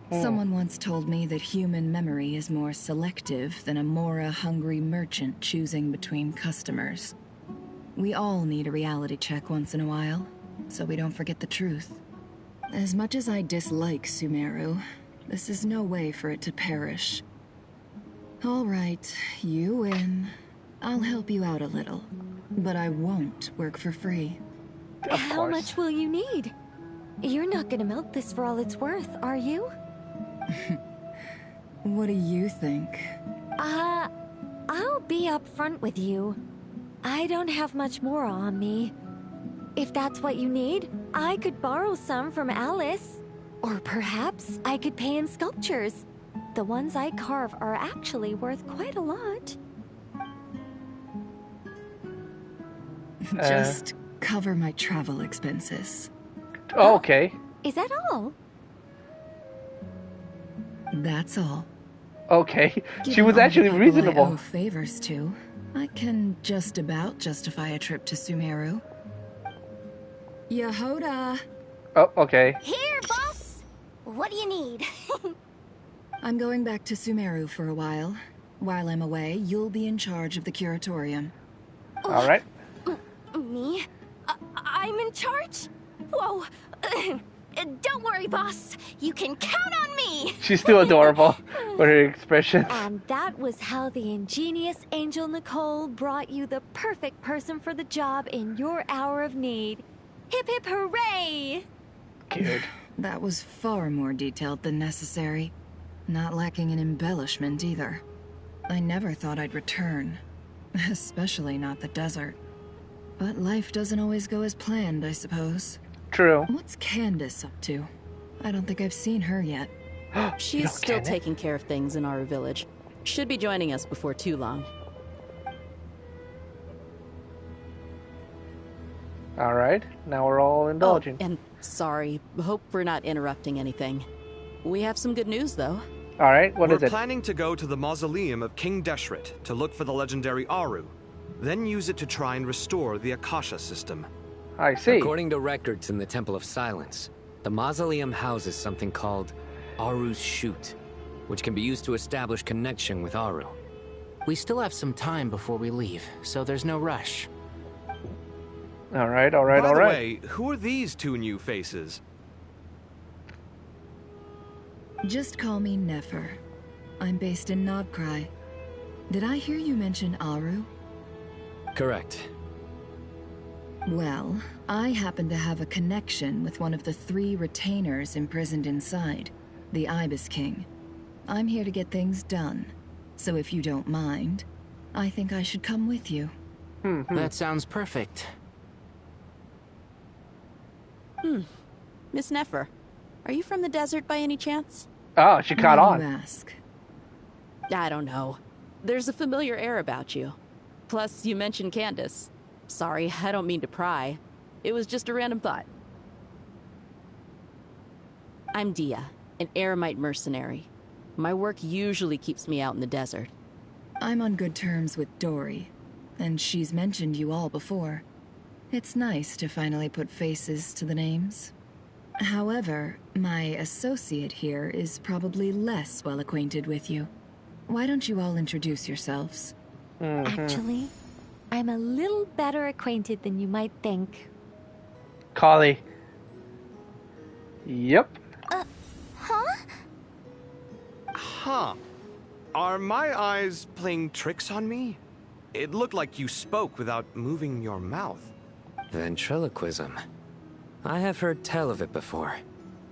Someone once told me that human memory is more selective than a Mora-hungry merchant choosing between customers. We all need a reality check once in a while, so we don't forget the truth. As much as I dislike Sumeru, this is no way for it to perish. All right, you win. I'll help you out a little, but I won't work for free. How much will you need? You're not gonna milk this for all it's worth, are you? What do you think? I'll be upfront with you. I don't have much more on me. If that's what you need, I could borrow some from Alice. Or perhaps I could pay in sculptures. The ones I carve are actually worth quite a lot. Just cover my travel expenses. Oh, okay. Is that all? That's all. Okay. She Given was all the actually people reasonable. I owe favors to, I can just about justify a trip to Sumeru. Yehoda! Oh, okay. Here, boss! What do you need? I'm going back to Sumeru for a while. While I'm away, you'll be in charge of the curatorium. Alright. Me? I'm in charge? Whoa. Don't worry, boss. You can count on me. She's still adorable with her expression. And that was how the ingenious Angel Nicole brought you the perfect person for the job in your hour of need. Hip hip hooray! Good. That was far more detailed than necessary. Not lacking in embellishment either. I never thought I'd return. Especially not the desert. But life doesn't always go as planned, I suppose. True. What's Candace up to? I don't think I've seen her yet. She's still taking care of things in our village. Should be joining us before too long. Alright, now we're all indulging. Oh, and sorry, hope we're not interrupting anything. We have some good news, though. Alright, what is We're it? planning to go to the mausoleum of King Deshret to look for the legendary Aru, then use it to try and restore the Akasha system. I see. According to records in the Temple of Silence, the mausoleum houses something called Aru's Chute, which can be used to establish connection with Aru. We still have some time before we leave, so there's no rush. Alright, By alright, the alright. way, who are these two new faces? Just call me Nefer. I'm based in Nodcry. Did I hear you mention Aru? Correct. Well, I happen to have a connection with one of the 3 retainers imprisoned inside, the Ibis King. I'm here to get things done, so if you don't mind, I think I should come with you. That sounds perfect. Miss Nefer, are you from the desert by any chance? Oh, she caught Why do on. you ask? I don't know. There's a familiar air about you. Plus, you mentioned Candace. Sorry, I don't mean to pry. It was just a random thought. I'm Dia, an eremite mercenary. My work usually keeps me out in the desert. I'm on good terms with Dory. and she's mentioned you all before. It's nice to finally put faces to the names. However, my associate here is probably less well acquainted with you. Why don't you all introduce yourselves? Actually, I'm a little better acquainted than you might think. Kali. Yep. Huh? Huh. Are my eyes playing tricks on me? It looked like you spoke without moving your mouth. Ventriloquism. I have heard tell of it before.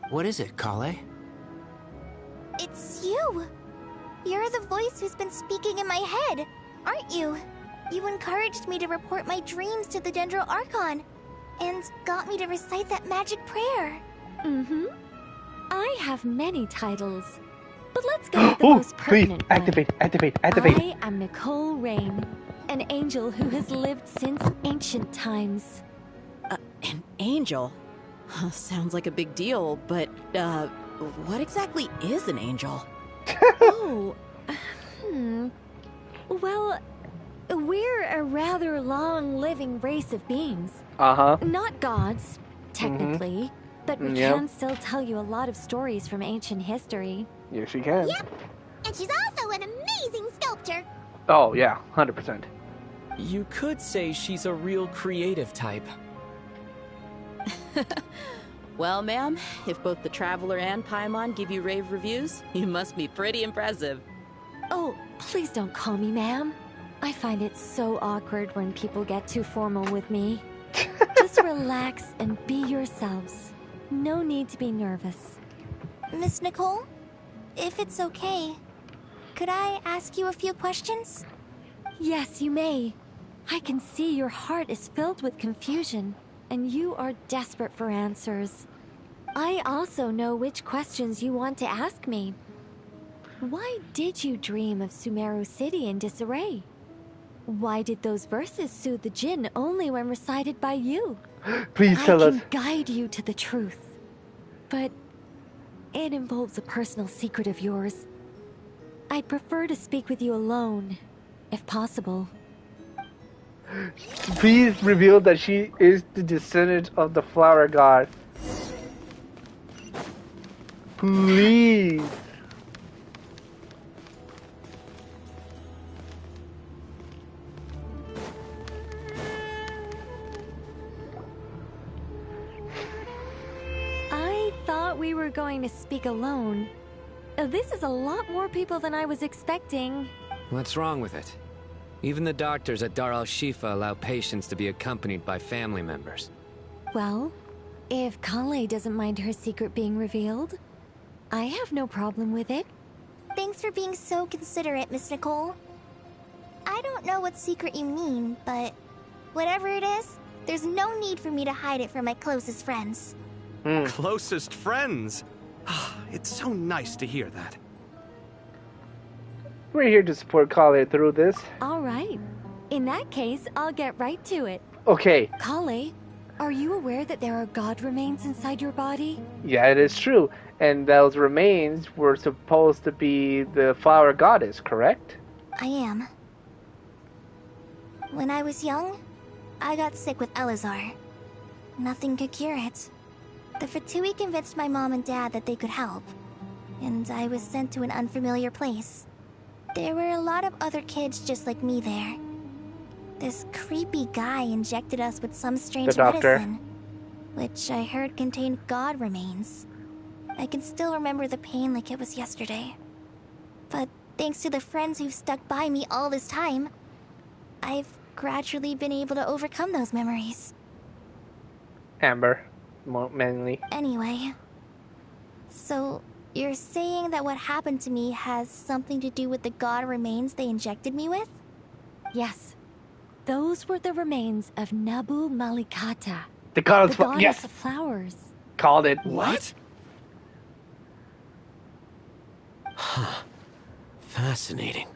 What is it, Kale? It's you. You're the voice who's been speaking in my head, aren't you? You encouraged me to report my dreams to the Dendro Archon, and got me to recite that magic prayer. Mm-hmm. I have many titles, but let's go with the most pertinent one. Activate. I am Nicole Rain, an angel who has lived since ancient times. An angel? Sounds like a big deal, but, what exactly is an angel? Oh, Well, we're a rather long-living race of beings. Not gods, technically, but we can still tell you a lot of stories from ancient history. Yes, she can. Yep. And she's also an amazing sculptor. Oh, yeah, 100%. You could say she's a real creative type. Well, ma'am, if both the Traveler and Paimon give you rave reviews, you must be pretty impressive. Oh, please don't call me ma'am. I find it so awkward when people get too formal with me. Just relax and be yourselves. No need to be nervous. Miss Nicole, if it's okay, could I ask you a few questions? Yes, you may. I can see your heart is filled with confusion, and you are desperate for answers. I also know which questions you want to ask me. Why did you dream of Sumeru City in disarray? Why did those verses soothe the Jinn only when recited by you? Please tell us. I can guide you to the truth, but it involves a personal secret of yours. I'd prefer to speak with you alone, if possible. Please reveal that she is the descendant of the flower god. Please. I thought we were going to speak alone. This is a lot more people than I was expecting. What's wrong with it? Even the doctors at Dar al-Shifa allow patients to be accompanied by family members. Well, if Kale doesn't mind her secret being revealed, I have no problem with it. Thanks for being so considerate, Miss Nicole. I don't know what secret you mean, but whatever it is, there's no need for me to hide it from my closest friends. Closest friends? It's so nice to hear that. We're here to support Kale through this. All right. In that case, I'll get right to it. Okay. Kale, are you aware that there are god remains inside your body? Yeah, it is true. And those remains were supposed to be the flower goddess, correct? I am. When I was young, I got sick with Elazar. Nothing could cure it. The Fatui convinced my mom and dad that they could help, and I was sent to an unfamiliar place. There were a lot of other kids just like me there. This creepy guy injected us with some strange medicine, which I heard contained god remains. I can still remember the pain like it was yesterday. But thanks to the friends who've stuck by me all this time, I've gradually been able to overcome those memories. Amber, mainly. Anyway, so you're saying that what happened to me has something to do with the god remains they injected me with? Yes. Those were the remains of Nabu Malikata, the goddess of flowers. Called it. What? Huh. Fascinating.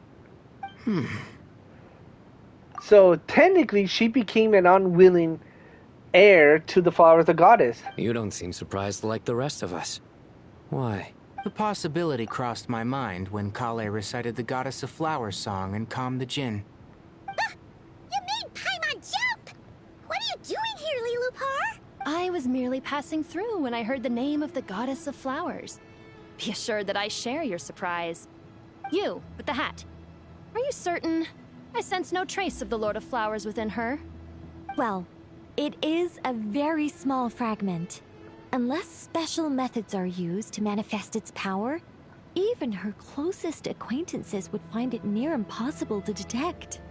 So technically, she became an unwilling heir to the flowers of the goddess. You don't seem surprised like the rest of us. Why? The possibility crossed my mind when Kale recited the Goddess of Flowers song and calmed the Jinn. You I was merely passing through when I heard the name of the goddess of flowers. Be assured that I share your surprise. You, with the hat. Are you certain? I sense no trace of the Lord of Flowers within her. Well, it is a very small fragment. Unless special methods are used to manifest its power, even her closest acquaintances would find it near impossible to detect.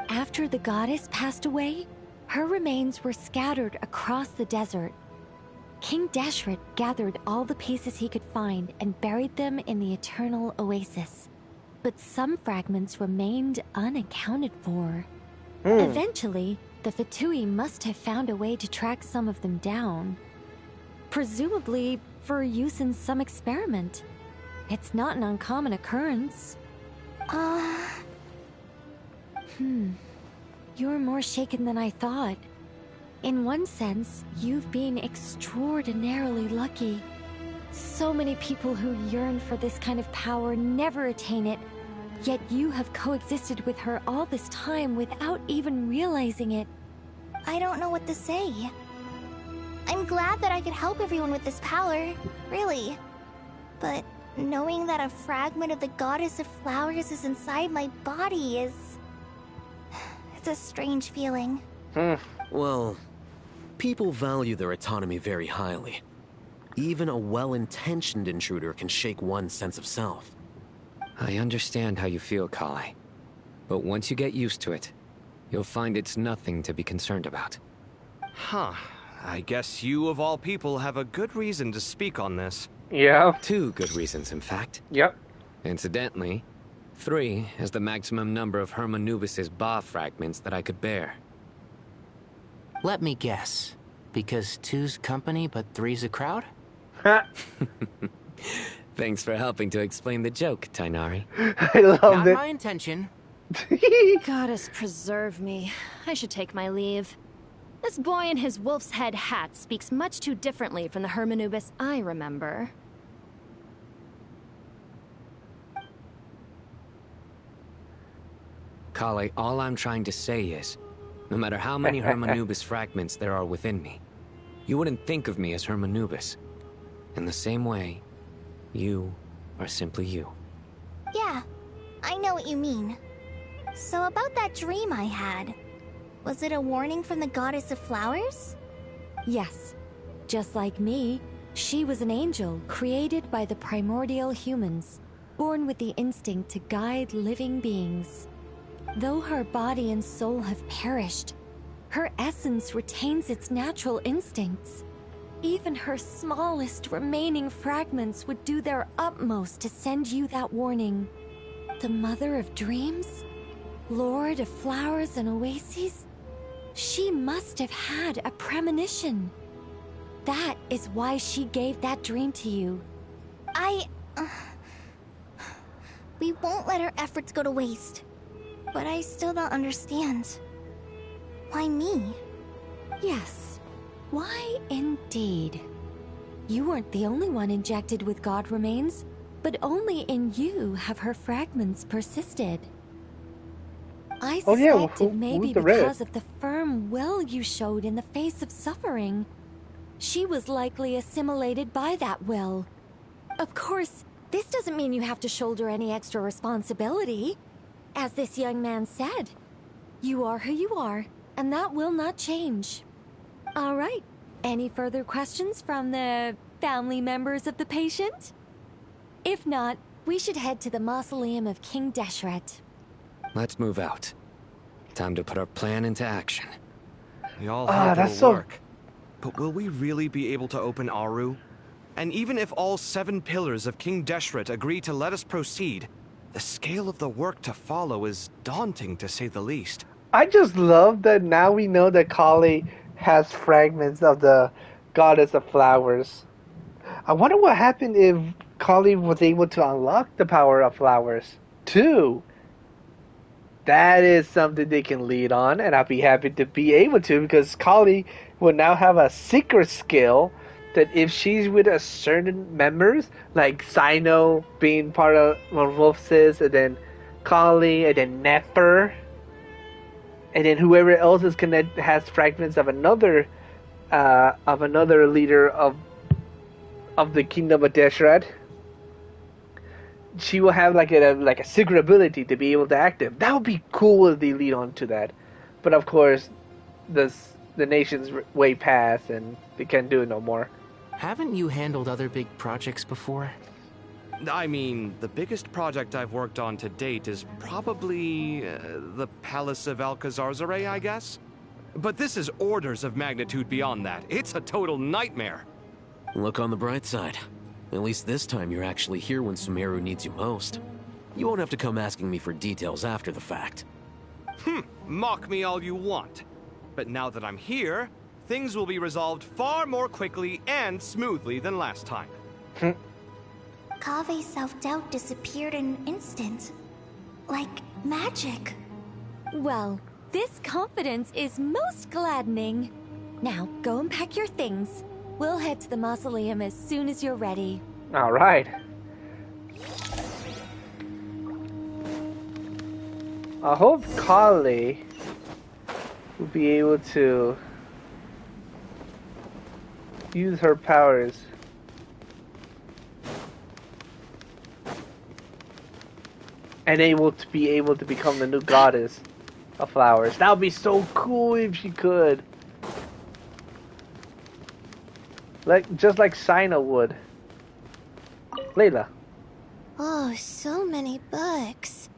After the goddess passed away, her remains were scattered across the desert. King Deshret gathered all the pieces he could find and buried them in the Eternal Oasis. But some fragments remained unaccounted for. Eventually, the Fatui must have found a way to track some of them down. Presumably for use in some experiment. It's not an uncommon occurrence. You're more shaken than I thought. In one sense, you've been extraordinarily lucky. So many people who yearn for this kind of power never attain it, yet you have coexisted with her all this time without even realizing it. I don't know what to say. I'm glad that I could help everyone with this power, really. But knowing that a fragment of the Goddess of Flowers is inside my body is... it's a strange feeling. Well, people value their autonomy very highly. Even a well-intentioned intruder can shake one's sense of self. I understand how you feel, Kale. But once you get used to it, you'll find it's nothing to be concerned about. Huh. I guess you, of all people, have a good reason to speak on this. Yeah. 2 good reasons, in fact. Yep. Incidentally, 3 is the maximum number of Hermanubis' Ba fragments that I could bear. Let me guess. Because 2's company, but 3's a crowd? Thanks for helping to explain the joke, Tainari. I love Not it. my intention. Goddess preserve me. I should take my leave. This boy in his wolf's head hat speaks much too differently from the Hermanubis I remember. Kale, all I'm trying to say is, no matter how many Hermanubis fragments there are within me, you wouldn't think of me as Hermanubis. In the same way, you are simply you. Yeah, I know what you mean. So about that dream I had, was it a warning from the Goddess of Flowers? Yes. Just like me, she was an angel created by the primordial humans, born with the instinct to guide living beings. Though her body and soul have perished, her essence retains its natural instincts. Even her smallest remaining fragments would do their utmost to send you that warning. The Mother of Dreams? Lord of Flowers and Oases? She must have had a premonition. That is why she gave that dream to you. We won't let our efforts go to waste. But I still don't understand. Why me? Yes. Why indeed? You weren't the only one injected with God remains, but only in you have her fragments persisted. I suspect it may be because of the firm will you showed in the face of suffering. She was likely assimilated by that will. Of course, this doesn't mean you have to shoulder any extra responsibility. As this young man said, you are who you are, and that will not change. All right. Any further questions from the family members of the patient? If not, we should head to the mausoleum of King Deshret. Let's move out. Time to put our plan into action. We all hope it'll work. But will we really be able to open Aru? And even if all 7 pillars of King Deshret agree to let us proceed, the scale of the work to follow is daunting, to say the least. I just love that now we know that Kali has fragments of the Goddess of Flowers. I wonder what happened if Kali was able to unlock the power of flowers, too. That is something they can lead on, and I'll be happy to be able to, because Kali will now have a secret skill that if she's with a certain members, like Sino being part of what Wolf says, and then Kali, and then Nefer, and then whoever else is has fragments of another of another leader of the Kingdom of Deshret, she will have like a secret ability to be able to active. That would be cool if they lead on to that. But of course, the nation's way past and they can't do it no more. Haven't you handled other big projects before? I mean, the biggest project I've worked on to date is probably the Palace of Alcazarzaray, I guess? But this is orders of magnitude beyond that. It's a total nightmare. Look on the bright side. At least this time you're actually here when Sumeru needs you most. You won't have to come asking me for details after the fact. Mock me all you want. But now that I'm here, things will be resolved far more quickly and smoothly than last time. Kave's self-doubt disappeared in an instant. Like magic. Well, this confidence is most gladdening. Now, go and pack your things. We'll head to the mausoleum as soon as you're ready. All right. I hope Kale will be able to use her powers. And able to become the new goddess of flowers. That would be so cool if she could. Just like Sina would. Layla. Oh, so many books.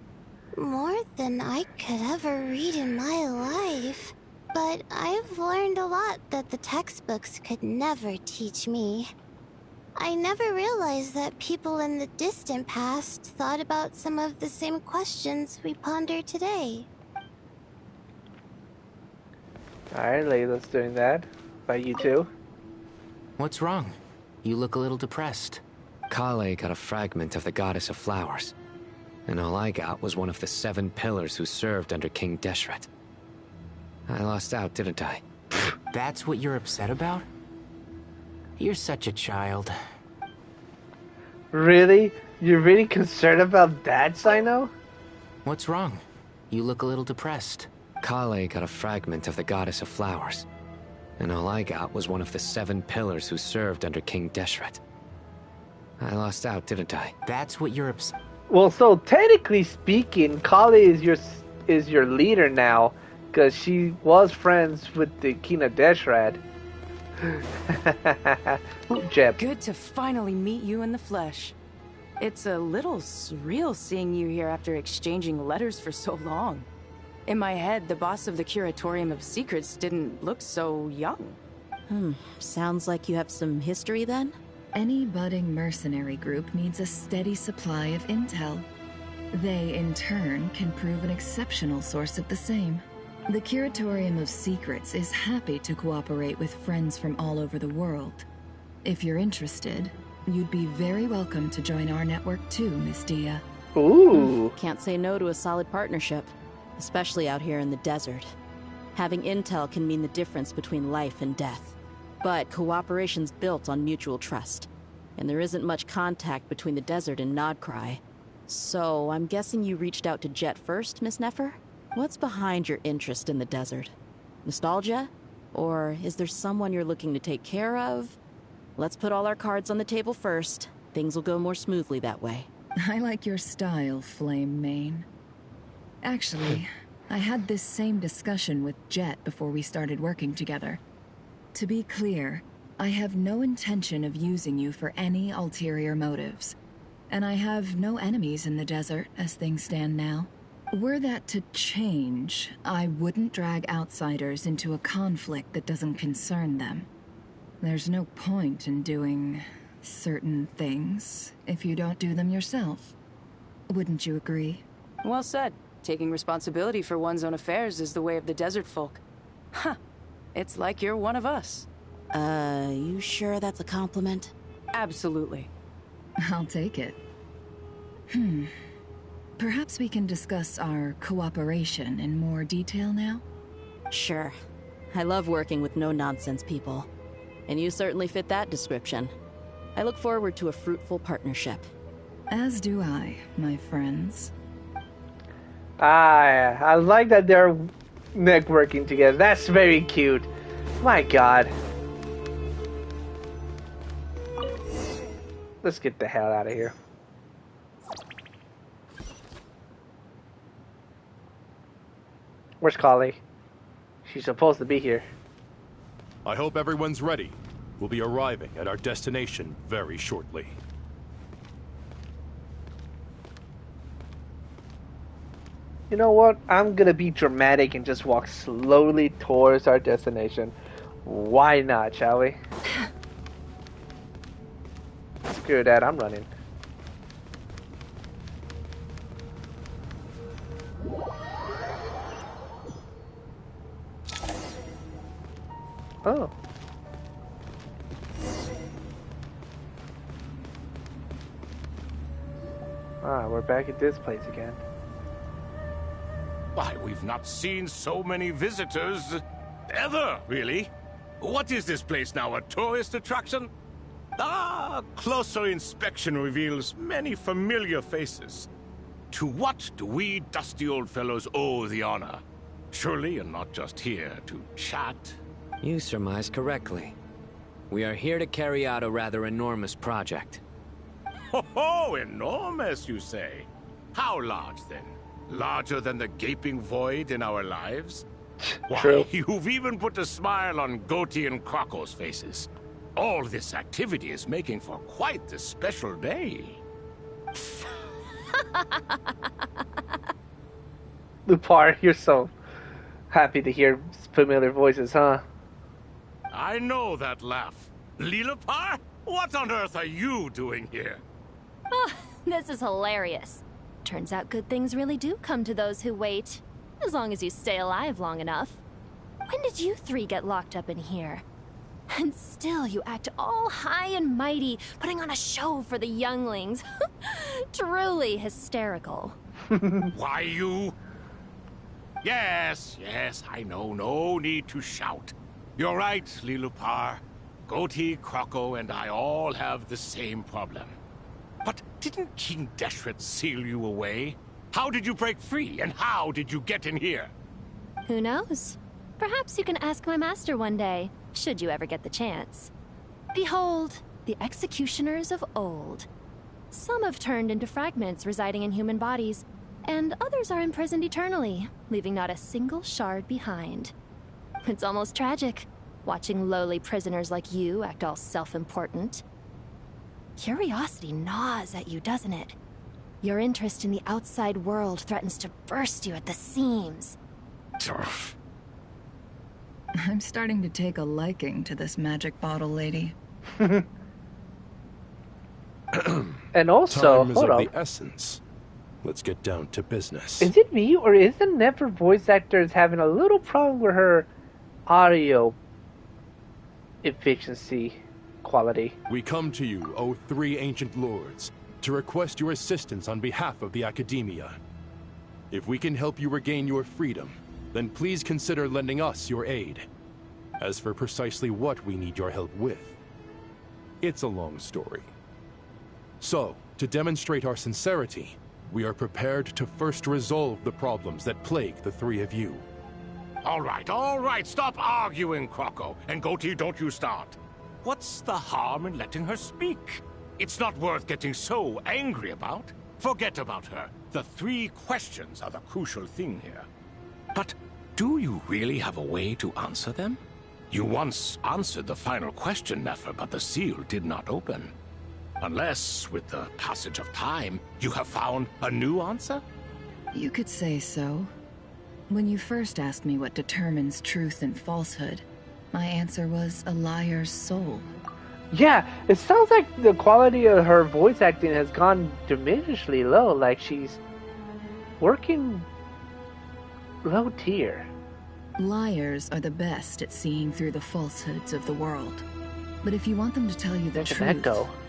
More than I could ever read in my life. But I've learned a lot that the textbooks could never teach me. I never realized that people in the distant past thought about some of the same questions we ponder today. Alright, Layla's doing that. By you too. What's wrong? You look a little depressed. Kale got a fragment of the Goddess of Flowers, and all I got was one of the 7 pillars who served under King Deshret. I lost out, didn't I? That's what you're upset about? You're such a child. Really? You're really concerned about that, Sino? What's wrong? You look a little depressed. Kale got a fragment of the Goddess of Flowers, and all I got was one of the 7 pillars who served under King Deshret. I lost out, didn't I? That's what you're upset. Well, so technically speaking, Kale is your leader now, because she was friends with the King of Deshret. Jeb. Good to finally meet you in the flesh. It's a little surreal seeing you here after exchanging letters for so long. In my head, the boss of the Curatorium of Secrets didn't look so young. Sounds like you have some history then? Any budding mercenary group needs a steady supply of intel. They, in turn, can prove an exceptional source of the same. The Curatorium of Secrets is happy to cooperate with friends from all over the world. If you're interested, you'd be very welcome to join our network too, Miss Dia. Ooh. Can't say no to a solid partnership, especially out here in the desert. Having intel can mean the difference between life and death. But cooperation's built on mutual trust, and there isn't much contact between the desert and Nodcry. So, I'm guessing you reached out to Jet first, Miss Nefer? What's behind your interest in the desert? Nostalgia? Or is there someone you're looking to take care of? Let's put all our cards on the table first. Things will go more smoothly that way. I like your style, Flame Mane. Actually, I had this same discussion with Jet before we started working together. To be clear, I have no intention of using you for any ulterior motives. And I have no enemies in the desert as things stand now. Were that to change, I wouldn't drag outsiders into a conflict that doesn't concern them. There's no point in doing certain things if you don't do them yourself. Wouldn't you agree? Well said. Taking responsibility for one's own affairs is the way of the desert folk. Huh. It's like you're one of us. You sure that's a compliment? Absolutely. I'll take it. Perhaps we can discuss our cooperation in more detail now? Sure. I love working with no-nonsense people. And you certainly fit that description. I look forward to a fruitful partnership. As do I, my friends. I like that they're networking together. That's very cute. My god. Let's get the hell out of here. Where's Kali? She's supposed to be here. I hope everyone's ready. We'll be arriving at our destination very shortly. You know what? I'm gonna be dramatic and just walk slowly towards our destination. Why not, shall we? Screw that, I'm running. Oh. Ah, we're back at this place again. Why, we've not seen so many visitors ever, really. What is this place now, a tourist attraction? Ah, closer inspection reveals many familiar faces. To what do we dusty old fellows owe the honor? Surely you're not just here to chat. You surmise correctly. We are here to carry out a rather enormous project. Ho, enormous, you say? How large, then? Larger than the gaping void in our lives? Why, True. You've even put a smile on Goatee and Crocco's faces. All this activity is making for quite the special day. Lupar, you're so happy to hear familiar voices, huh? I know that laugh. Lilipar? What on earth are you doing here? Oh, this is hilarious. Turns out good things really do come to those who wait. As long as you stay alive long enough. When did you three get locked up in here? And still you act all high and mighty, putting on a show for the younglings. Truly hysterical. Why, you... Yes, I know. No need to shout. You're right, Lilupar. Goatee, Crocco, and I all have the same problem. But didn't King Deshret seal you away? How did you break free, and how did you get in here? Who knows? Perhaps you can ask my master one day, should you ever get the chance. Behold, the executioners of old. Some have turned into fragments residing in human bodies, and others are imprisoned eternally, leaving not a single shard behind. It's almost tragic, watching lowly prisoners like you act all self-important. Curiosity gnaws at you, doesn't it? Your interest in the outside world threatens to burst you at the seams. I'm starting to take a liking to this magic bottle lady. And also, time is hold of on. the essence. Let's get down to business. Is it me, or is the Never voice actors having a little problem with her audio efficiency quality? We come to you, O three ancient lords, to request your assistance on behalf of the Academia. If we can help you regain your freedom, then please consider lending us your aid. As for precisely what we need your help with, it's a long story. So, to demonstrate our sincerity, we are prepared to first resolve the problems that plague the three of you. All right, stop arguing, Crocco. And Goatee, don't you start. What's the harm in letting her speak? It's not worth getting so angry about. Forget about her. The three questions are the crucial thing here. But do you really have a way to answer them? You once answered the final question, Nefer, but the seal did not open. Unless, with the passage of time, you have found a new answer? You could say so. When you first asked me what determines truth and falsehood, my answer was a liar's soul. Yeah, it sounds like the quality of her voice acting has gone diminishingly low, like she's working low tier. Liars are the best at seeing through the falsehoods of the world. But if you want them to tell you the truth,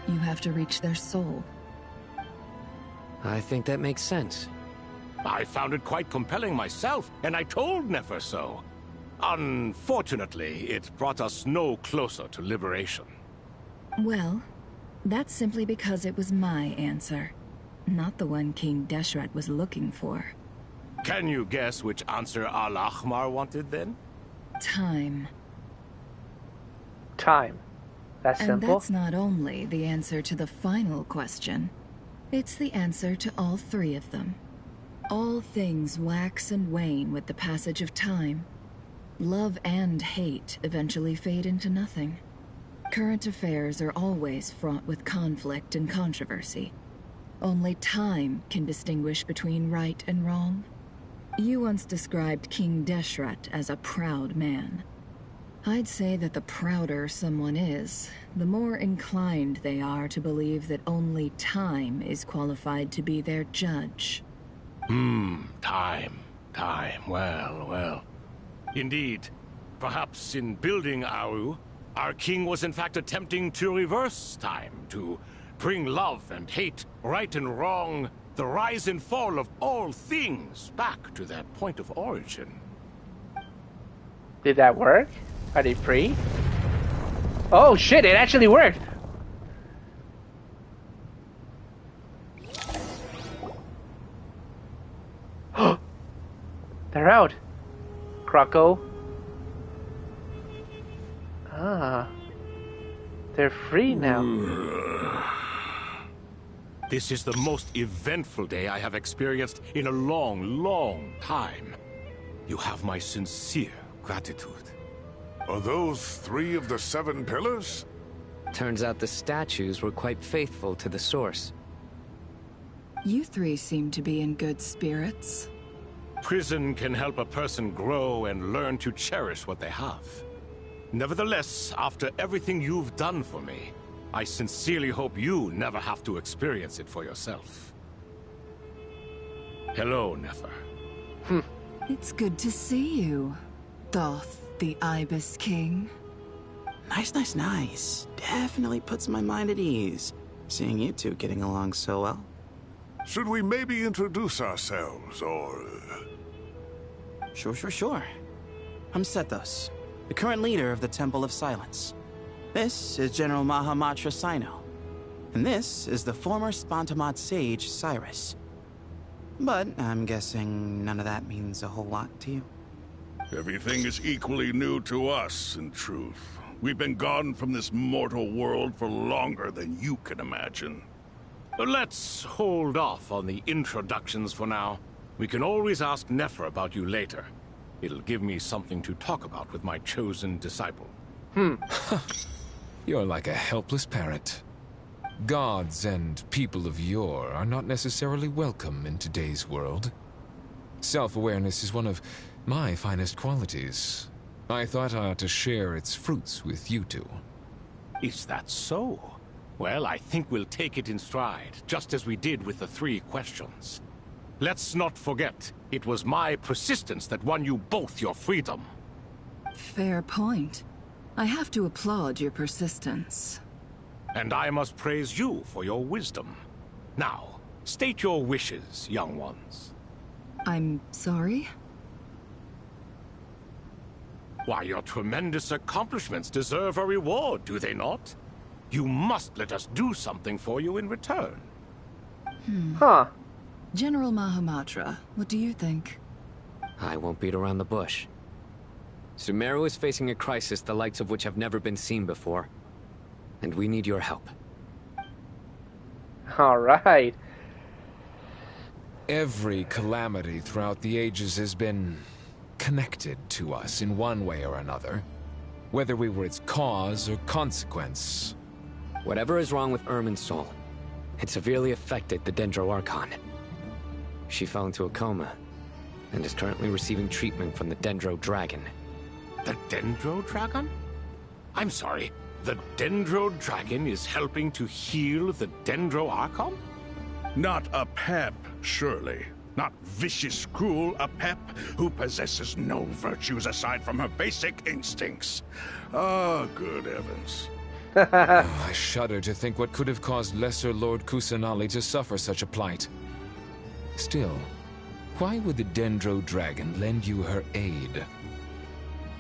you have to reach their soul. I think that makes sense. I found it quite compelling myself, and I told Nefer so. Unfortunately, it brought us no closer to liberation. Well, that's simply because it was my answer, not the one King Deshret was looking for. Can you guess which answer Al-Ahmar wanted then? Time. Time. That's And simple. that's not only the answer to the final question. It's the answer to all three of them. All things wax and wane with the passage of time. Love and hate eventually fade into nothing. Current affairs are always fraught with conflict and controversy. Only time can distinguish between right and wrong. You once described King Deshret as a proud man. I'd say that the prouder someone is, the more inclined they are to believe that only time is qualified to be their judge. Time. Well. Indeed. Perhaps in building Aru, our king was in fact attempting to reverse time, to bring love and hate, right and wrong, the rise and fall of all things back to their point of origin. Did that work? Are they free? Oh shit, it actually worked! They're out! Croco. Ah. They're free now. This is the most eventful day I have experienced in a long time. You have my sincere gratitude. Are those 3 of the 7 pillars? Turns out the statues were quite faithful to the source. You three seem to be in good spirits. Prison can help a person grow and learn to cherish what they have. Nevertheless, after everything you've done for me, I sincerely hope you never have to experience it for yourself. Hello, Nefer. It's good to see you, Thoth the Ibis King. Nice. Definitely puts my mind at ease, seeing you two getting along so well. Should we maybe introduce ourselves, or... Sure. I'm Sethos, the current leader of the Temple of Silence. This is General Mahamatra Sino, and this is the former Spantamot sage, Cyrus. But I'm guessing none of that means a whole lot to you. Everything is equally new to us, in truth. We've been gone from this mortal world for longer than you can imagine. Let's hold off on the introductions for now. We can always ask Nefer about you later. It'll give me something to talk about with my chosen disciple. You're like a helpless parrot. Gods and people of yore are not necessarily welcome in today's world. Self-awareness is one of my finest qualities. I thought I ought to share its fruits with you two. Is that so? Well, I think we'll take it in stride, just as we did with the 3 questions. Let's not forget, it was my persistence that won you both your freedom. Fair point. I have to applaud your persistence. And I must praise you for your wisdom. Now, state your wishes, young ones. I'm sorry? Why, your tremendous accomplishments deserve a reward, do they not? You must let us do something for you in return. General Mahamatra, what do you think? I won't beat around the bush. Sumeru is facing a crisis the likes of which have never been seen before. And we need your help. Alright. Every calamity throughout the ages has been connected to us in one way or another, whether we were its cause or consequence. Whatever is wrong with Irminsul, it severely affected the Dendro Archon. She fell into a coma and is currently receiving treatment from the Dendro Dragon. The Dendro Dragon? I'm sorry, the Dendro Dragon is helping to heal the Dendro Archon? Not a pep, surely. Not vicious, cruel a pep who possesses no virtues aside from her basic instincts. Ah, good heavens. I shudder to think what could have caused Lesser Lord Kusanali to suffer such a plight. Still, why would the Dendro Dragon lend you her aid?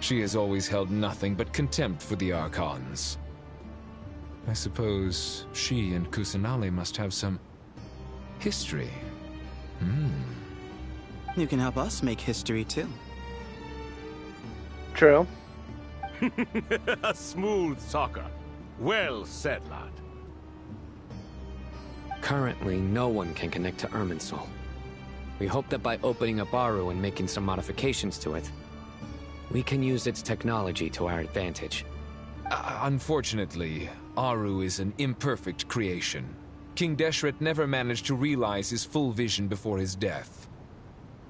She has always held nothing but contempt for the Archons. I suppose she and Kusanali must have some history. You can help us make history too. True. A smooth talker. Well said, lad. Currently, no one can connect to Irminsul. We hope that by opening up Aru and making some modifications to it, we can use its technology to our advantage. Unfortunately, Aru is an imperfect creation. King Deshret never managed to realize his full vision before his death.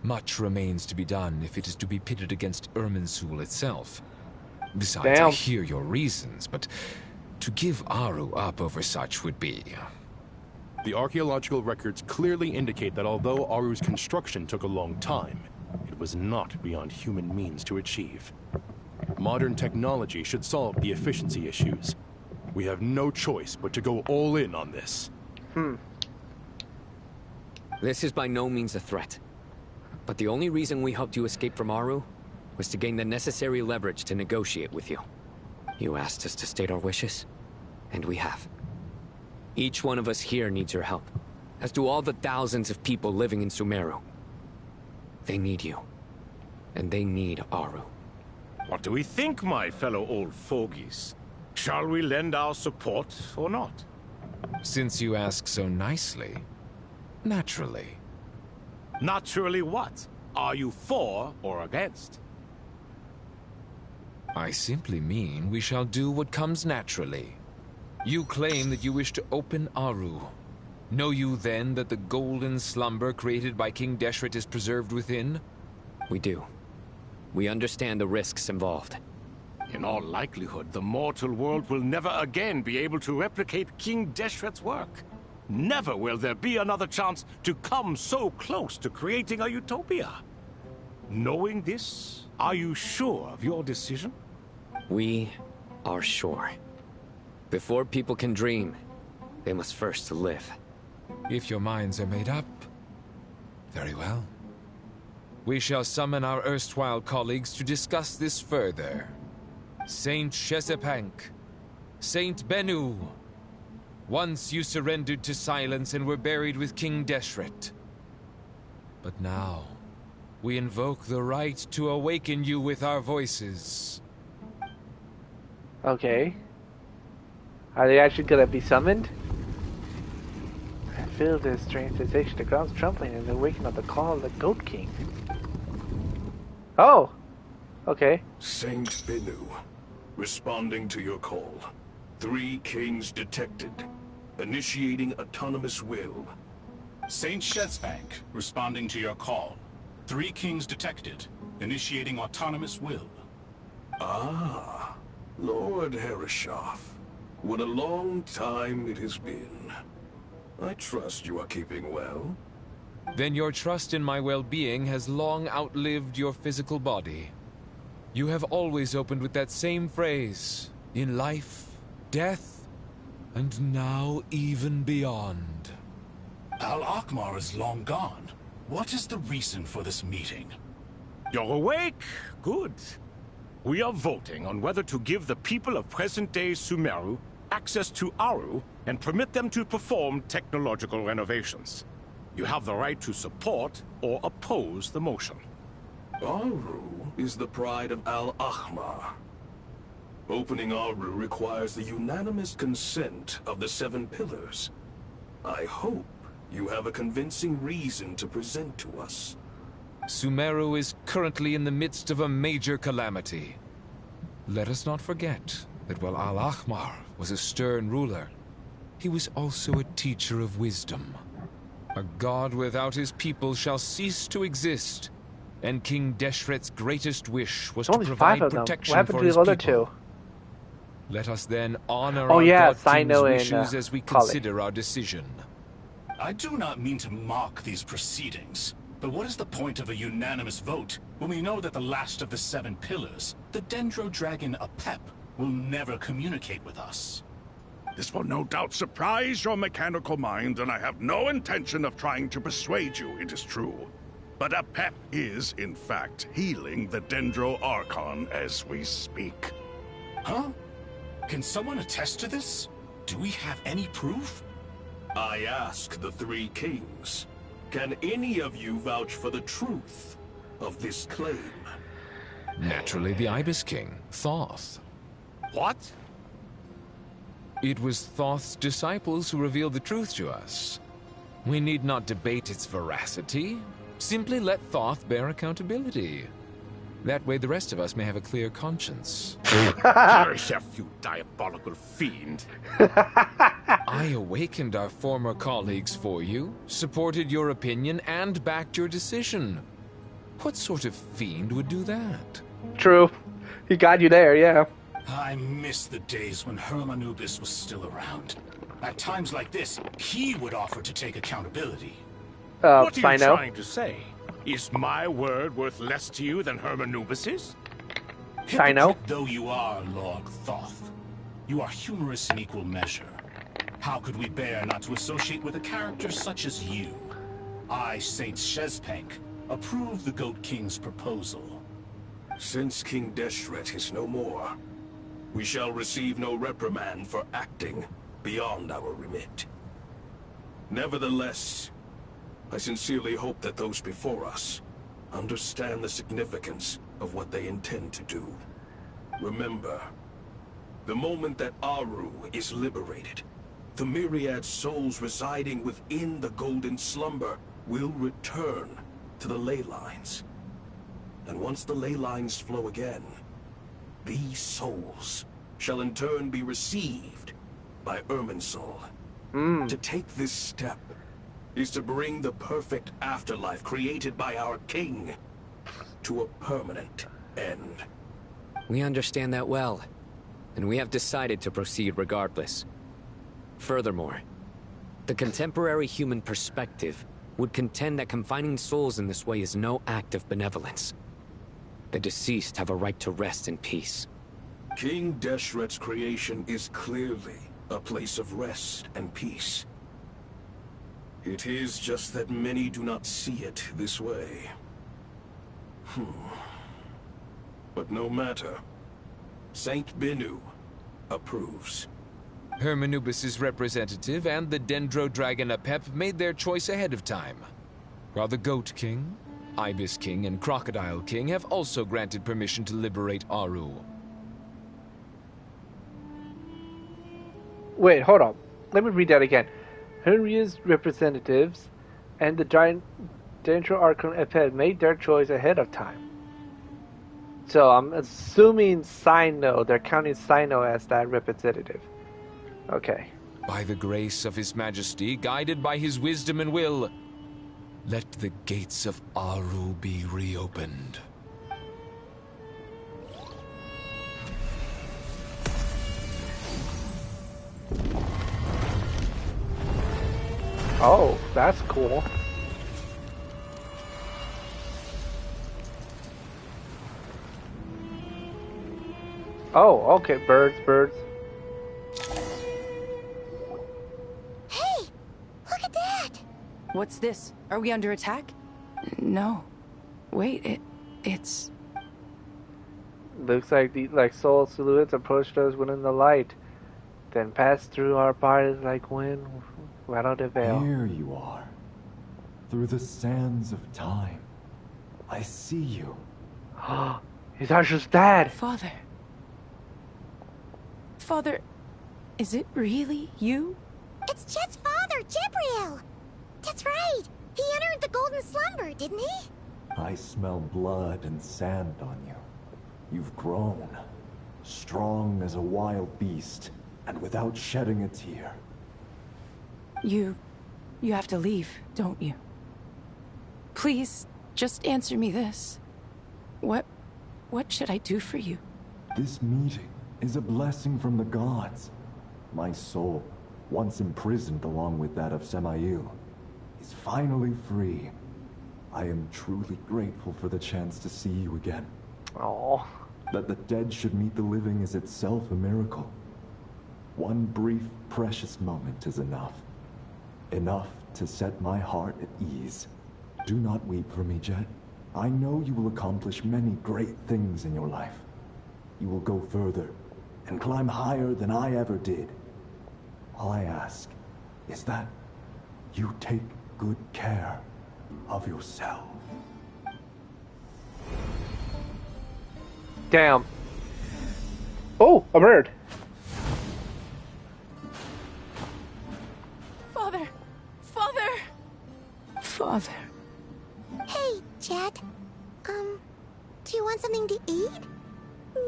Much remains to be done if it is to be pitted against Irminsul itself. Besides, I hear your reasons, but to give Aru up over such would be... The archaeological records clearly indicate that although Aru's construction took a long time, it was not beyond human means to achieve. Modern technology should solve the efficiency issues. We have no choice but to go all in on this. This is by no means a threat. But the only reason we helped you escape from Aru was to gain the necessary leverage to negotiate with you. You asked us to state our wishes, and we have. Each one of us here needs your help, as do all the thousands of people living in Sumeru. They need you, and they need Aru. What do we think, my fellow old fogies? Shall we lend our support or not? Since you ask so nicely, naturally. Naturally what? Are you for or against? I simply mean we shall do what comes naturally. You claim that you wish to open Aru. Know you then that the golden slumber created by King Deshret is preserved within? We do. We understand the risks involved. In all likelihood, the mortal world will never again be able to replicate King Deshret's work. Never will there be another chance to come so close to creating a utopia. Knowing this, are you sure of your decision? We are sure. Before people can dream, they must first live. If your minds are made up, very well. We shall summon our erstwhile colleagues to discuss this further. Saint Shesepank, Saint Bennu. Once you surrendered to silence and were buried with King Deshret. But now, we invoke the right to awaken you with our voices. Okay. Are they actually gonna be summoned? I feel this strange sensation. The ground's trembling and they're waking up the call of the Goat King. Oh! Okay. Saint Bennu, responding to your call. 3 kings detected. Initiating autonomous will. Saint Shesbank, responding to your call. 3 kings detected. Initiating autonomous will. Ah, Lord Herreshoff. What a long time it has been. I trust you are keeping well. Then your trust in my well-being has long outlived your physical body. You have always opened with that same phrase, in life, death, and now even beyond. Al-Akmar is long gone. What is the reason for this meeting? You're awake? Good. We are voting on whether to give the people of present-day Sumeru access to Aru and permit them to perform technological renovations. You have the right to support or oppose the motion. Aru is the pride of Al-Ahmar. Opening Aru requires the unanimous consent of the 7 pillars. I hope you have a convincing reason to present to us. Sumeru is currently in the midst of a major calamity. Let us not forget that while Al-Ahmar was a stern ruler, he was also a teacher of wisdom. A god without his people shall cease to exist, and King Deshret's greatest wish was to provide protection for his people. Let us then honor our God King's wishes as we consider our decision. I do not mean to mock these proceedings, but what is the point of a unanimous vote when we know that the last of the 7 pillars, the Dendro Dragon Apep, will never communicate with us? This will no doubt surprise your mechanical mind, and I have no intention of trying to persuade you it is true. But Apep is, in fact, healing the Dendro Archon as we speak. Huh? Can someone attest to this? Do we have any proof? I ask the 3 kings. Can any of you vouch for the truth of this claim? Naturally, the Ibis King, Thoth. What? It was Thoth's disciples who revealed the truth to us. We need not debate its veracity. Simply let Thoth bear accountability. That way the rest of us may have a clear conscience. Yourself, you diabolical fiend. I awakened our former colleagues for you, supported your opinion, and backed your decision. What sort of fiend would do that? True. He got you there, yeah. I miss the days when Hermanubis was still around. At times like this, he would offer to take accountability. What are you trying to say? Is my word worth less to you than Hermanubis's? Hypocrite though you are, Lord Thoth, you are humorous in equal measure. How could we bear not to associate with a character such as you? I, Saint Shezpank, approve the Goat King's proposal. Since King Deshret is no more, we shall receive no reprimand for acting beyond our remit. Nevertheless, I sincerely hope that those before us understand the significance of what they intend to do. Remember, the moment that Aru is liberated, the myriad souls residing within the Golden Slumber will return to the ley lines. And once the ley lines flow again, these souls shall in turn be received by Irminsul. To take this step is to bring the perfect afterlife created by our king to a permanent end. We understand that well, and we have decided to proceed regardless. Furthermore, the contemporary human perspective would contend that confining souls in this way is no act of benevolence. The deceased have a right to rest in peace. King Deshret's creation is clearly a place of rest and peace. It is just that many do not see it this way. But no matter. Saint Binu approves. Hermanubis' representative and the Dendro Dragon Apep made their choice ahead of time, while the Goat King, Ibis King, and Crocodile King have also granted permission to liberate Aru. Wait, hold on. Let me read that again. Hermia's representatives and the Dendro Archon Apep made their choice ahead of time. So I'm assuming Sino, they're counting Sino as that representative. Okay. By the grace of His Majesty, guided by his wisdom and will, let the gates of Aru be reopened. Oh, that's cool. Oh, okay, birds. Hey! Look at that! What's this? Are we under attack? No. Wait, it's... Looks like soul silhouettes approached us within the light, then passed through our bodies like wind without a veil. Here you are, through the sands of time. I see you. He's Asher's dad. Father, is it really you? It's Chet's father, Jibriel! That's right! He entered the Golden Slumber, didn't he? I smell blood and sand on you. You've grown, strong as a wild beast, and without shedding a tear. You have to leave, don't you? Please, just answer me this. What should I do for you? This meeting is a blessing from the gods. My soul, once imprisoned along with that of Semail, is finally free. I am truly grateful for the chance to see you again. Oh. That the dead should meet the living is itself a miracle. One brief, precious moment is enough. Enough to set my heart at ease. Do not weep for me, Jet. I know you will accomplish many great things in your life. You will go further and climb higher than I ever did. All I ask is that you take good care of yourself. Damn. Oh, a bird. Father. Hey, Jet. Do you want something to eat?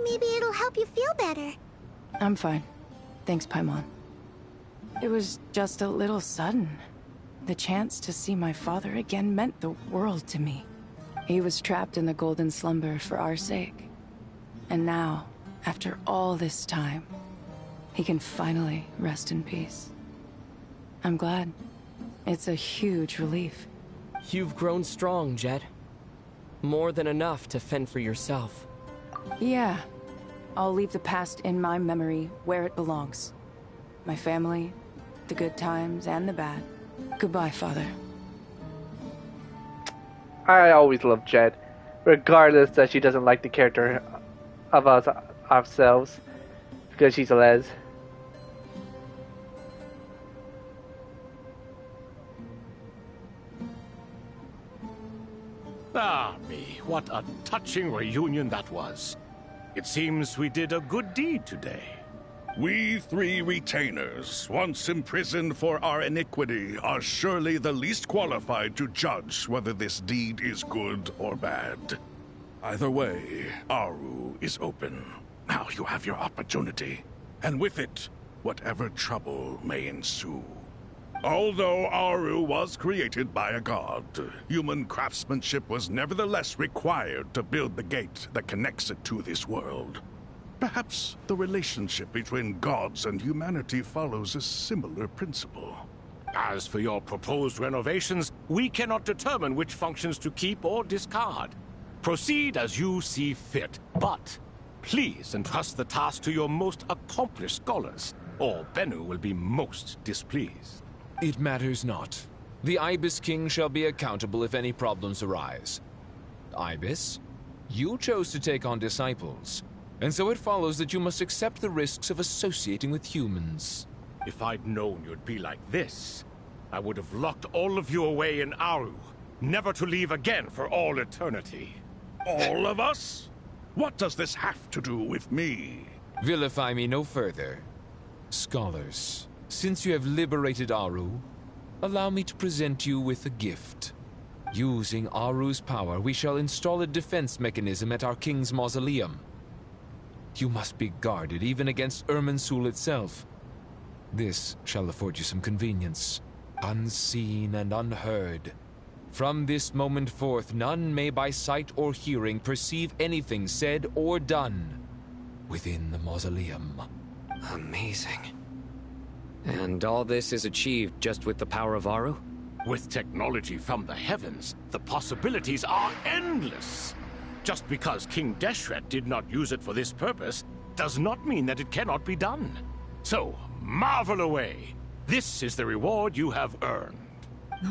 Maybe it'll help you feel better. I'm fine. Thanks, Paimon. It was just a little sudden. The chance to see my father again meant the world to me. He was trapped in the golden slumber for our sake. And now, after all this time, he can finally rest in peace. I'm glad. It's a huge relief. You've grown strong, Jet. More than enough to fend for yourself. Yeah. I'll leave the past in my memory where it belongs. My family, the good times and the bad. Goodbye, Father. I always love Jet, regardless that she doesn't like the character of us ourselves, because she's a les. Ah, me, what a touching reunion that was. It seems we did a good deed today. We three retainers, once imprisoned for our iniquity, are surely the least qualified to judge whether this deed is good or bad. Either way, Aru is open. Now you have your opportunity, and with it, whatever trouble may ensue. Although Aru was created by a god, human craftsmanship was nevertheless required to build the gate that connects it to this world. Perhaps the relationship between gods and humanity follows a similar principle. As for your proposed renovations, we cannot determine which functions to keep or discard. Proceed as you see fit, but please entrust the task to your most accomplished scholars, or Bennu will be most displeased. It matters not. The Ibis King shall be accountable if any problems arise. Ibis, you chose to take on disciples, and so it follows that you must accept the risks of associating with humans. If I'd known you'd be like this, I would have locked all of you away in Aru, never to leave again for all eternity. All of us? What does this have to do with me? Vilify me no further. Scholars, since you have liberated Aru, allow me to present you with a gift. Using Aru's power, we shall install a defense mechanism at our king's mausoleum. You must be guarded even against Irminsul itself. This shall afford you some convenience, unseen and unheard. From this moment forth, none may by sight or hearing perceive anything said or done within the mausoleum. Amazing. And all this is achieved just with the power of Aru? With technology from the heavens, the possibilities are endless. Just because King Deshret did not use it for this purpose, does not mean that it cannot be done. So, marvel away. This is the reward you have earned.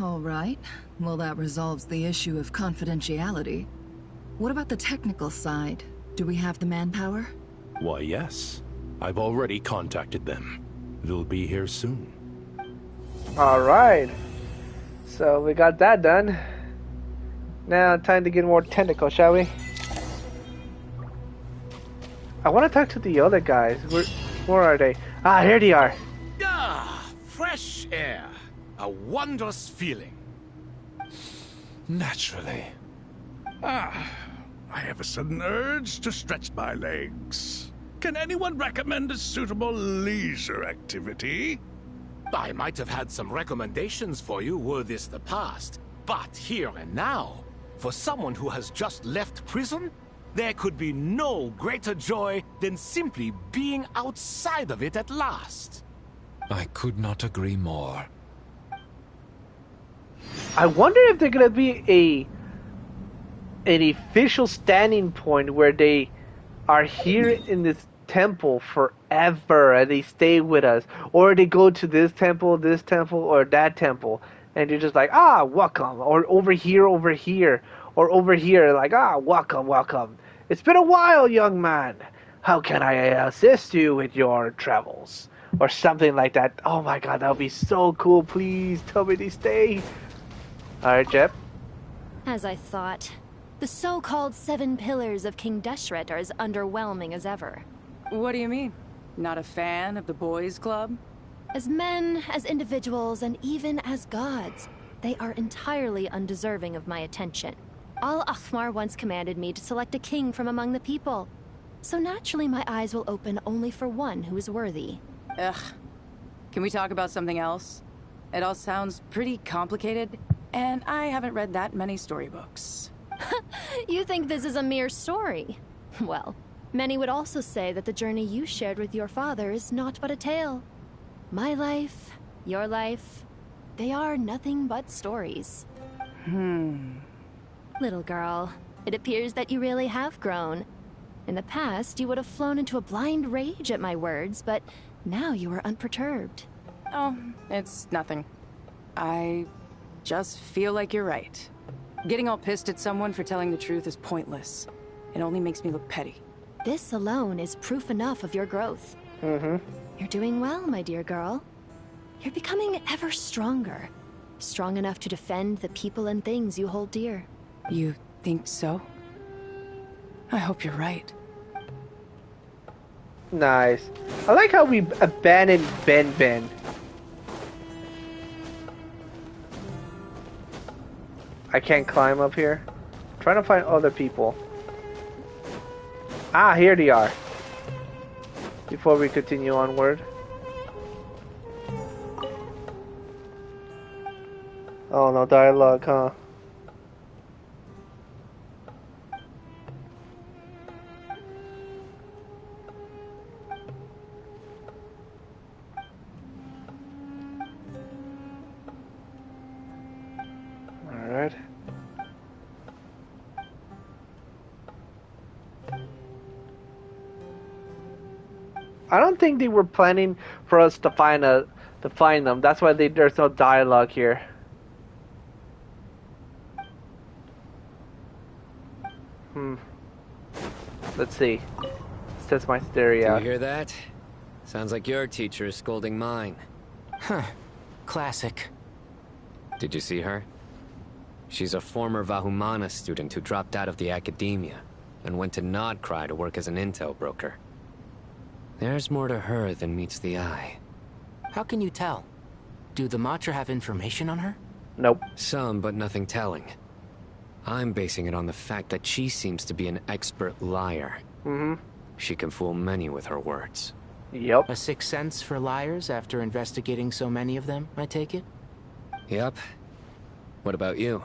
All right. Well, that resolves the issue of confidentiality. What about the technical side? Do we have the manpower? Why, yes. I've already contacted them. They'll be here soon. Alright. So we got that done. Now time to get more technical, shall we? I want to talk to the other guys. Where are they? Ah, here they are. Ah, fresh air. A wondrous feeling. Naturally. Ah, I have a sudden urge to stretch my legs. Can anyone recommend a suitable leisure activity? I might have had some recommendations for you were this the past, but here and now, for someone who has just left prison, there could be no greater joy than simply being outside of it at last. I could not agree more. I wonder if there's gonna be an official standing point where they are here in this temple forever and they stay with us, or they go to this temple, or that temple, and you're just like, ah, welcome, or over here, or over here, like, ah, welcome. It's been a while, young man. How can I assist you with your travels? Or something like that. Oh my god, that would be so cool. Please tell me they stay. Alright, Jep. As I thought. The so-called 7 pillars of King Deshret are as underwhelming as ever. What do you mean? Not a fan of the boys' club? As men, as individuals, and even as gods, they are entirely undeserving of my attention. Al-Ahmar once commanded me to select a king from among the people. So naturally my eyes will open only for one who is worthy. Ugh. Can we talk about something else? It all sounds pretty complicated, and I haven't read that many storybooks. You think this is a mere story? Well, many would also say that the journey you shared with your father is not but a tale. My life, your life, they are nothing but stories. Little girl, it appears that you really have grown. In the past, you would have flown into a blind rage at my words, but now you are unperturbed. Oh, it's nothing. I just feel like you're right. Getting all pissed at someone for telling the truth is pointless. It only makes me look petty. This alone is proof enough of your growth. You're doing well, my dear girl. You're becoming ever stronger. Strong enough to defend the people and things you hold dear. You think so? I hope you're right. Nice. I like how we abandoned Ben. I can't climb up here. I'm trying to find other people. Ah, here they are. Before we continue onward. Oh, no dialogue, huh? Alright. I don't think they were planning for us to find them. That's why there's no dialogue here. Let's see. Test my theory out. Do you hear that? Sounds like your teacher is scolding mine. Huh. Classic. Did you see her? She's a former Vahumana student who dropped out of the academia and went to Nodcry to work as an intel broker. There's more to her than meets the eye. How can you tell? Do the Matra have information on her? Nope. Some, but nothing telling. I'm basing it on the fact that she seems to be an expert liar. She can fool many with her words. Yep. A sixth sense for liars after investigating so many of them, I take it? Yep. What about you?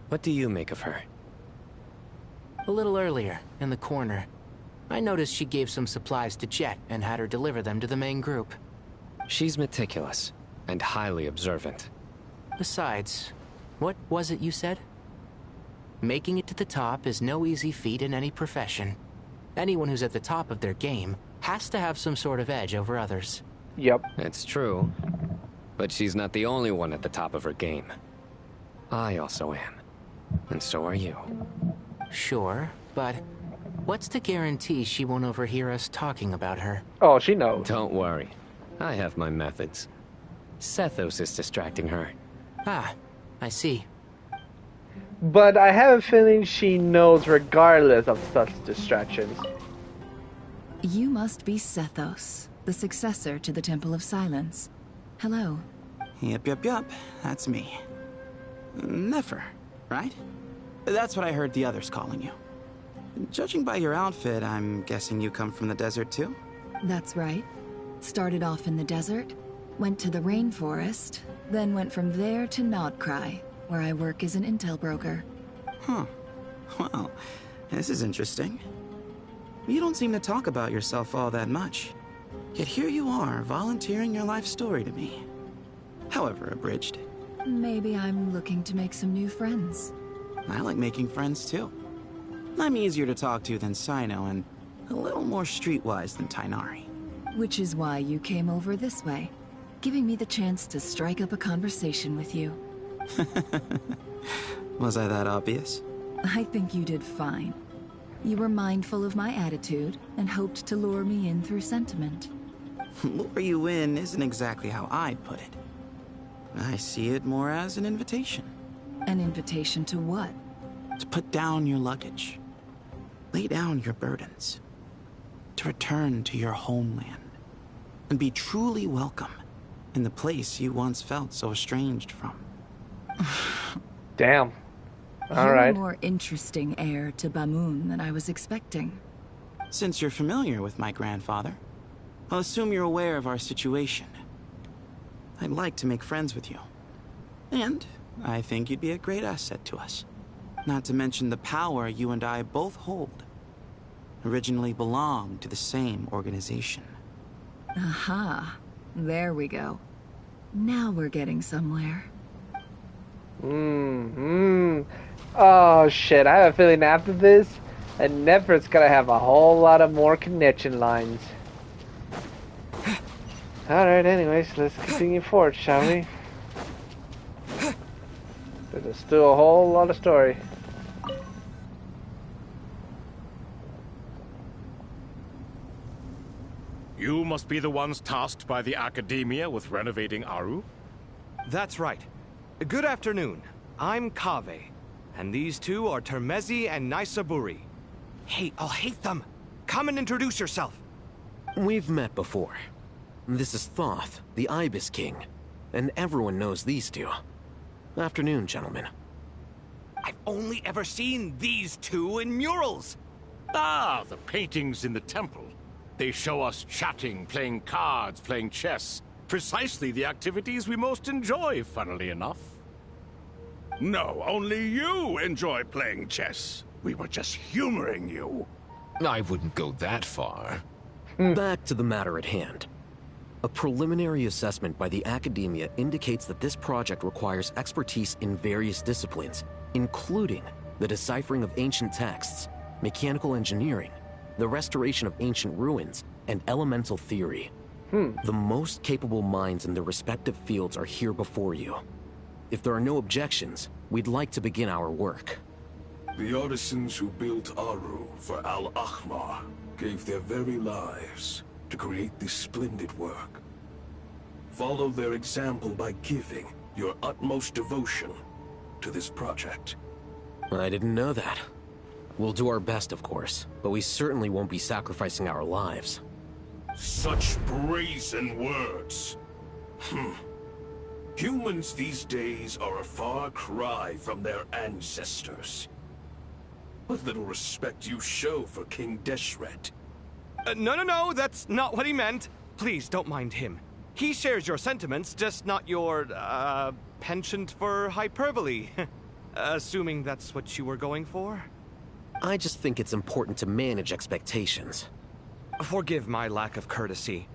What do you make of her? A little earlier, in the corner, I noticed she gave some supplies to Jet and had her deliver them to the main group. She's meticulous and highly observant. Besides, what was it you said? Making it to the top is no easy feat in any profession. Anyone who's at the top of their game has to have some sort of edge over others. Yep. It's true. But she's not the only one at the top of her game. I also am. And so are you. Sure, but what's to guarantee she won't overhear us talking about her? Oh, she knows. Don't worry. I have my methods. Sethos is distracting her. Ah, I see. But I have a feeling she knows regardless of such distractions. You must be Sethos, the successor to the Temple of Silence. Hello. Yep. That's me. Nefer, right? That's what I heard the others calling you. Judging by your outfit, I'm guessing you come from the desert too? That's right. Started off in the desert, went to the rainforest, then went from there to Nodcry, where I work as an intel broker. Huh. Well, this is interesting. You don't seem to talk about yourself all that much. Yet here you are, volunteering your life story to me. However abridged. Maybe I'm looking to make some new friends. I like making friends too. I'm easier to talk to than Sino and a little more streetwise than Tainari. Which is why you came over this way, giving me the chance to strike up a conversation with you. Was I that obvious? I think you did fine. You were mindful of my attitude and hoped to lure me in through sentiment. Lure you in isn't exactly how I'd put it. I see it more as an invitation. An invitation to what? To put down your luggage. Lay down your burdens. To return to your homeland. And be truly welcome in the place you once felt so estranged from. Damn. All You're right. a more interesting heir to Bamun than I was expecting. Since you're familiar with my grandfather, I'll assume you're aware of our situation. I'd like to make friends with you. And I think you'd be a great asset to us. Not to mention the power you and I both hold. Originally belonged to the same organization. Aha. There we go. Now we're getting somewhere. Oh shit, I have a feeling after this, and Nefert's gonna have a whole lot of more connection lines. Alright, anyways, let's continue forward, shall we? There's still a whole lot of story. You must be the ones tasked by the Academia with renovating Aru? That's right. Good afternoon. I'm Kaveh, and these two are Termezi and Naisaburi. Hey, I'll hate them. Come and introduce yourself. We've met before. This is Thoth, the Ibis King, and everyone knows these two. Afternoon, gentlemen. I've only ever seen these two in murals. Ah, the paintings in the temple. They show us chatting, playing cards, playing chess. Precisely the activities we most enjoy, funnily enough. No, only you enjoy playing chess. We were just humoring you. I wouldn't go that far. Back to the matter at hand. A preliminary assessment by the Academia indicates that this project requires expertise in various disciplines, including the deciphering of ancient texts, mechanical engineering, the restoration of ancient ruins, and elemental theory. The most capable minds in their respective fields are here before you. If there are no objections, we'd like to begin our work. The artisans who built Aru for Al-Ahmar gave their very lives to create this splendid work. Follow their example by giving your utmost devotion to this project. I didn't know that. We'll do our best, of course, but we certainly won't be sacrificing our lives. Such brazen words. Humans these days are a far cry from their ancestors. What little respect you show for King Deshret. No, that's not what he meant. Please, don't mind him. He shares your sentiments, just not your, penchant for hyperbole. Assuming that's what you were going for? I just think it's important to manage expectations. Forgive my lack of courtesy,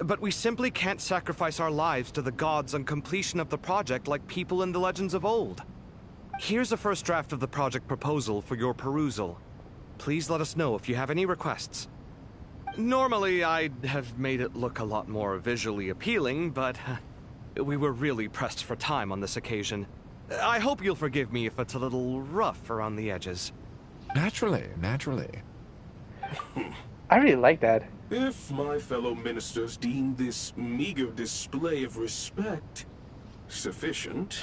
but we simply can't sacrifice our lives to the gods on completion of the project like people in the legends of old. Here's a first draft of the project proposal for your perusal. Please let us know if you have any requests. Normally, I'd have made it look a lot more visually appealing, but we were really pressed for time on this occasion. I hope you'll forgive me if it's a little rough around the edges. Naturally. I really like that. If my fellow ministers deem this meager display of respect sufficient,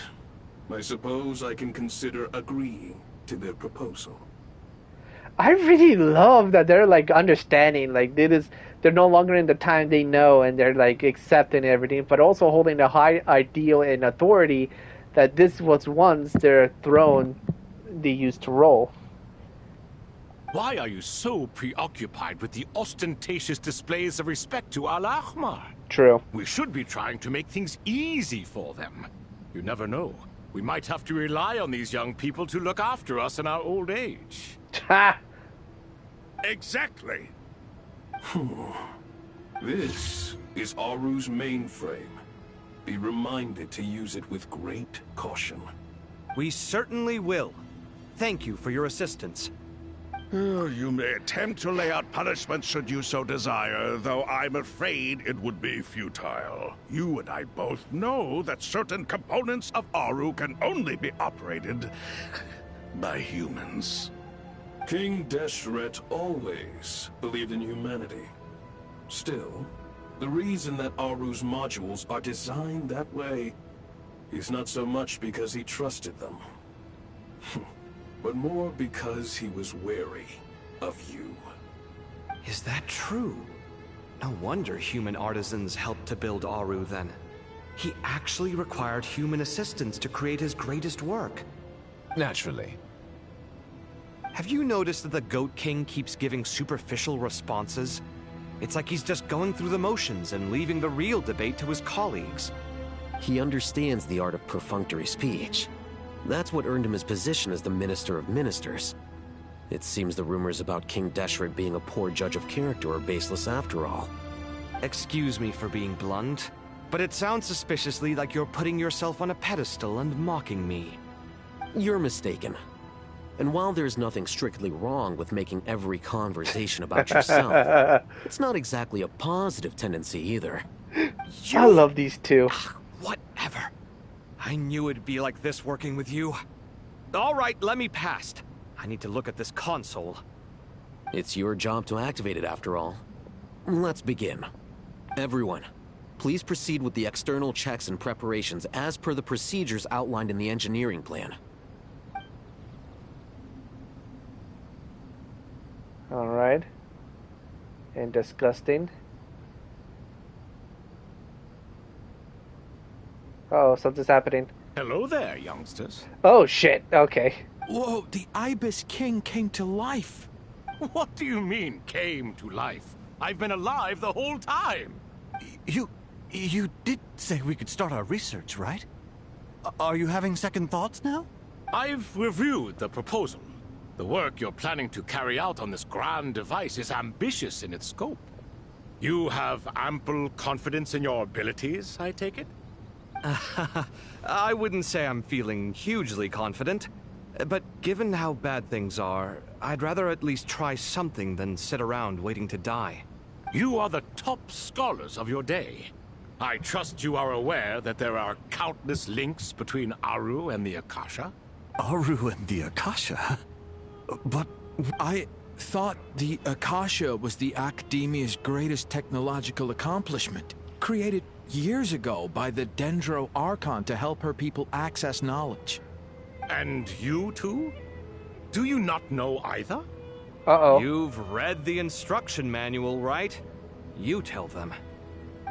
I suppose I can consider agreeing to their proposal. I really love that they're like understanding, like they're no longer in the time they know, and they're like accepting everything, but also holding a high ideal and authority that this was once their throne they used to rule. Why are you so preoccupied with the ostentatious displays of respect to Al-Ahmar? True. We should be trying to make things easy for them. You never know. We might have to rely on these young people to look after us in our old age. Ha! Exactly. This is Aru's mainframe. Be reminded to use it with great caution. We certainly will. Thank you for your assistance. You may attempt to lay out punishment should you so desire, though I'm afraid it would be futile. You and I both know that certain components of Aru can only be operated by humans. King Deshret always believed in humanity. Still, the reason that Aru's modules are designed that way is not so much because he trusted them, but more because he was wary of you. Is that true? No wonder human artisans helped to build Aru then. He actually required human assistance to create his greatest work. Naturally. Have you noticed that the Goat King keeps giving superficial responses? It's like he's just going through the motions and leaving the real debate to his colleagues. He understands the art of perfunctory speech. That's what earned him his position as the Minister of Ministers. It seems the rumors about King Deshret being a poor judge of character are baseless after all. Excuse me for being blunt, but it sounds suspiciously like you're putting yourself on a pedestal and mocking me. You're mistaken. And while there's nothing strictly wrong with making every conversation about yourself, it's not exactly a positive tendency either. I love these two. Whatever. I knew it'd be like this working with you. All right, let me past. I need to look at this console. It's your job to activate it after all. Let's begin. Everyone, please proceed with the external checks and preparations as per the procedures outlined in the engineering plan. Alright. And disgusting. Oh, something's happening. Hello there, youngsters. Oh, shit. Okay. Whoa, the Ibis King came to life. What do you mean, came to life? I've been alive the whole time. You did say we could start our research, right? Are you having second thoughts now? I've reviewed the proposal. The work you're planning to carry out on this grand device is ambitious in its scope. You have ample confidence in your abilities, I take it? I wouldn't say I'm feeling hugely confident, but given how bad things are, I'd rather at least try something than sit around waiting to die. You are the top scholars of your day. I trust you are aware that there are countless links between Aru and the Akasha? Aru and the Akasha? But I thought the Akasha was the Academia's greatest technological accomplishment, created years ago by the Dendro Archon to help her people access knowledge. And you too? Do you not know either? Uh-oh. You've read the instruction manual, right? You tell them.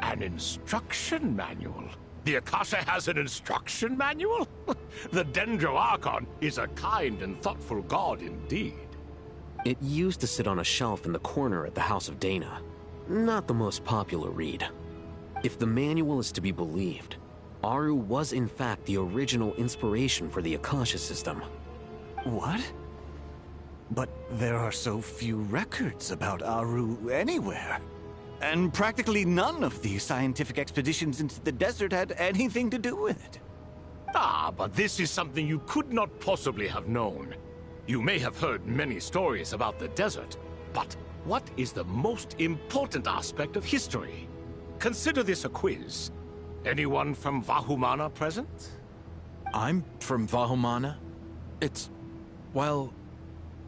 An instruction manual? The Akasha has an instruction manual? The Dendro Archon is a kind and thoughtful god indeed. It used to sit on a shelf in the corner at the House of Dana. Not the most popular read. If the manual is to be believed, Aru was in fact the original inspiration for the Akasha system. What? But there are so few records about Aru anywhere. And practically none of these scientific expeditions into the desert had anything to do with it. Ah, but this is something you could not possibly have known. You may have heard many stories about the desert, but what is the most important aspect of history? Consider this a quiz. Anyone from Vahumana present? I'm from Vahumana. It's, well,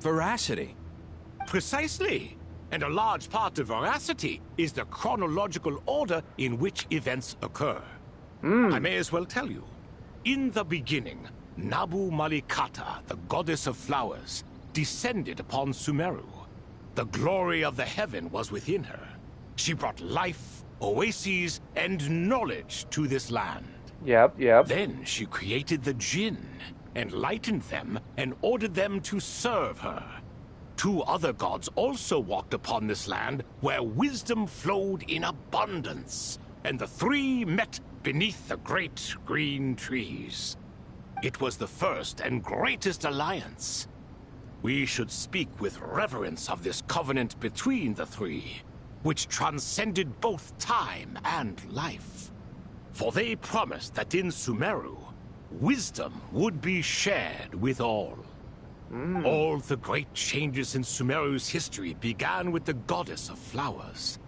veracity. Precisely. And a large part of veracity is the chronological order in which events occur. I may as well tell you. In the beginning, Nabu Malikata, the goddess of flowers, descended upon Sumeru. The glory of the heaven was within her. She brought life, oases, and knowledge to this land. Yep. Then she created the Jinn, enlightened them, and ordered them to serve her. Two other gods also walked upon this land where wisdom flowed in abundance, and the three met beneath the great green trees. It was the first and greatest alliance. We should speak with reverence of this covenant between the three, which transcended both time and life. For they promised that in Sumeru, wisdom would be shared with all. All the great changes in Sumeru's history began with the goddess of flowers.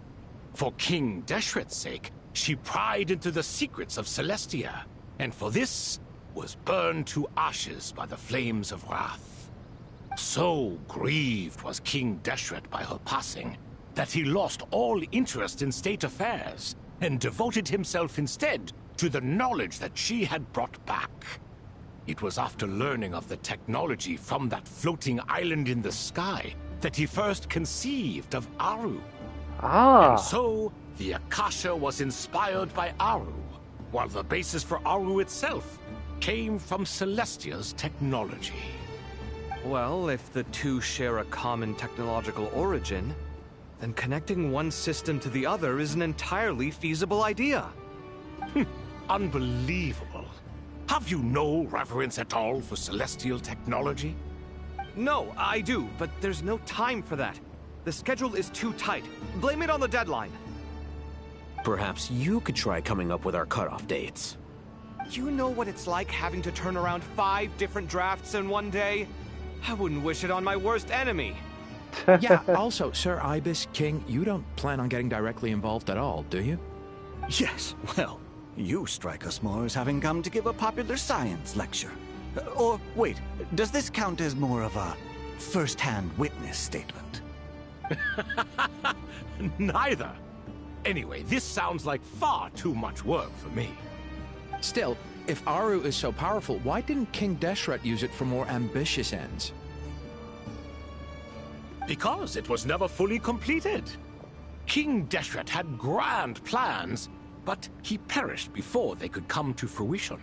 For King Deshret's sake, she pried into the secrets of Celestia, and for this was burned to ashes by the flames of wrath. So grieved was King Deshret by her passing, that he lost all interest in state affairs, and devoted himself instead to the knowledge that she had brought back. It was after learning of the technology from that floating island in the sky that he first conceived of Aru. And so, the Akasha was inspired by Aru, while the basis for Aru itself came from Celestia's technology. Well, if the two share a common technological origin, then connecting one system to the other is an entirely feasible idea. Unbelievable. Have you no reverence at all for celestial technology? No, I do, but there's no time for that. The schedule is too tight. Blame it on the deadline. Perhaps you could try coming up with our cutoff dates. You know what it's like having to turn around 5 different drafts in one day? I wouldn't wish it on my worst enemy. Yeah, also, Sir Ibis, King, you don't plan on getting directly involved at all, do you? Yes, well, you strike us more as having come to give a popular science lecture. Or, wait, does this count as more of a first-hand witness statement? Neither. Anyway, this sounds like far too much work for me. Still, if Aru is so powerful, why didn't King Deshret use it for more ambitious ends? Because it was never fully completed. King Deshret had grand plans, but he perished before they could come to fruition.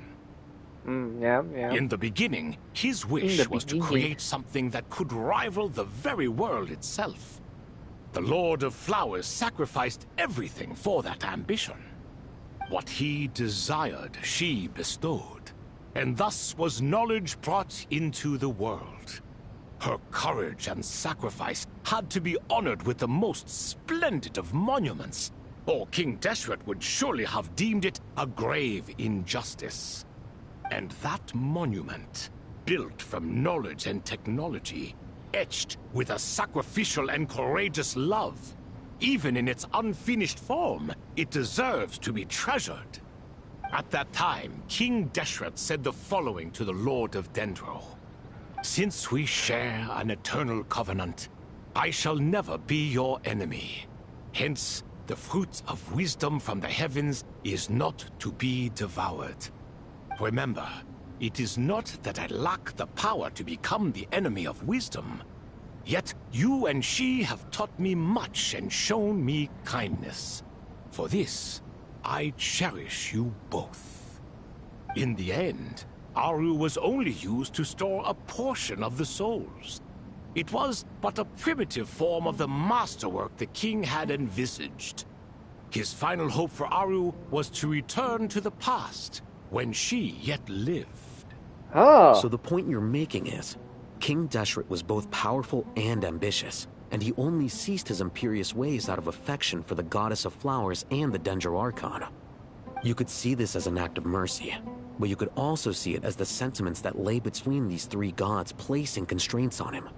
Yeah. In the beginning, his wish was to create something that could rival the very world itself. The Lord of Flowers sacrificed everything for that ambition. What he desired, she bestowed, and thus was knowledge brought into the world. Her courage and sacrifice had to be honored with the most splendid of monuments, or King Deshret would surely have deemed it a grave injustice. And that monument, built from knowledge and technology, etched with a sacrificial and courageous love, even in its unfinished form, it deserves to be treasured. At that time, King Deshret said the following to the Lord of Dendro. Since we share an eternal covenant, I shall never be your enemy. Hence, the fruit of wisdom from the heavens is not to be devoured. Remember, it is not that I lack the power to become the enemy of wisdom. Yet you and she have taught me much and shown me kindness. For this, I cherish you both. In the end, Aru was only used to store a portion of the souls. It was but a primitive form of the masterwork the king had envisaged. His final hope for Aru was to return to the past, when she yet lived. So the point you're making is, King Deshret was both powerful and ambitious, and he only ceased his imperious ways out of affection for the Goddess of Flowers and the Dendro Archon. You could see this as an act of mercy, but you could also see it as the sentiments that lay between these three gods placing constraints on him.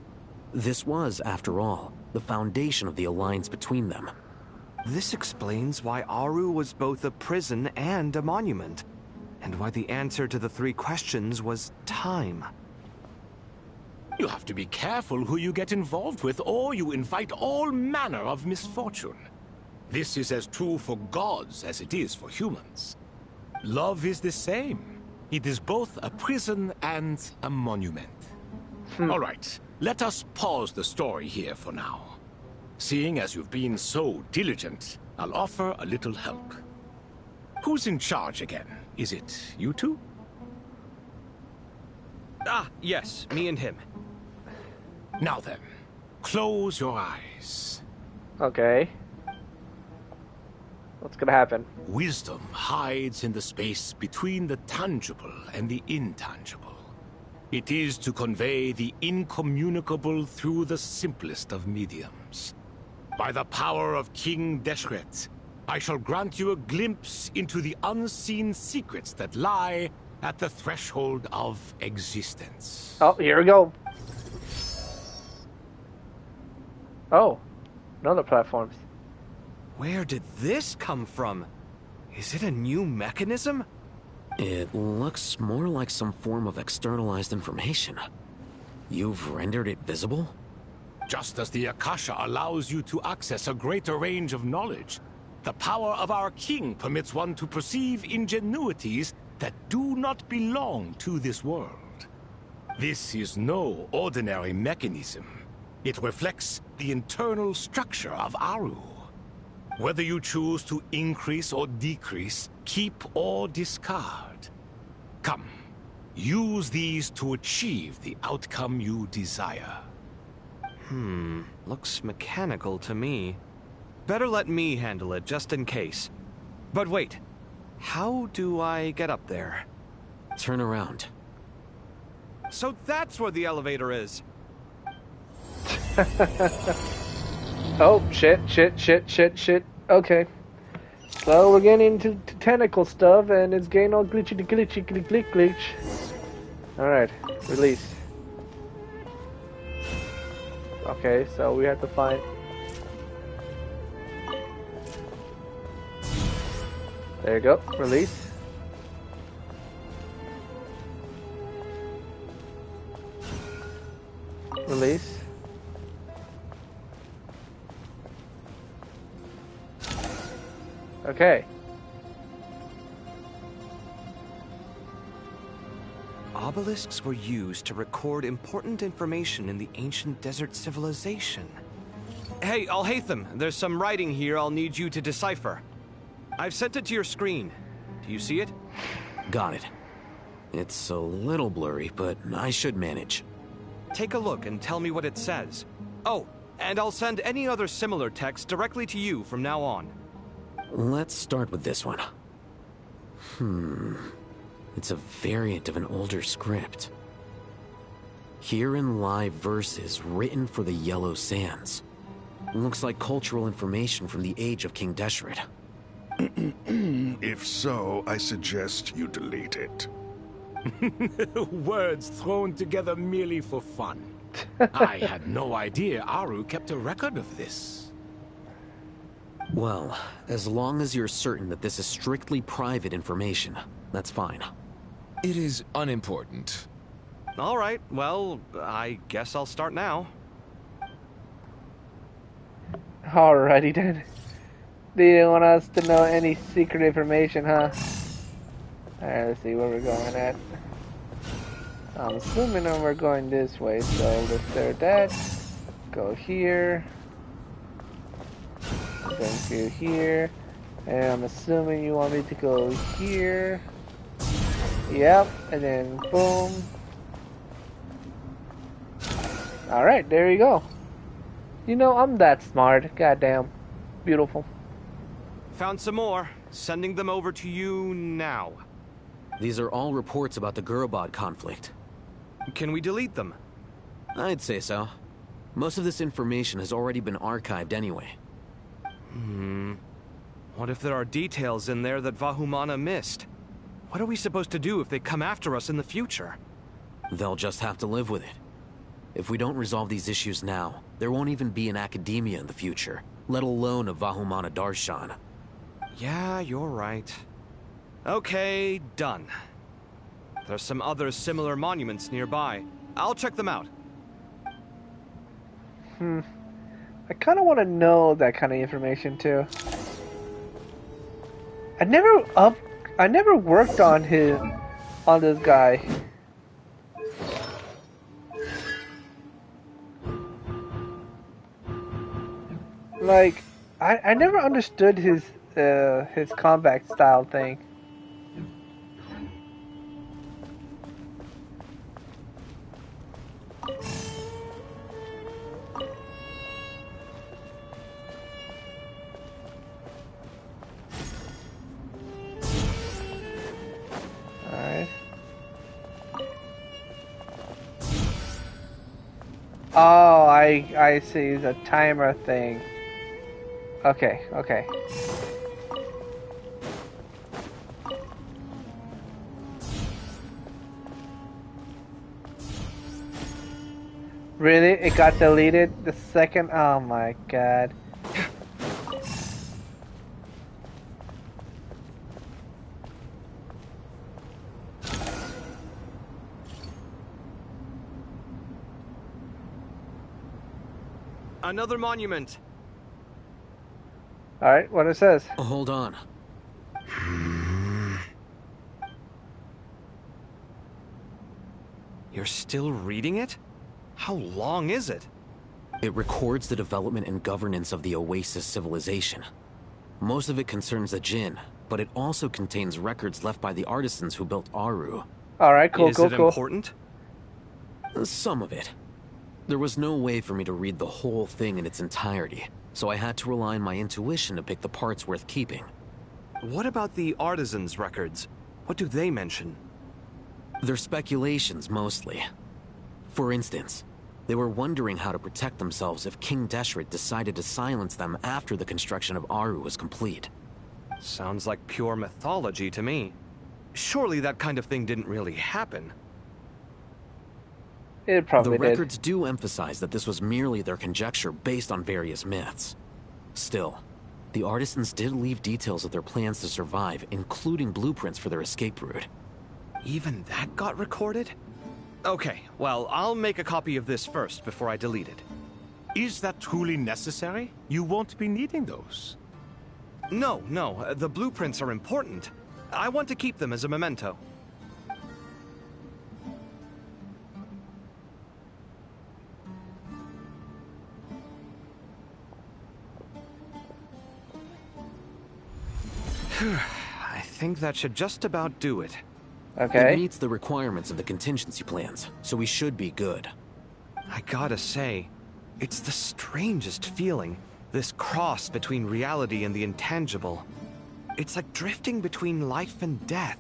This was, after all, the foundation of the alliance between them. This explains why Aru was both a prison and a monument, and why the answer to the 3 questions was time. You have to be careful who you get involved with, or you invite all manner of misfortune. This is as true for gods as it is for humans. Love is the same. It is both a prison and a monument. All right, let us pause the story here for now. Seeing as you've been so diligent, I'll offer a little help. Who's in charge again? Is it you two? Ah, yes, me and him. Now then, close your eyes. Okay. What's gonna happen? Wisdom hides in the space between the tangible and the intangible. It is to convey the incommunicable through the simplest of mediums. By the power of King Deshret, I shall grant you a glimpse into the unseen secrets that lie at the threshold of existence. Oh, here we go. Oh, another platforms. Where did this come from? Is it a new mechanism? It looks more like some form of externalized information. You've rendered it visible? Just as the Akasha allows you to access a greater range of knowledge, the power of our king permits one to perceive ingenuities that do not belong to this world. This is no ordinary mechanism. It reflects the internal structure of Aru. Whether you choose to increase or decrease, keep or discard. Come, use these to achieve the outcome you desire. Looks mechanical to me. Better let me handle it, just in case. But wait, how do I get up there? Turn around. So that's where the elevator is. Oh, shit. Okay. So we're getting into tentacle stuff, and it's getting all glitch. Alright, release. Okay, so we have to find... There you go, release. Release. Okay. Obelisks were used to record important information in the ancient desert civilization. Hey, Alhaitham, there's some writing here I'll need you to decipher. I've sent it to your screen. Do you see it? Got it. It's a little blurry, but I should manage. Take a look and tell me what it says. Oh, and I'll send any other similar text directly to you from now on. Let's start with this one. It's a variant of an older script. Herein lie verses written for the Yellow Sands. Looks like cultural information from the age of King Deshret. If so, I suggest you delete it. Words thrown together merely for fun. I had no idea Aru kept a record of this. Well, as long as you're certain that this is strictly private information, that's fine. It is unimportant. All right, well, I guess I'll start now. Alrighty then. They didn't want us to know any secret information, huh? Alright, let's see where we're going at. I'm assuming we're going this way, so let's start that. Go here. Then to here. And I'm assuming you want me to go here. Yep, and then boom. Alright, there you go. You know, I'm that smart. Goddamn. Beautiful. Found some more. Sending them over to you now. These are all reports about the Gurabad conflict. Can we delete them? I'd say so. Most of this information has already been archived anyway. What if there are details in there that Vahumana missed? What are we supposed to do if they come after us in the future? They'll just have to live with it. If we don't resolve these issues now, there won't even be an academia in the future, let alone a Vahumana Darshan. Yeah, you're right. Okay, done. There's some other similar monuments nearby. I'll check them out. I kind of want to know that kind of information too. I never worked on this guy. Like, I never understood his combat style thing. Alright. Oh, I see. It's a timer thing. Okay, okay. Really? It got deleted the second? Oh my god. Another monument. Alright, what it says. Hold on. You're still reading it? How long is it? It records the development and governance of the Oasis civilization. Most of it concerns the Jinn, but it also contains records left by the artisans who built Aru. Alright, cool, Is cool, it cool. important? Some of it. There was no way for me to read the whole thing in its entirety, so I had to rely on my intuition to pick the parts worth keeping. What about the artisans' records? What do they mention? They're speculations, mostly. For instance, they were wondering how to protect themselves if King Deshret decided to silence them after the construction of Aru was complete. Sounds like pure mythology to me. Surely that kind of thing didn't really happen. It probably The records do emphasize that this was merely their conjecture based on various myths. Still, the artisans did leave details of their plans to survive, including blueprints for their escape route. Even that got recorded? Okay, well, I'll make a copy of this first before I delete it. Is that truly necessary? You won't be needing those. No, the blueprints are important. I want to keep them as a memento. I think that should just about do it. Okay. It meets the requirements of the contingency plans, so we should be good. I gotta say, it's the strangest feeling, this cross between reality and the intangible. It's like drifting between life and death,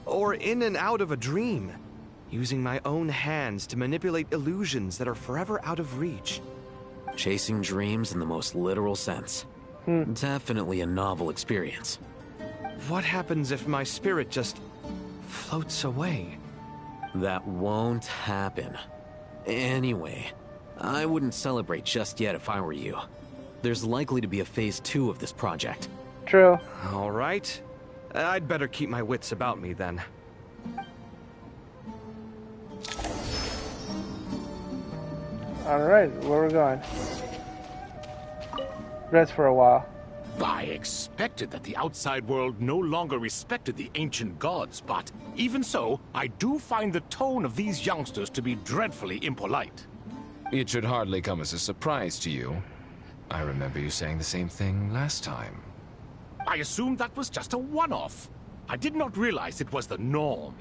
or in and out of a dream, using my own hands to manipulate illusions that are forever out of reach. Chasing dreams in the most literal sense. Definitely a novel experience. What happens if my spirit just floats away? That won't happen. Anyway, I wouldn't celebrate just yet if I were you. There's likely to be a phase 2 of this project. True. All right. I'd better keep my wits about me then. Alright, where we're going? Rest for a while. I expected that the outside world no longer respected the ancient gods, but even so, I do find the tone of these youngsters to be dreadfully impolite. It should hardly come as a surprise to you. I remember you saying the same thing last time. I assumed that was just a one-off. I did not realize it was the norm.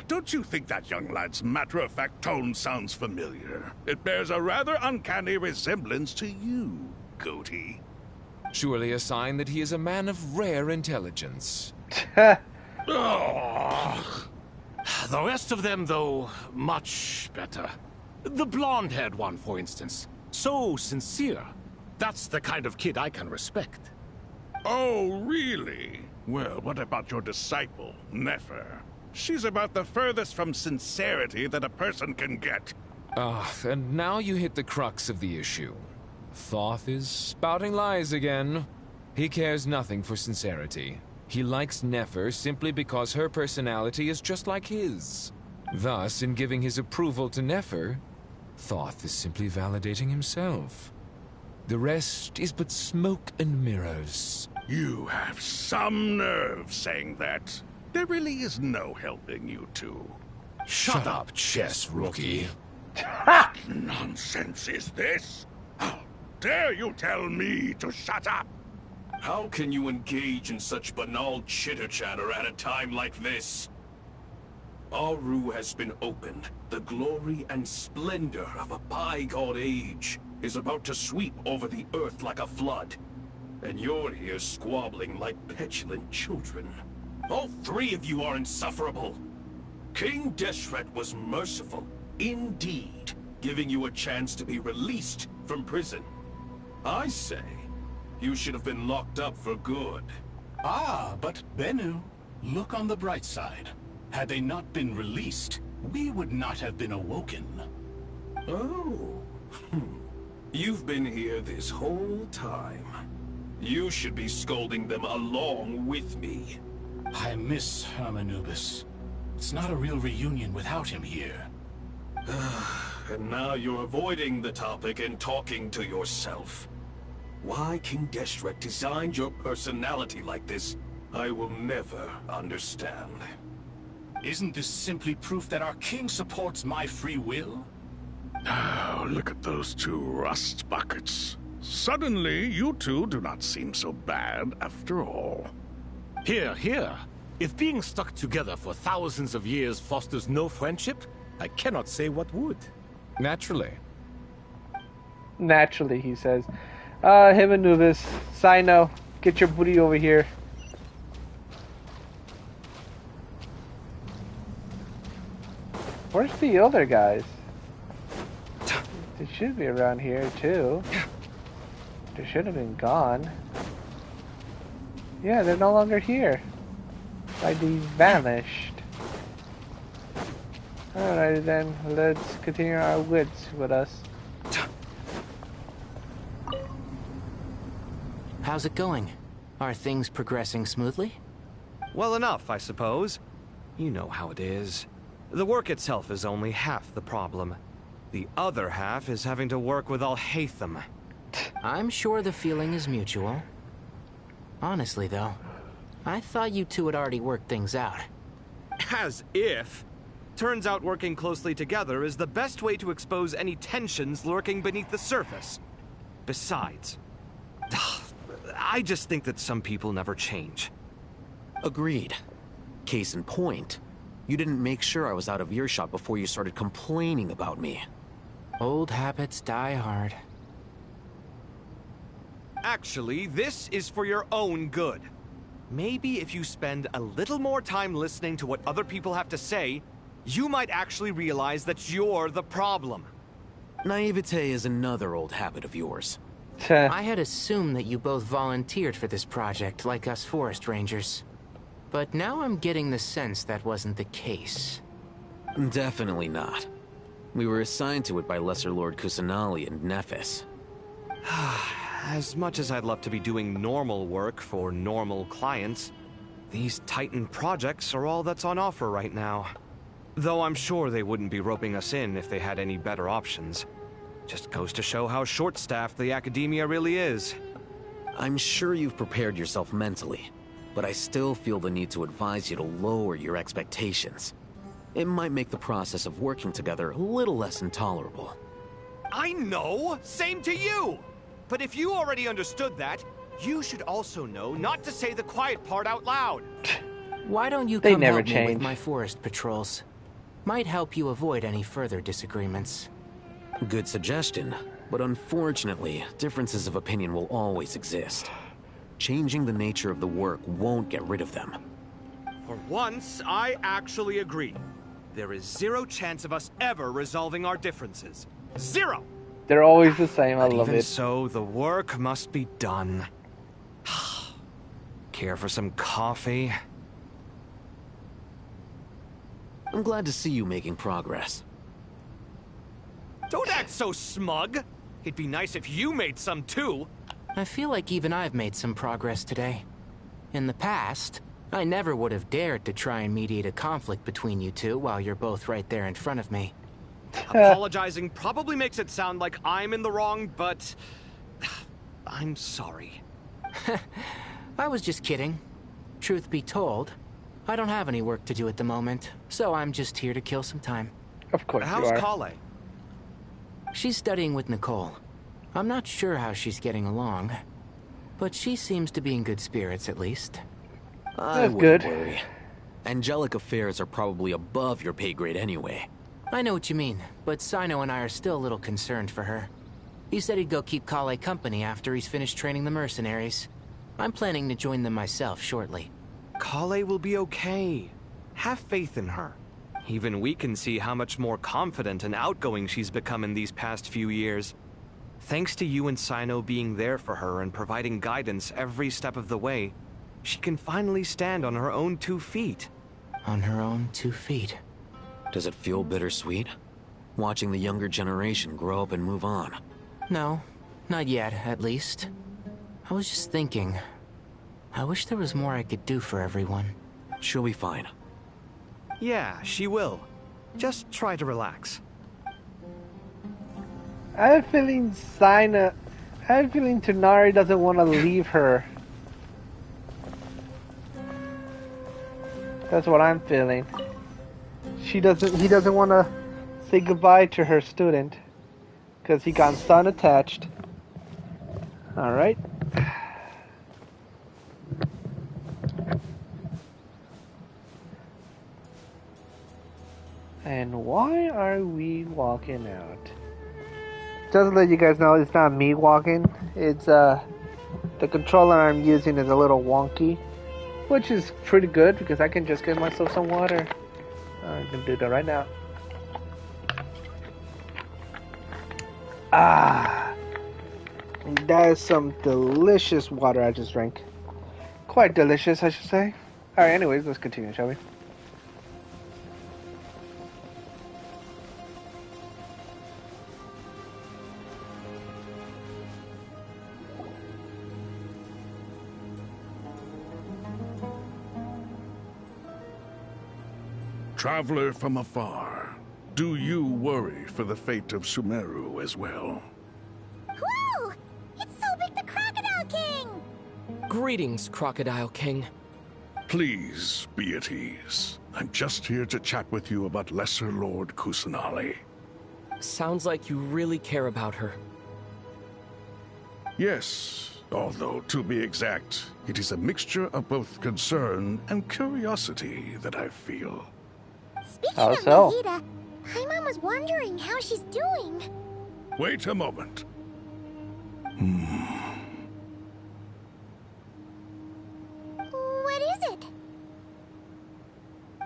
Don't you think that young lad's matter-of-fact tone sounds familiar? It bears a rather uncanny resemblance to you, Goatee. Surely a sign that he is a man of rare intelligence. Oh. The rest of them, though, much better. The blonde-haired one, for instance. So sincere. That's the kind of kid I can respect. Oh, really? Well, what about your disciple, Nefer? She's about the furthest from sincerity that a person can get. And now you hit the crux of the issue. Thoth is spouting lies again. He cares nothing for sincerity. He likes Nefer simply because her personality is just like his. Thus, in giving his approval to Nefer, Thoth is simply validating himself. The rest is but smoke and mirrors. You have some nerve saying that. There really is no helping you two. Shut up, chess rookie. What nonsense is this? How dare you tell me to shut up? How can you engage in such banal chitter-chatter at a time like this? Aru has been opened. The glory and splendor of a bygone age is about to sweep over the earth like a flood. And you're here squabbling like petulant children. All three of you are insufferable. King Deshret was merciful, indeed, giving you a chance to be released from prison. I say, you should have been locked up for good. Ah, but Bennu, look on the bright side. Had they not been released, we would not have been awoken. Oh. You've been here this whole time. You should be scolding them along with me. I miss Hermanubis. It's not a real reunion without him here. And now you're avoiding the topic and talking to yourself. Why King Deshret designed your personality like this, I will never understand. Isn't this simply proof that our king supports my free will? Oh, look at those two rust buckets. Suddenly, you two do not seem so bad after all. Here, here. If being stuck together for thousands of years fosters no friendship, I cannot say what would. Naturally. Naturally, he says. Him and Anubis. Sino, get your booty over here. Where's the other guys? They should be around here too. They should have been gone. Yeah, they're no longer here. Like they vanished. Alright then, let's continue our wits with us. How's it going? Are things progressing smoothly? Well enough, I suppose. You know how it is. The work itself is only half the problem. The other half is having to work with Al-Haytham. I'm sure the feeling is mutual. Honestly, though, I thought you two had already worked things out. As if. Turns out working closely together is the best way to expose any tensions lurking beneath the surface. Besides, I just think that some people never change. Agreed. Case in point, you didn't make sure I was out of earshot before you started complaining about me. Old habits die hard. Actually, this is for your own good. Maybe if you spend a little more time listening to what other people have to say, you might actually realize that you're the problem. Naivete is another old habit of yours. I had assumed that you both volunteered for this project, like us forest rangers. But now I'm getting the sense that wasn't the case. Definitely not. We were assigned to it by Lesser Lord Kusanali and Nephis. As much as I'd love to be doing normal work for normal clients, these Titan projects are all that's on offer right now. Though I'm sure they wouldn't be roping us in if they had any better options. Just goes to show how short-staffed the academia really is. I'm sure you've prepared yourself mentally, but I still feel the need to advise you to lower your expectations. It might make the process of working together a little less intolerable. I know! Same to you! But if you already understood that, you should also know not to say the quiet part out loud. Why don't you come help me with my forest patrols? Might help you avoid any further disagreements. Good suggestion, but unfortunately, differences of opinion will always exist. Changing the nature of the work won't get rid of them. For once, I actually agree. There is zero chance of us ever resolving our differences. Zero! They're always the same, I But love even it. so, the work must be done. Care for some coffee? I'm glad to see you making progress. Don't act so smug! It'd be nice if you made some too! I feel like even I've made some progress today. In the past, I never would have dared to try and mediate a conflict between you two while you're both right there in front of me. Apologizing probably makes it sound like I'm in the wrong, but... I'm sorry. I was just kidding. Truth be told, I don't have any work to do at the moment, so I'm just here to kill some time. Of course you How's are. Kale? She's studying with Nicole. I'm not sure how she's getting along, but she seems to be in good spirits at least. I That's wouldn't good. worry. Angelic affairs are probably above your pay grade anyway. I know what you mean, but Sino and I are still a little concerned for her. He said he'd go keep Kale company after he's finished training the mercenaries. I'm planning to join them myself shortly. Kale will be okay. Have faith in her. Even we can see how much more confident and outgoing she's become in these past few years. Thanks to you and Sino being there for her and providing guidance every step of the way, she can finally stand on her own 2 feet. On her own 2 feet. Does it feel bittersweet? Watching the younger generation grow up and move on? No, not yet, at least. I was just thinking, I wish there was more I could do for everyone. She'll be fine. Yeah, she will. Just try to relax. I have a feeling Tonari doesn't want to leave her. That's what I'm feeling. He doesn't want to say goodbye to her student because he got son attached. All right. And why are we walking out? Just to let you guys know, it's not me walking. It's the controller I'm using is a little wonky, which is pretty good because I can just get myself some water. I'm gonna do that right now. Ah, that is some delicious water I just drank. Quite delicious, I should say. All right. Anyways, let's continue, shall we? Traveler from afar, do you worry for the fate of Sumeru as well? Whoa! It's so big the Crocodile King! Greetings, Crocodile King. Please be at ease. I'm just here to chat with you about Lesser Lord Kusanali. Sounds like you really care about her. Yes, although to be exact, it is a mixture of both concern and curiosity that I feel. Speaking How of so? Nahida, Paimon was wondering how she's doing. Wait a moment. What is it?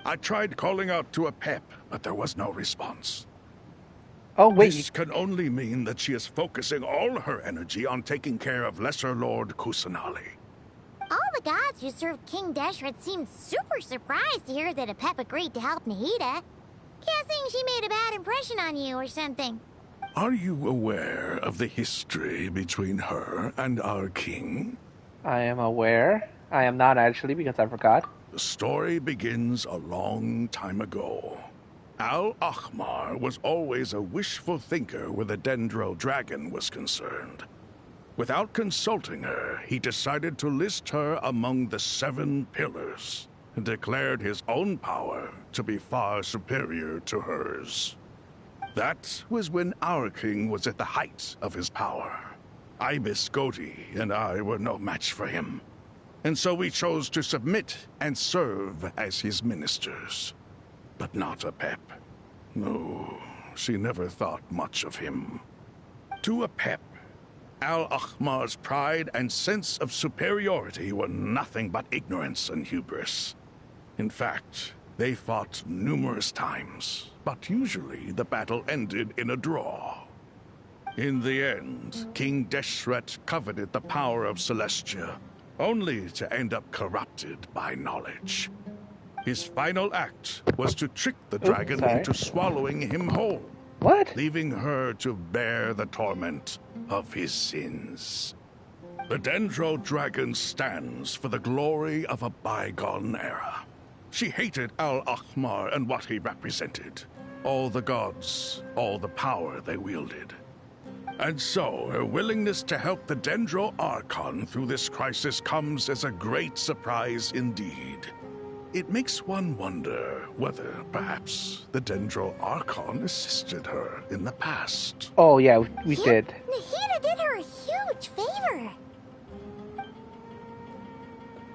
I tried calling out to a pep, but there was no response. Oh, wait. This can only mean that she is focusing all her energy on taking care of Lesser Lord Kusanali. All the gods who served King Deshret seemed super surprised to hear that a pep agreed to help Nahida. Guessing she made a bad impression on you or something. Are you aware of the history between her and our king? I am aware. I am not actually because I forgot. The story begins a long time ago. Al-Ahmar was always a wishful thinker where the Dendro dragon was concerned. Without consulting her, he decided to list her among the 7 pillars and declared his own power to be far superior to hers. That was when our king was at the height of his power. Ibis Goti and I were no match for him, and so we chose to submit and serve as his ministers. But not a pep. No, she never thought much of him. To a pep, Al-Ahmar's pride and sense of superiority were nothing but ignorance and hubris. In fact, they fought numerous times, but usually the battle ended in a draw. In the end, King Deshret coveted the power of Celestia, only to end up corrupted by knowledge. His final act was to trick the dragon into swallowing him whole. What? Leaving her to bear the torment of his sins. The Dendro dragon stands for the glory of a bygone era. She hated Al-Ahmar and what he represented. All the gods, all the power they wielded. And so, her willingness to help the Dendro Archon through this crisis comes as a great surprise indeed. It makes one wonder whether, perhaps, the Dendro Archon assisted her in the past. Oh, yeah, we did. Nahida did her a huge favor.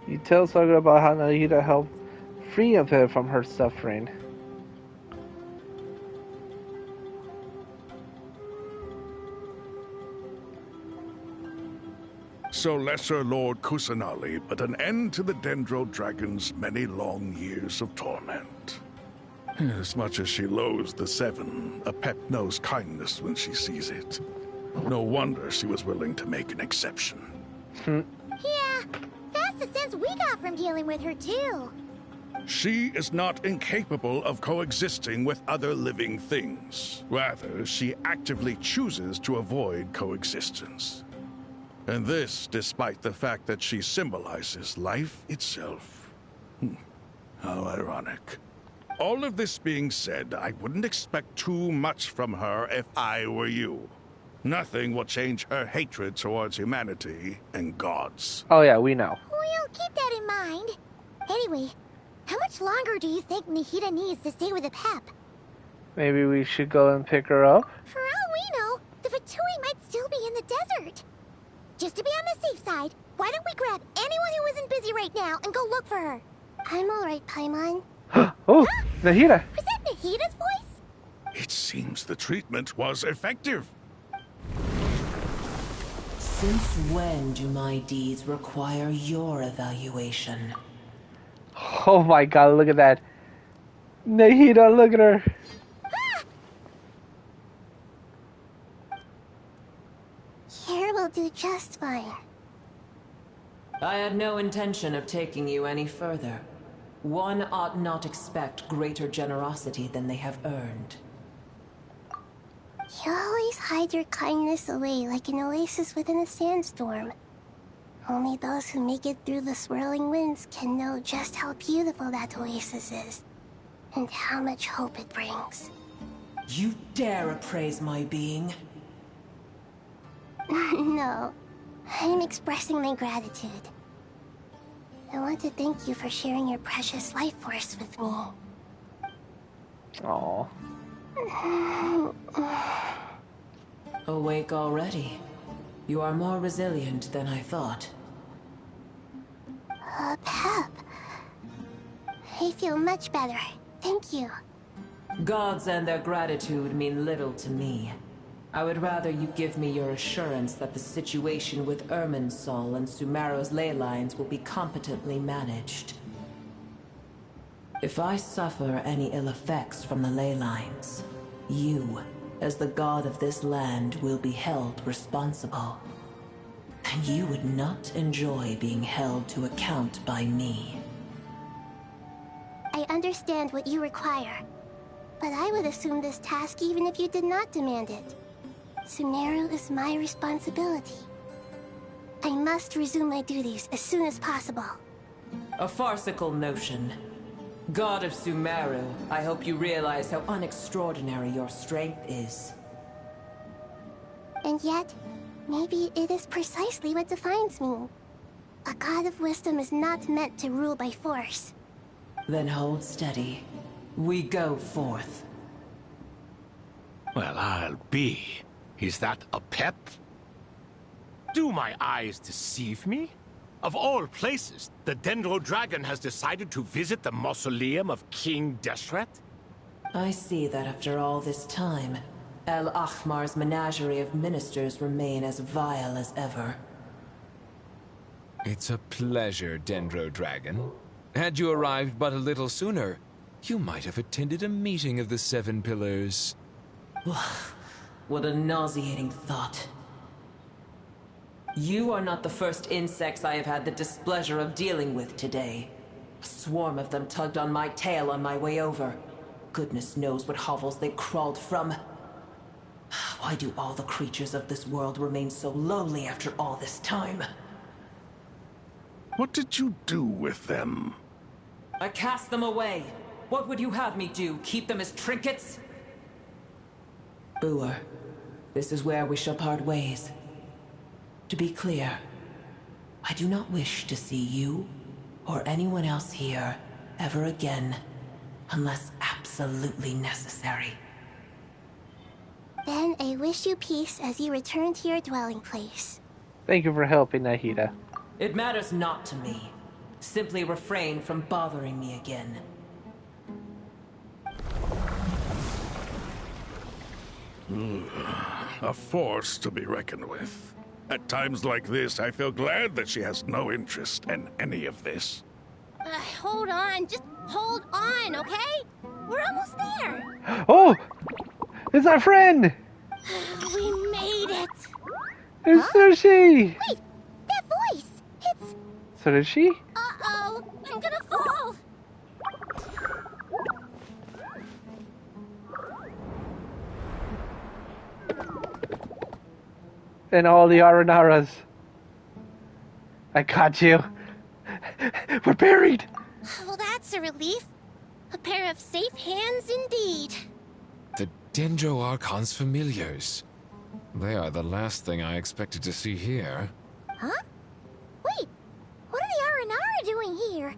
You tell Saga about how Nahida helped free of her from her suffering. So Lesser Lord Kusanali put an end to the Dendro Dragon's many long years of torment. As much as she loathes the 7, a pep knows kindness when she sees it. No wonder she was willing to make an exception. Yeah, that's the sense we got from dealing with her too. She is not incapable of coexisting with other living things. Rather, she actively chooses to avoid coexistence. And this despite the fact that she symbolizes life itself. How ironic. All of this being said, I wouldn't expect too much from her if I were you. Nothing will change her hatred towards humanity and gods. Oh yeah, we know. We'll keep that in mind. Anyway, how much longer do you think Nahida needs to stay with the pep? Maybe we should go and pick her up? For all we know, the Fatui might still be in the desert. just to be on the safe side, why don't we grab anyone who isn't busy right now and go look for her? I'm alright, Paimon. Oh, Nahida. Was that Nahida's voice? It seems the treatment was effective. Since when do my deeds require your evaluation? Oh my god, look at that. Nahida, look at her. Here will do just fine. I had no intention of taking you any further. One ought not expect greater generosity than they have earned. You always hide your kindness away like an oasis within a sandstorm. Only those who make it through the swirling winds can know just how beautiful that oasis is, and how much hope it brings. You dare appraise my being? No, I'm expressing my gratitude. I want to thank you for sharing your precious life force with me. Aww. Awake already. You are more resilient than I thought. Pep. I feel much better. Thank you. Gods and their gratitude mean little to me. I would rather you give me your assurance that the situation with Irminsul and Sumeru's ley lines will be competently managed. If I suffer any ill effects from the ley lines, you, as the god of this land, will be held responsible. And you would not enjoy being held to account by me. I understand what you require, but I would assume this task even if you did not demand it. Sumeru is my responsibility. I must resume my duties as soon as possible. A farcical notion. God of Sumeru, I hope you realize how unextraordinary your strength is. And yet, maybe it is precisely what defines me. A god of wisdom is not meant to rule by force. Then hold steady. We go forth. Well, I'll be. Is that a pep? Do my eyes deceive me? Of all places, the Dendro Dragon has decided to visit the mausoleum of King Deshret? I see that after all this time, El Ahmar's menagerie of ministers remain as vile as ever. It's a pleasure, Dendro Dragon. Had you arrived but a little sooner, you might have attended a meeting of the Seven Pillars. What a nauseating thought. You are not the first insects I have had the displeasure of dealing with today. A swarm of them tugged on my tail on my way over. Goodness knows what hovels they crawled from. Why do all the creatures of this world remain so lowly after all this time? What did you do with them? I cast them away. What would you have me do? Keep them as trinkets? Boer, this is where we shall part ways. To be clear, I do not wish to see you or anyone else here ever again, unless absolutely necessary. Then I wish you peace as you return to your dwelling place. Thank you for helping, Nahida. It matters not to me. Simply refrain from bothering me again. A force to be reckoned with. At times like this, I feel glad that she has no interest in any of this. Hold on, just hold on, okay? We're almost there. Oh! It's our friend! We made it! It's Sushi! Wait, that voice! It's... So did she? Uh-oh, I'm gonna fall! And all the Arenaras. I got you. We're buried! Well, that's a relief. A pair of safe hands indeed. The Dendro Archon's familiars. They are the last thing I expected to see here. Huh? Wait, what are the Arenara doing here?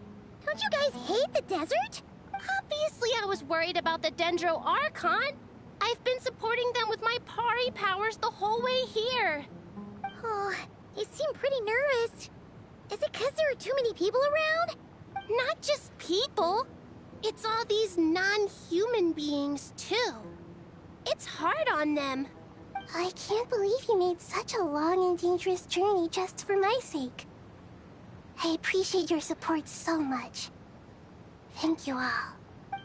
Don't you guys hate the desert? Obviously I was worried about the Dendro Archon. I've been supporting them with my Pari powers the whole way here. Oh, You seem pretty nervous. Is it because there are too many people around? Not just people. It's all these non-human beings, too. It's hard on them. I can't believe you made such a long and dangerous journey just for my sake. I appreciate your support so much. Thank you all.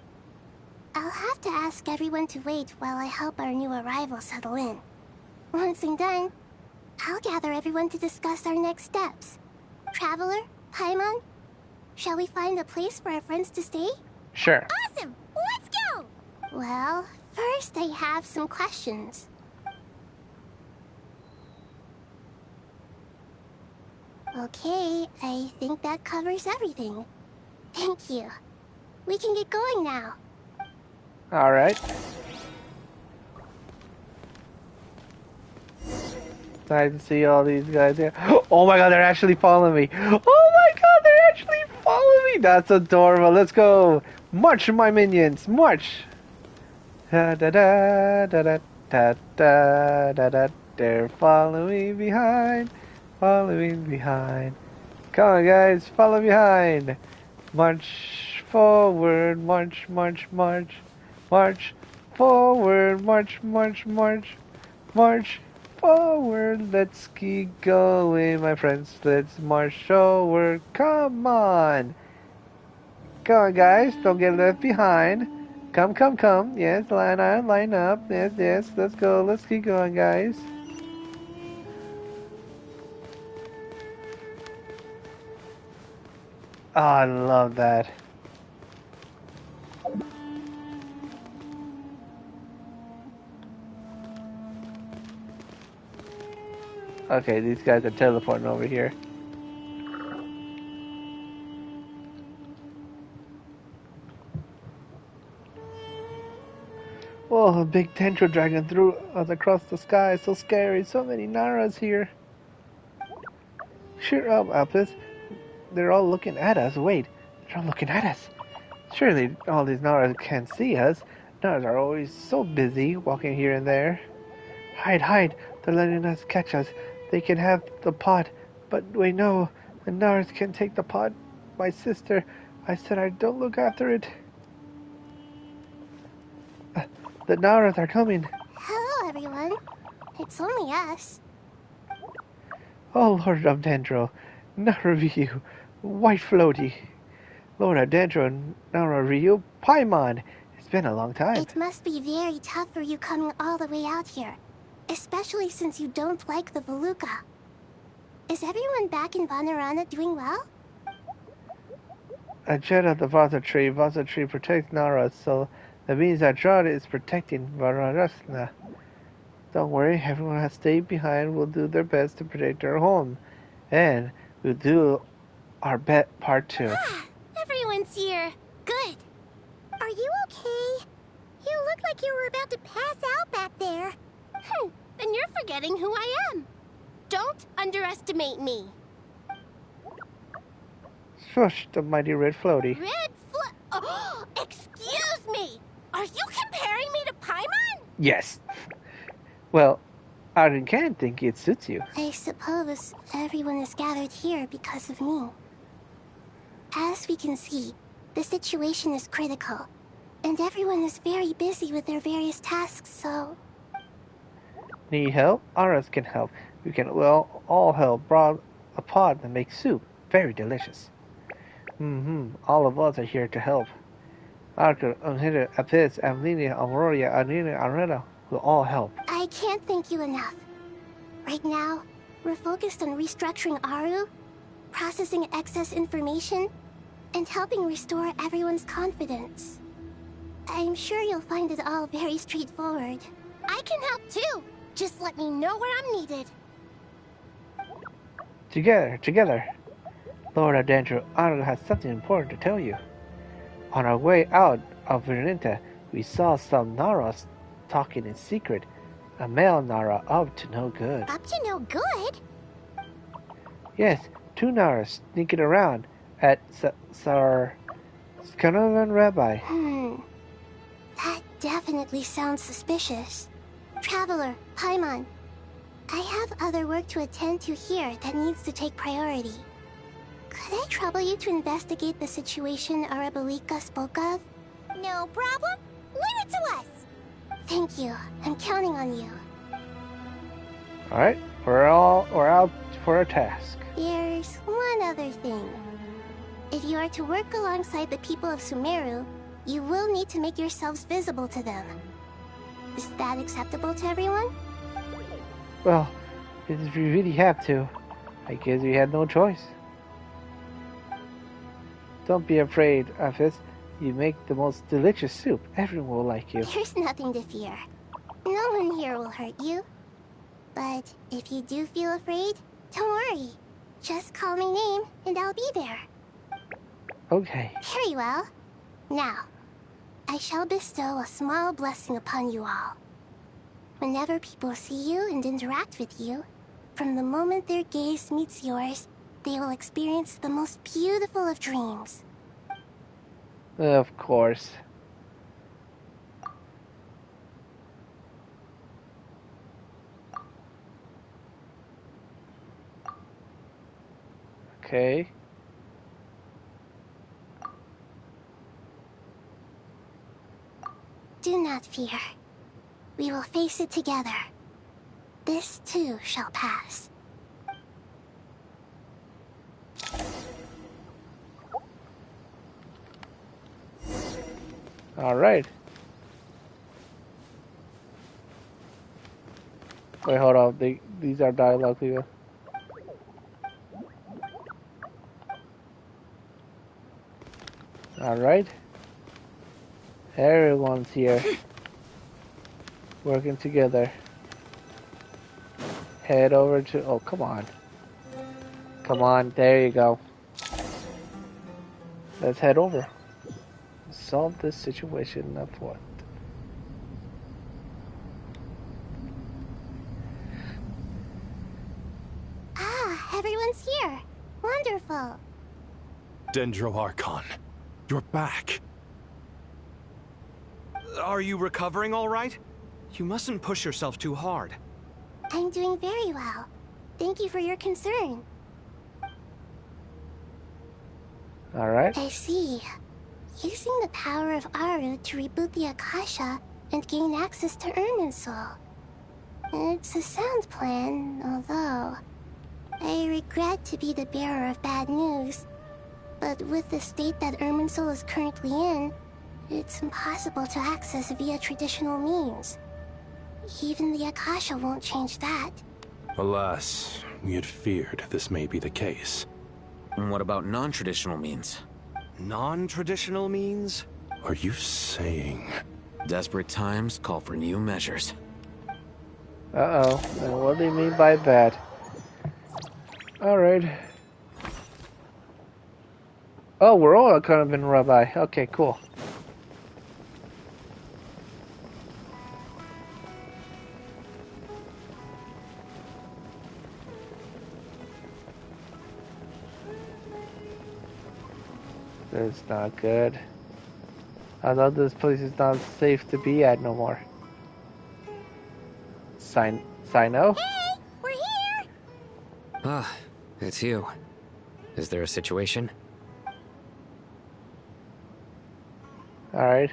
I'll have to ask everyone to wait while I help our new arrival settle in. Once I'm done, I'll gather everyone to discuss our next steps. Traveler, Paimon, shall we find a place for our friends to stay? Sure. Awesome! Let's go! Well, first I have some questions. Okay, I think that covers everything. Thank you. We can get going now. Alright. Nice to see all these guys here. Oh my god, they're actually following me. Oh my god, they're actually following me. That's adorable. Let's go. March, my minions. March. Da da da da da da da da da. They're following behind. Following behind. Come on, guys. Follow behind. March forward. March, march, march. March forward. March, march, march. March forward. Let's keep going, my friends. Let's march forward. Come on. Come on, guys. Don't get left behind. Come, come, come. Yes, line up, line up. Yes, yes. Let's go. Let's keep going, guys. Oh, I love that. Okay, these guys are teleporting over here. Whoa, a big tendril dragon threw us across the sky. So scary. So many Naras here. Cheer up, Apis. They're all looking at us. Wait, they're all looking at us. Surely all these Naras can't see us. Naras are always so busy walking here and there. Hide, hide. They're letting us catch us. They can have the pot. But wait, no. The Naras can take the pot. My sister. I said I don't look after it. The Naras are coming. Hello, everyone. It's only us. Oh, Lord of Dendro. Nara Ryu. White Floaty. Lord of Dendro. Nara Ryu. Paimon. It's been a long time. It must be very tough for you coming all the way out here. Especially since you don't like the Voluka. Is everyone back in Vanarana doing well? A jet of the Vasa tree. Vasa tree protects Nara, so that means that Jada is protecting Vararasna. Don't worry, everyone has stayed behind. Will do their best to protect our home. And we'll do our part too. Ah, everyone's here. Good. Are you okay? You look like you were about to pass out back there. Then you're forgetting who I am. Don't underestimate me. Shush, the mighty red floaty. Oh, excuse me. Are you comparing me to Paimon? Yes. Well, I can't think it suits you. I suppose everyone is gathered here because of me. As we can see, the situation is critical, and everyone is very busy with their various tasks, so... Need help? Ours can help. We can all help broil a pot and make soup. Very delicious. All of us are here to help. Arthur, Unhitted, Apis, Amlinia, Aurora, Anina, Arena will all help. I can't thank you enough. Right now, we're focused on restructuring Aru, processing excess information, and helping restore everyone's confidence. I'm sure you'll find it all very straightforward. I can help too. Just let me know where I'm needed. Together. Lord of Danger, Aru has something important to tell you. On our way out of Vernita, we saw some Naras talking in secret. A male Nara up to no good. Up to no good? Yes, 2 Naras sneaking around at Sar Skanavan Rabbi. That definitely sounds suspicious. Traveler, Paimon, I have other work to attend to here that needs to take priority. Could I trouble you to investigate the situation Arabalika spoke of? No problem. Leave it to us. Thank you. I'm counting on you. Alright, we're out for a task. There's one other thing. If you are to work alongside the people of Sumeru, you will need to make yourselves visible to them. Is that acceptable to everyone? Well, if you really have to, I guess we had no choice. Don't be afraid, Afis. You make the most delicious soup. Everyone will like you. There's nothing to fear. No one here will hurt you. But if you do feel afraid, don't worry. Just call my name and I'll be there. Okay. Very well. Now, I shall bestow a small blessing upon you all. Whenever people see you and interact with you, from the moment their gaze meets yours, they will experience the most beautiful of dreams. Of course. Okay. Do not fear. We will face it together. This too shall pass. All right. Wait, hold on. These are dialogue people. All right. Everyone's here. Working together. Head over to... Oh, come on. Come on. There you go. Let's head over. Solve this situation of what? Ah, everyone's here. Wonderful. Dendro Archon, you're back. Are you recovering all right? You mustn't push yourself too hard. I'm doing very well. Thank you for your concern. All right. I see. Using the power of Aru to reboot the Akasha and gain access to Irminsul. It's a sound plan, although I regret to be the bearer of bad news. But with the state that Irminsul is currently in, it's impossible to access via traditional means. Even the Akasha won't change that. Alas, we had feared this may be the case. And what about non-traditional means? Non-traditional means? Are you saying... Desperate times call for new measures. Uh-oh. And what do you mean by that? Alright. Oh, we're all kind of in Rabbi. Okay, cool. It's not good. I thought this place is not safe to be at no more. Sino? Hey, we're here! Ah, it's you. Is there a situation? Alright.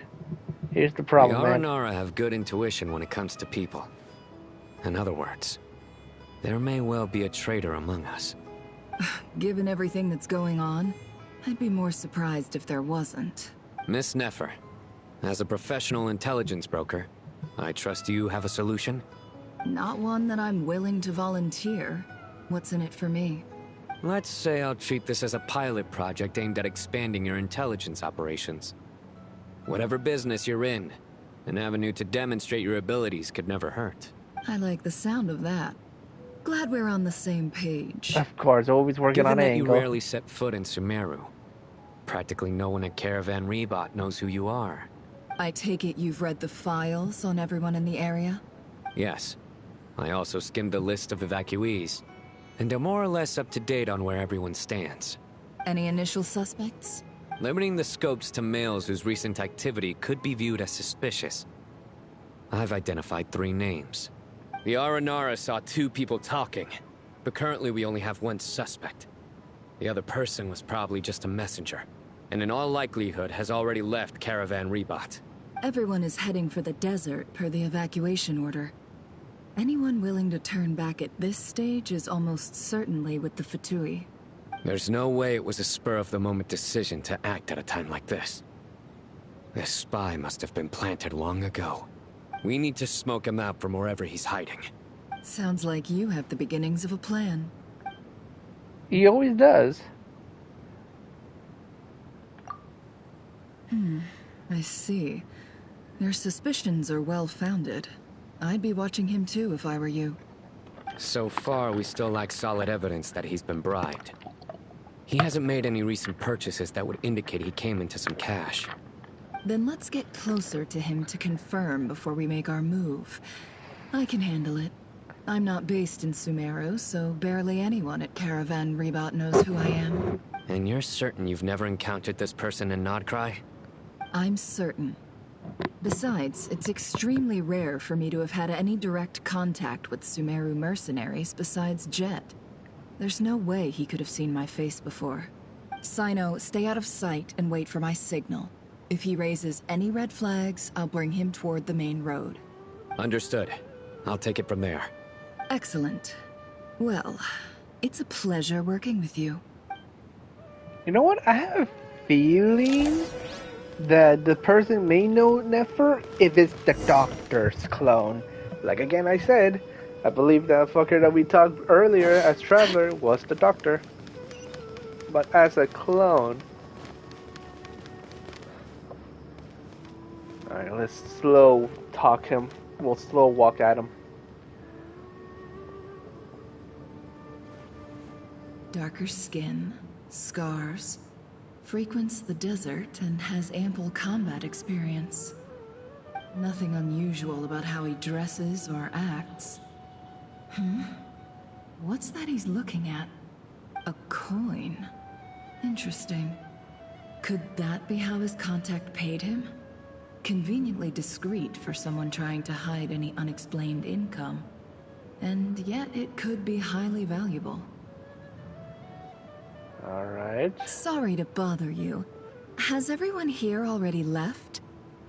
Here's the problem, the man. Aranara have good intuition when it comes to people. In other words, there may well be a traitor among us. Given everything that's going on, I'd be more surprised if there wasn't. Miss Nefer, as a professional intelligence broker, I trust you have a solution? Not one that I'm willing to volunteer. What's in it for me? Let's say I'll treat this as a pilot project aimed at expanding your intelligence operations. Whatever business you're in, an avenue to demonstrate your abilities could never hurt. I like the sound of that. Glad we're on the same page. Of course, always working Given on that an you angle. rarely set foot in Sumeru, practically no one at Caravan Rebot knows who you are. I take it you've read the files on everyone in the area? Yes. I also skimmed the list of evacuees, and am more or less up to date on where everyone stands. Any initial suspects? Limiting the scopes to males whose recent activity could be viewed as suspicious. I've identified 3 names. The Aranara saw 2 people talking, but currently we only have 1 suspect. The other person was probably just a messenger, and in all likelihood has already left Caravan Rebot. Everyone is heading for the desert per the evacuation order. Anyone willing to turn back at this stage is almost certainly with the Fatui. There's no way it was a spur-of-the-moment decision to act at a time like this. This spy must have been planted long ago. We need to smoke him out from wherever he's hiding. Sounds like you have the beginnings of a plan. He always does. I see. Your suspicions are well-founded. I'd be watching him too if I were you. So far, we still lack solid evidence that he's been bribed. He hasn't made any recent purchases that would indicate he came into some cash. Then let's get closer to him to confirm before we make our move. I can handle it. I'm not based in Sumeru, so barely anyone at Caravan Rebot knows who I am. And you're certain you've never encountered this person in Nodcry? I'm certain. Besides, it's extremely rare for me to have had any direct contact with Sumeru mercenaries besides Jet. There's no way he could have seen my face before. Sino, stay out of sight and wait for my signal. If he raises any red flags, I'll bring him toward the main road. Understood. I'll take it from there. Excellent. Well, it's a pleasure working with you. You know what? I have a feeling that the person may know Nefer if it's the Doctor's clone. Like again I said, I believe that fucker that we talked earlier as Traveler was the Doctor. But as a clone... Alright, let's slow talk him. We'll slow walk at him. Darker skin, scars, frequents the desert and has ample combat experience. Nothing unusual about how he dresses or acts. What's that he's looking at? A coin. Interesting. Could that be how his contact paid him? Conveniently discreet for someone trying to hide any unexplained income. And yet it could be highly valuable. Alright. Sorry to bother you. Has everyone here already left?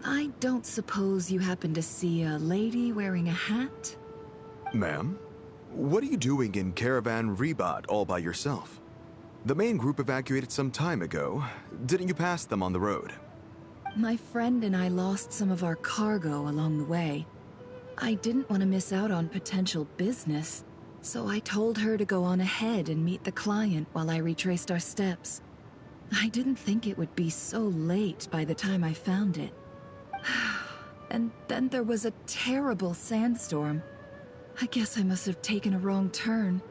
I don't suppose you happen to see a lady wearing a hat? Ma'am, what are you doing in Caravan Rebot all by yourself? The main group evacuated some time ago. Didn't you pass them on the road? My friend and I lost some of our cargo along the way. I didn't want to miss out on potential business, so I told her to go on ahead and meet the client while I retraced our steps. I didn't think it would be so late by the time I found it. And then there was a terrible sandstorm. I guess I must have taken a wrong turn,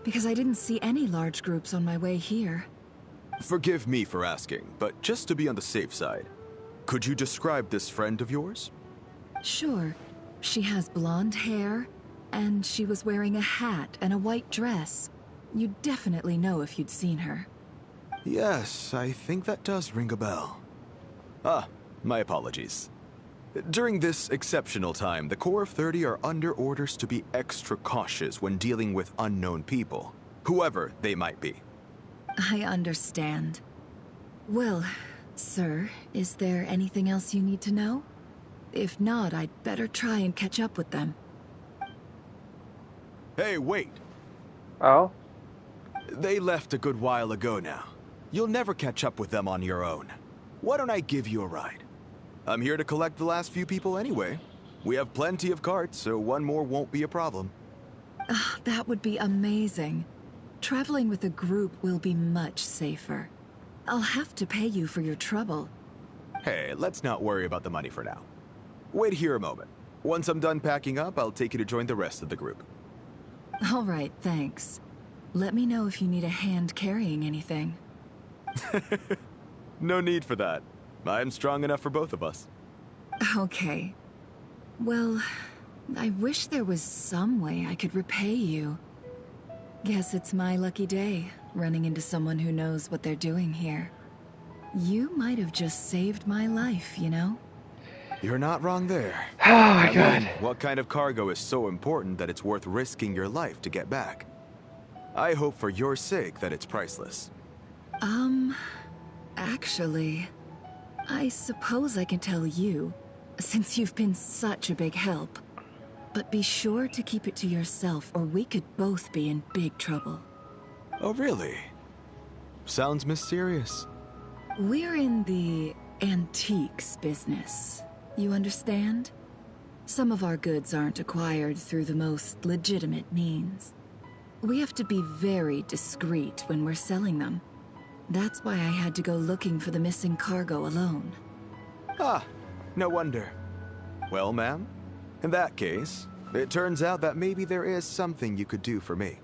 because I didn't see any large groups on my way here. Forgive me for asking, but just to be on the safe side, could you describe this friend of yours? Sure. She has blonde hair, and she was wearing a hat and a white dress. You'd definitely know if you'd seen her. Yes, I think that does ring a bell. Ah, my apologies. During this exceptional time, the Corps of 30 are under orders to be extra cautious when dealing with unknown people, whoever they might be. I understand. Well, sir, is there anything else you need to know? If not, I'd better try and catch up with them. Hey, wait! Oh? They left a good while ago now. You'll never catch up with them on your own. Why don't I give you a ride? I'm here to collect the last few people anyway. We have plenty of carts, so one more won't be a problem. That would be amazing. Traveling with a group will be much safer. I'll have to pay you for your trouble. Hey, let's not worry about the money for now. Wait here a moment. Once I'm done packing up, I'll take you to join the rest of the group. All right, thanks. Let me know if you need a hand carrying anything. No need for that. I'm strong enough for both of us. Okay. Well, I wish there was some way I could repay you. Guess it's my lucky day, running into someone who knows what they're doing here. You might have just saved my life, you know? You're not wrong there. Oh my I god. mean, what kind of cargo is so important that it's worth risking your life to get back? I hope for your sake that it's priceless. Actually, I suppose I can tell you, since you've been such a big help. But be sure to keep it to yourself, or we could both be in big trouble. Oh, really? Sounds mysterious. We're in the antiques business. You understand? Some of our goods aren't acquired through the most legitimate means. We have to be very discreet when we're selling them. That's why I had to go looking for the missing cargo alone. Ah, no wonder. Well, ma'am, in that case, it turns out that maybe there is something you could do for me.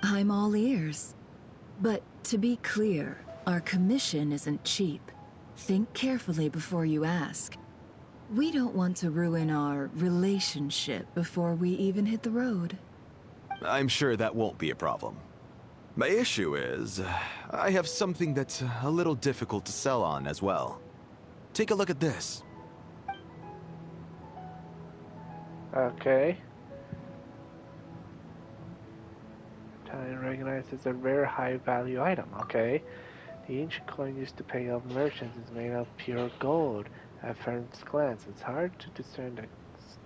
I'm all ears. But to be clear, our commission isn't cheap. Think carefully before you ask. We don't want to ruin our relationship before we even hit the road. I'm sure that won't be a problem. My issue is, I have something that's a little difficult to sell on as well. Take a look at this. Okay. Italian recognized as a rare high-value item. Okay. The ancient coin used to pay off merchants is made of pure gold. At first glance, it's hard to discern the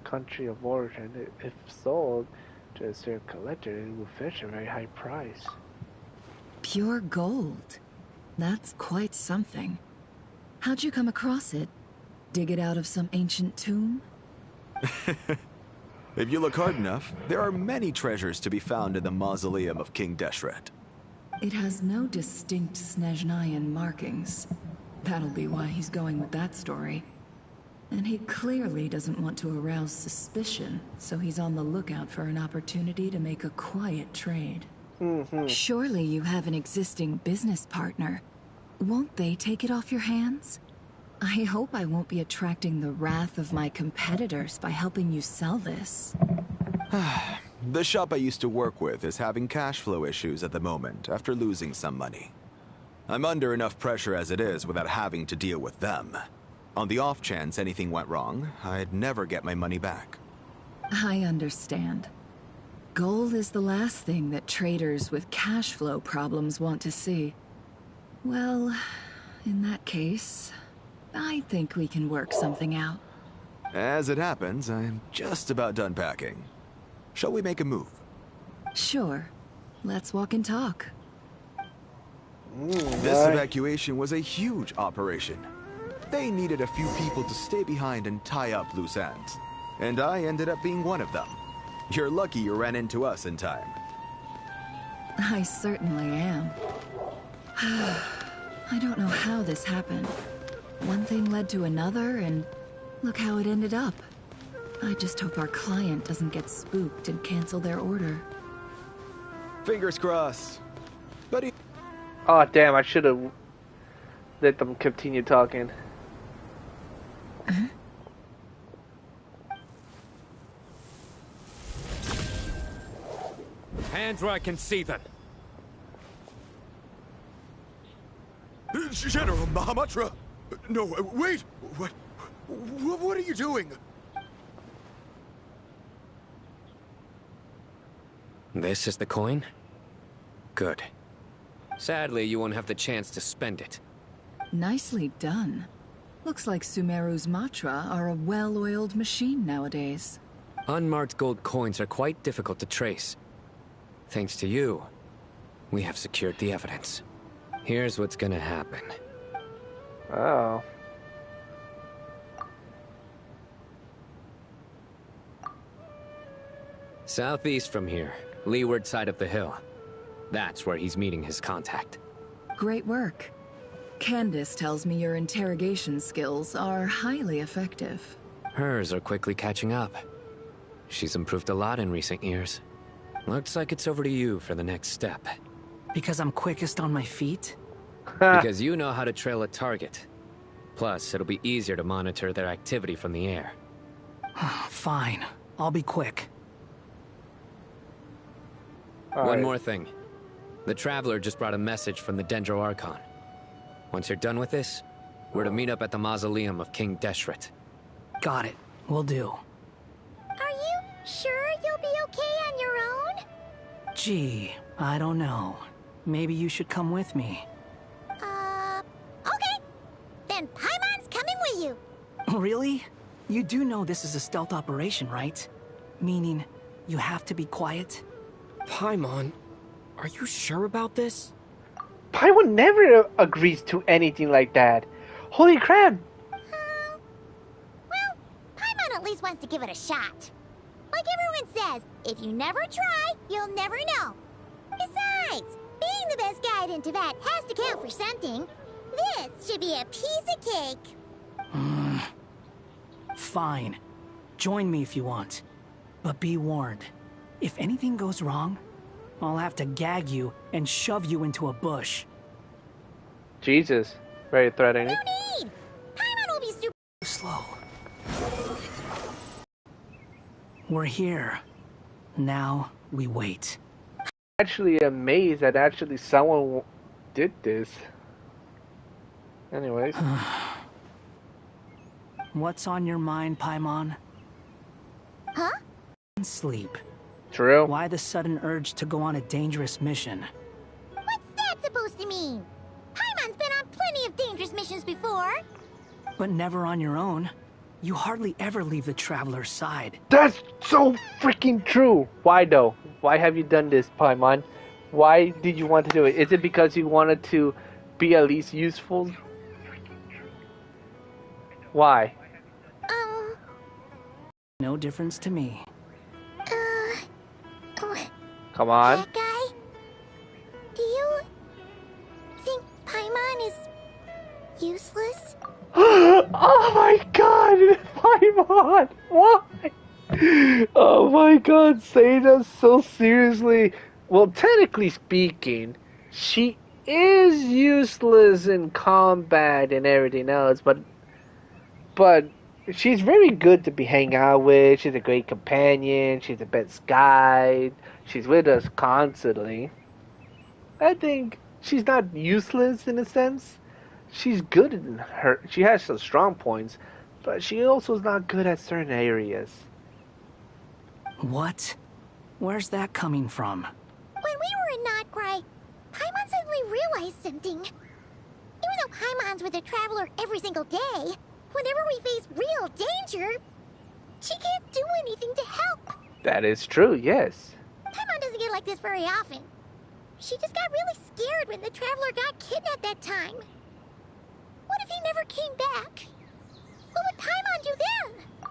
country of origin. If sold to a certain collector, it will fetch a very high price. Pure gold? That's quite something. How'd you come across it? Dig it out of some ancient tomb? If you look hard enough, there are many treasures to be found in the mausoleum of King Deshret. It has no distinct Snezhnayan markings. That'll be why he's going with that story. And he clearly doesn't want to arouse suspicion, so he's on the lookout for an opportunity to make a quiet trade. Surely you have an existing business partner. Won't they take it off your hands? I hope I won't be attracting the wrath of my competitors by helping you sell this. The shop I used to work with is having cash flow issues at the moment after losing some money. I'm under enough pressure as it is without having to deal with them. On the off chance anything went wrong, I'd never get my money back. I understand. Gold is the last thing that traders with cash flow problems want to see. Well, in that case, I think we can work something out. As it happens, I'm just about done packing. Shall we make a move? Sure. Let's walk and talk. This evacuation was a huge operation. They needed a few people to stay behind and tie up loose ends. And I ended up being one of them. You're lucky you ran into us in time. I certainly am. I don't know how this happened. One thing led to another, and look how it ended up. I just hope our client doesn't get spooked and cancel their order. Fingers crossed. Buddy. Oh damn, I should have let them continue talking. Hands where I can see them. General Mahamatra! No, wait! What are you doing? This is the coin? Good. Sadly, you won't have the chance to spend it. Nicely done. Looks like Sumeru's Matra are a well-oiled machine nowadays. Unmarked gold coins are quite difficult to trace. Thanks to you, we have secured the evidence. Here's what's gonna happen. Oh. Southeast from here, leeward side of the hill. That's where he's meeting his contact. Great work. Candace tells me your interrogation skills are highly effective. Hers are quickly catching up. She's improved a lot in recent years. Looks like it's over to you for the next step. Because I'm quickest on my feet? Because you know how to trail a target. Plus, it'll be easier to monitor their activity from the air. Fine. I'll be quick. One more thing. The Traveler just brought a message from the Dendro Archon. Once you're done with this, we're to meet up at the mausoleum of King Deshret. Got it. Will do. Are you sure you'll be okay on your own? Gee, I don't know. Maybe you should come with me. Okay. Then Paimon's coming with you. Really? You do know this is a stealth operation, right? Meaning, you have to be quiet? Paimon, are you sure about this? Paimon never agrees to anything like that. Holy crap! Well, Paimon at least wants to give it a shot. Like everyone says, if you never try, you'll never know. Besides, being the best guide in Tibet has to count for something. This should be a piece of cake. Fine. Join me if you want. But be warned. If anything goes wrong, I'll have to gag you and shove you into a bush. Jesus. Very threatening. No need! Paimon will be super slow. We're here. Now we wait. Actually amazed that actually someone did this. Anyways. What's on your mind, Paimon? Huh? Sleep. True. Why the sudden urge to go on a dangerous mission? What's that supposed to mean? Paimon's been on plenty of dangerous missions before. But never on your own. You hardly ever leave the Traveler's side. That's so freaking true. Why though? Why have you done this, Paimon? Why did you want to do it? Is it because you wanted to be at least useful? Why? No difference to me. Come on. That guy? Do you think Paimon is useless? Oh my god! Paimon! Why? Oh my god, saying that so seriously. Well, technically speaking, she is useless in combat and everything else, but she's very good to be hanging out with. She's a great companion. She's the best guide. She's with us constantly. I think she's not useless in a sense. She's good in her. She has some strong points, but she also is not good at certain areas. What? Where's that coming from? When we were in Notcry, Paimon suddenly realized something. Even though Paimon's with the Traveler every single day, whenever we face real danger, she can't do anything to help. That is true, yes. Paimon doesn't get like this very often. She just got really scared when the Traveler got kidnapped that time. What if he never came back? What would Paimon do then?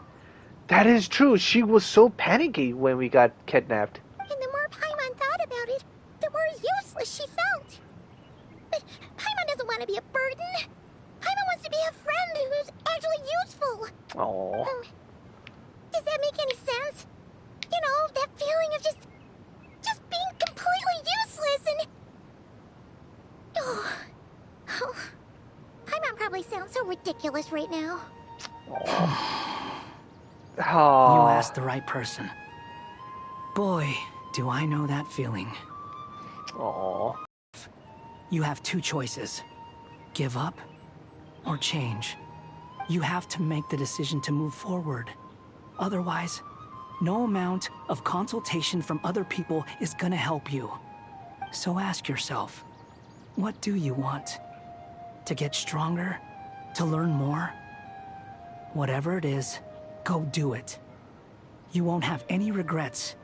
That is true. She was so panicky when we got kidnapped. And the more Paimon thought about it, the more useless she felt. But Paimon doesn't want to be a burden. Paimon wants to be a friend who's actually useful. Aww. Does that make any sense? You know, that feeling of just being completely useless and... Oh. Paimon probably sounds so ridiculous right now. You asked the right person. Boy, do I know that feeling. Aww. You have two choices. Give up or change. You have to make the decision to move forward. Otherwise, no amount of consultation from other people is gonna help you. So ask yourself, what do you want? To get stronger? To learn more? Whatever it is, go do it. You won't have any regrets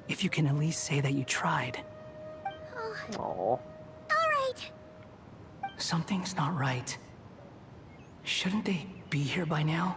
if you can at least say that you tried. Aww. All right. Something's not right. Shouldn't they be here by now?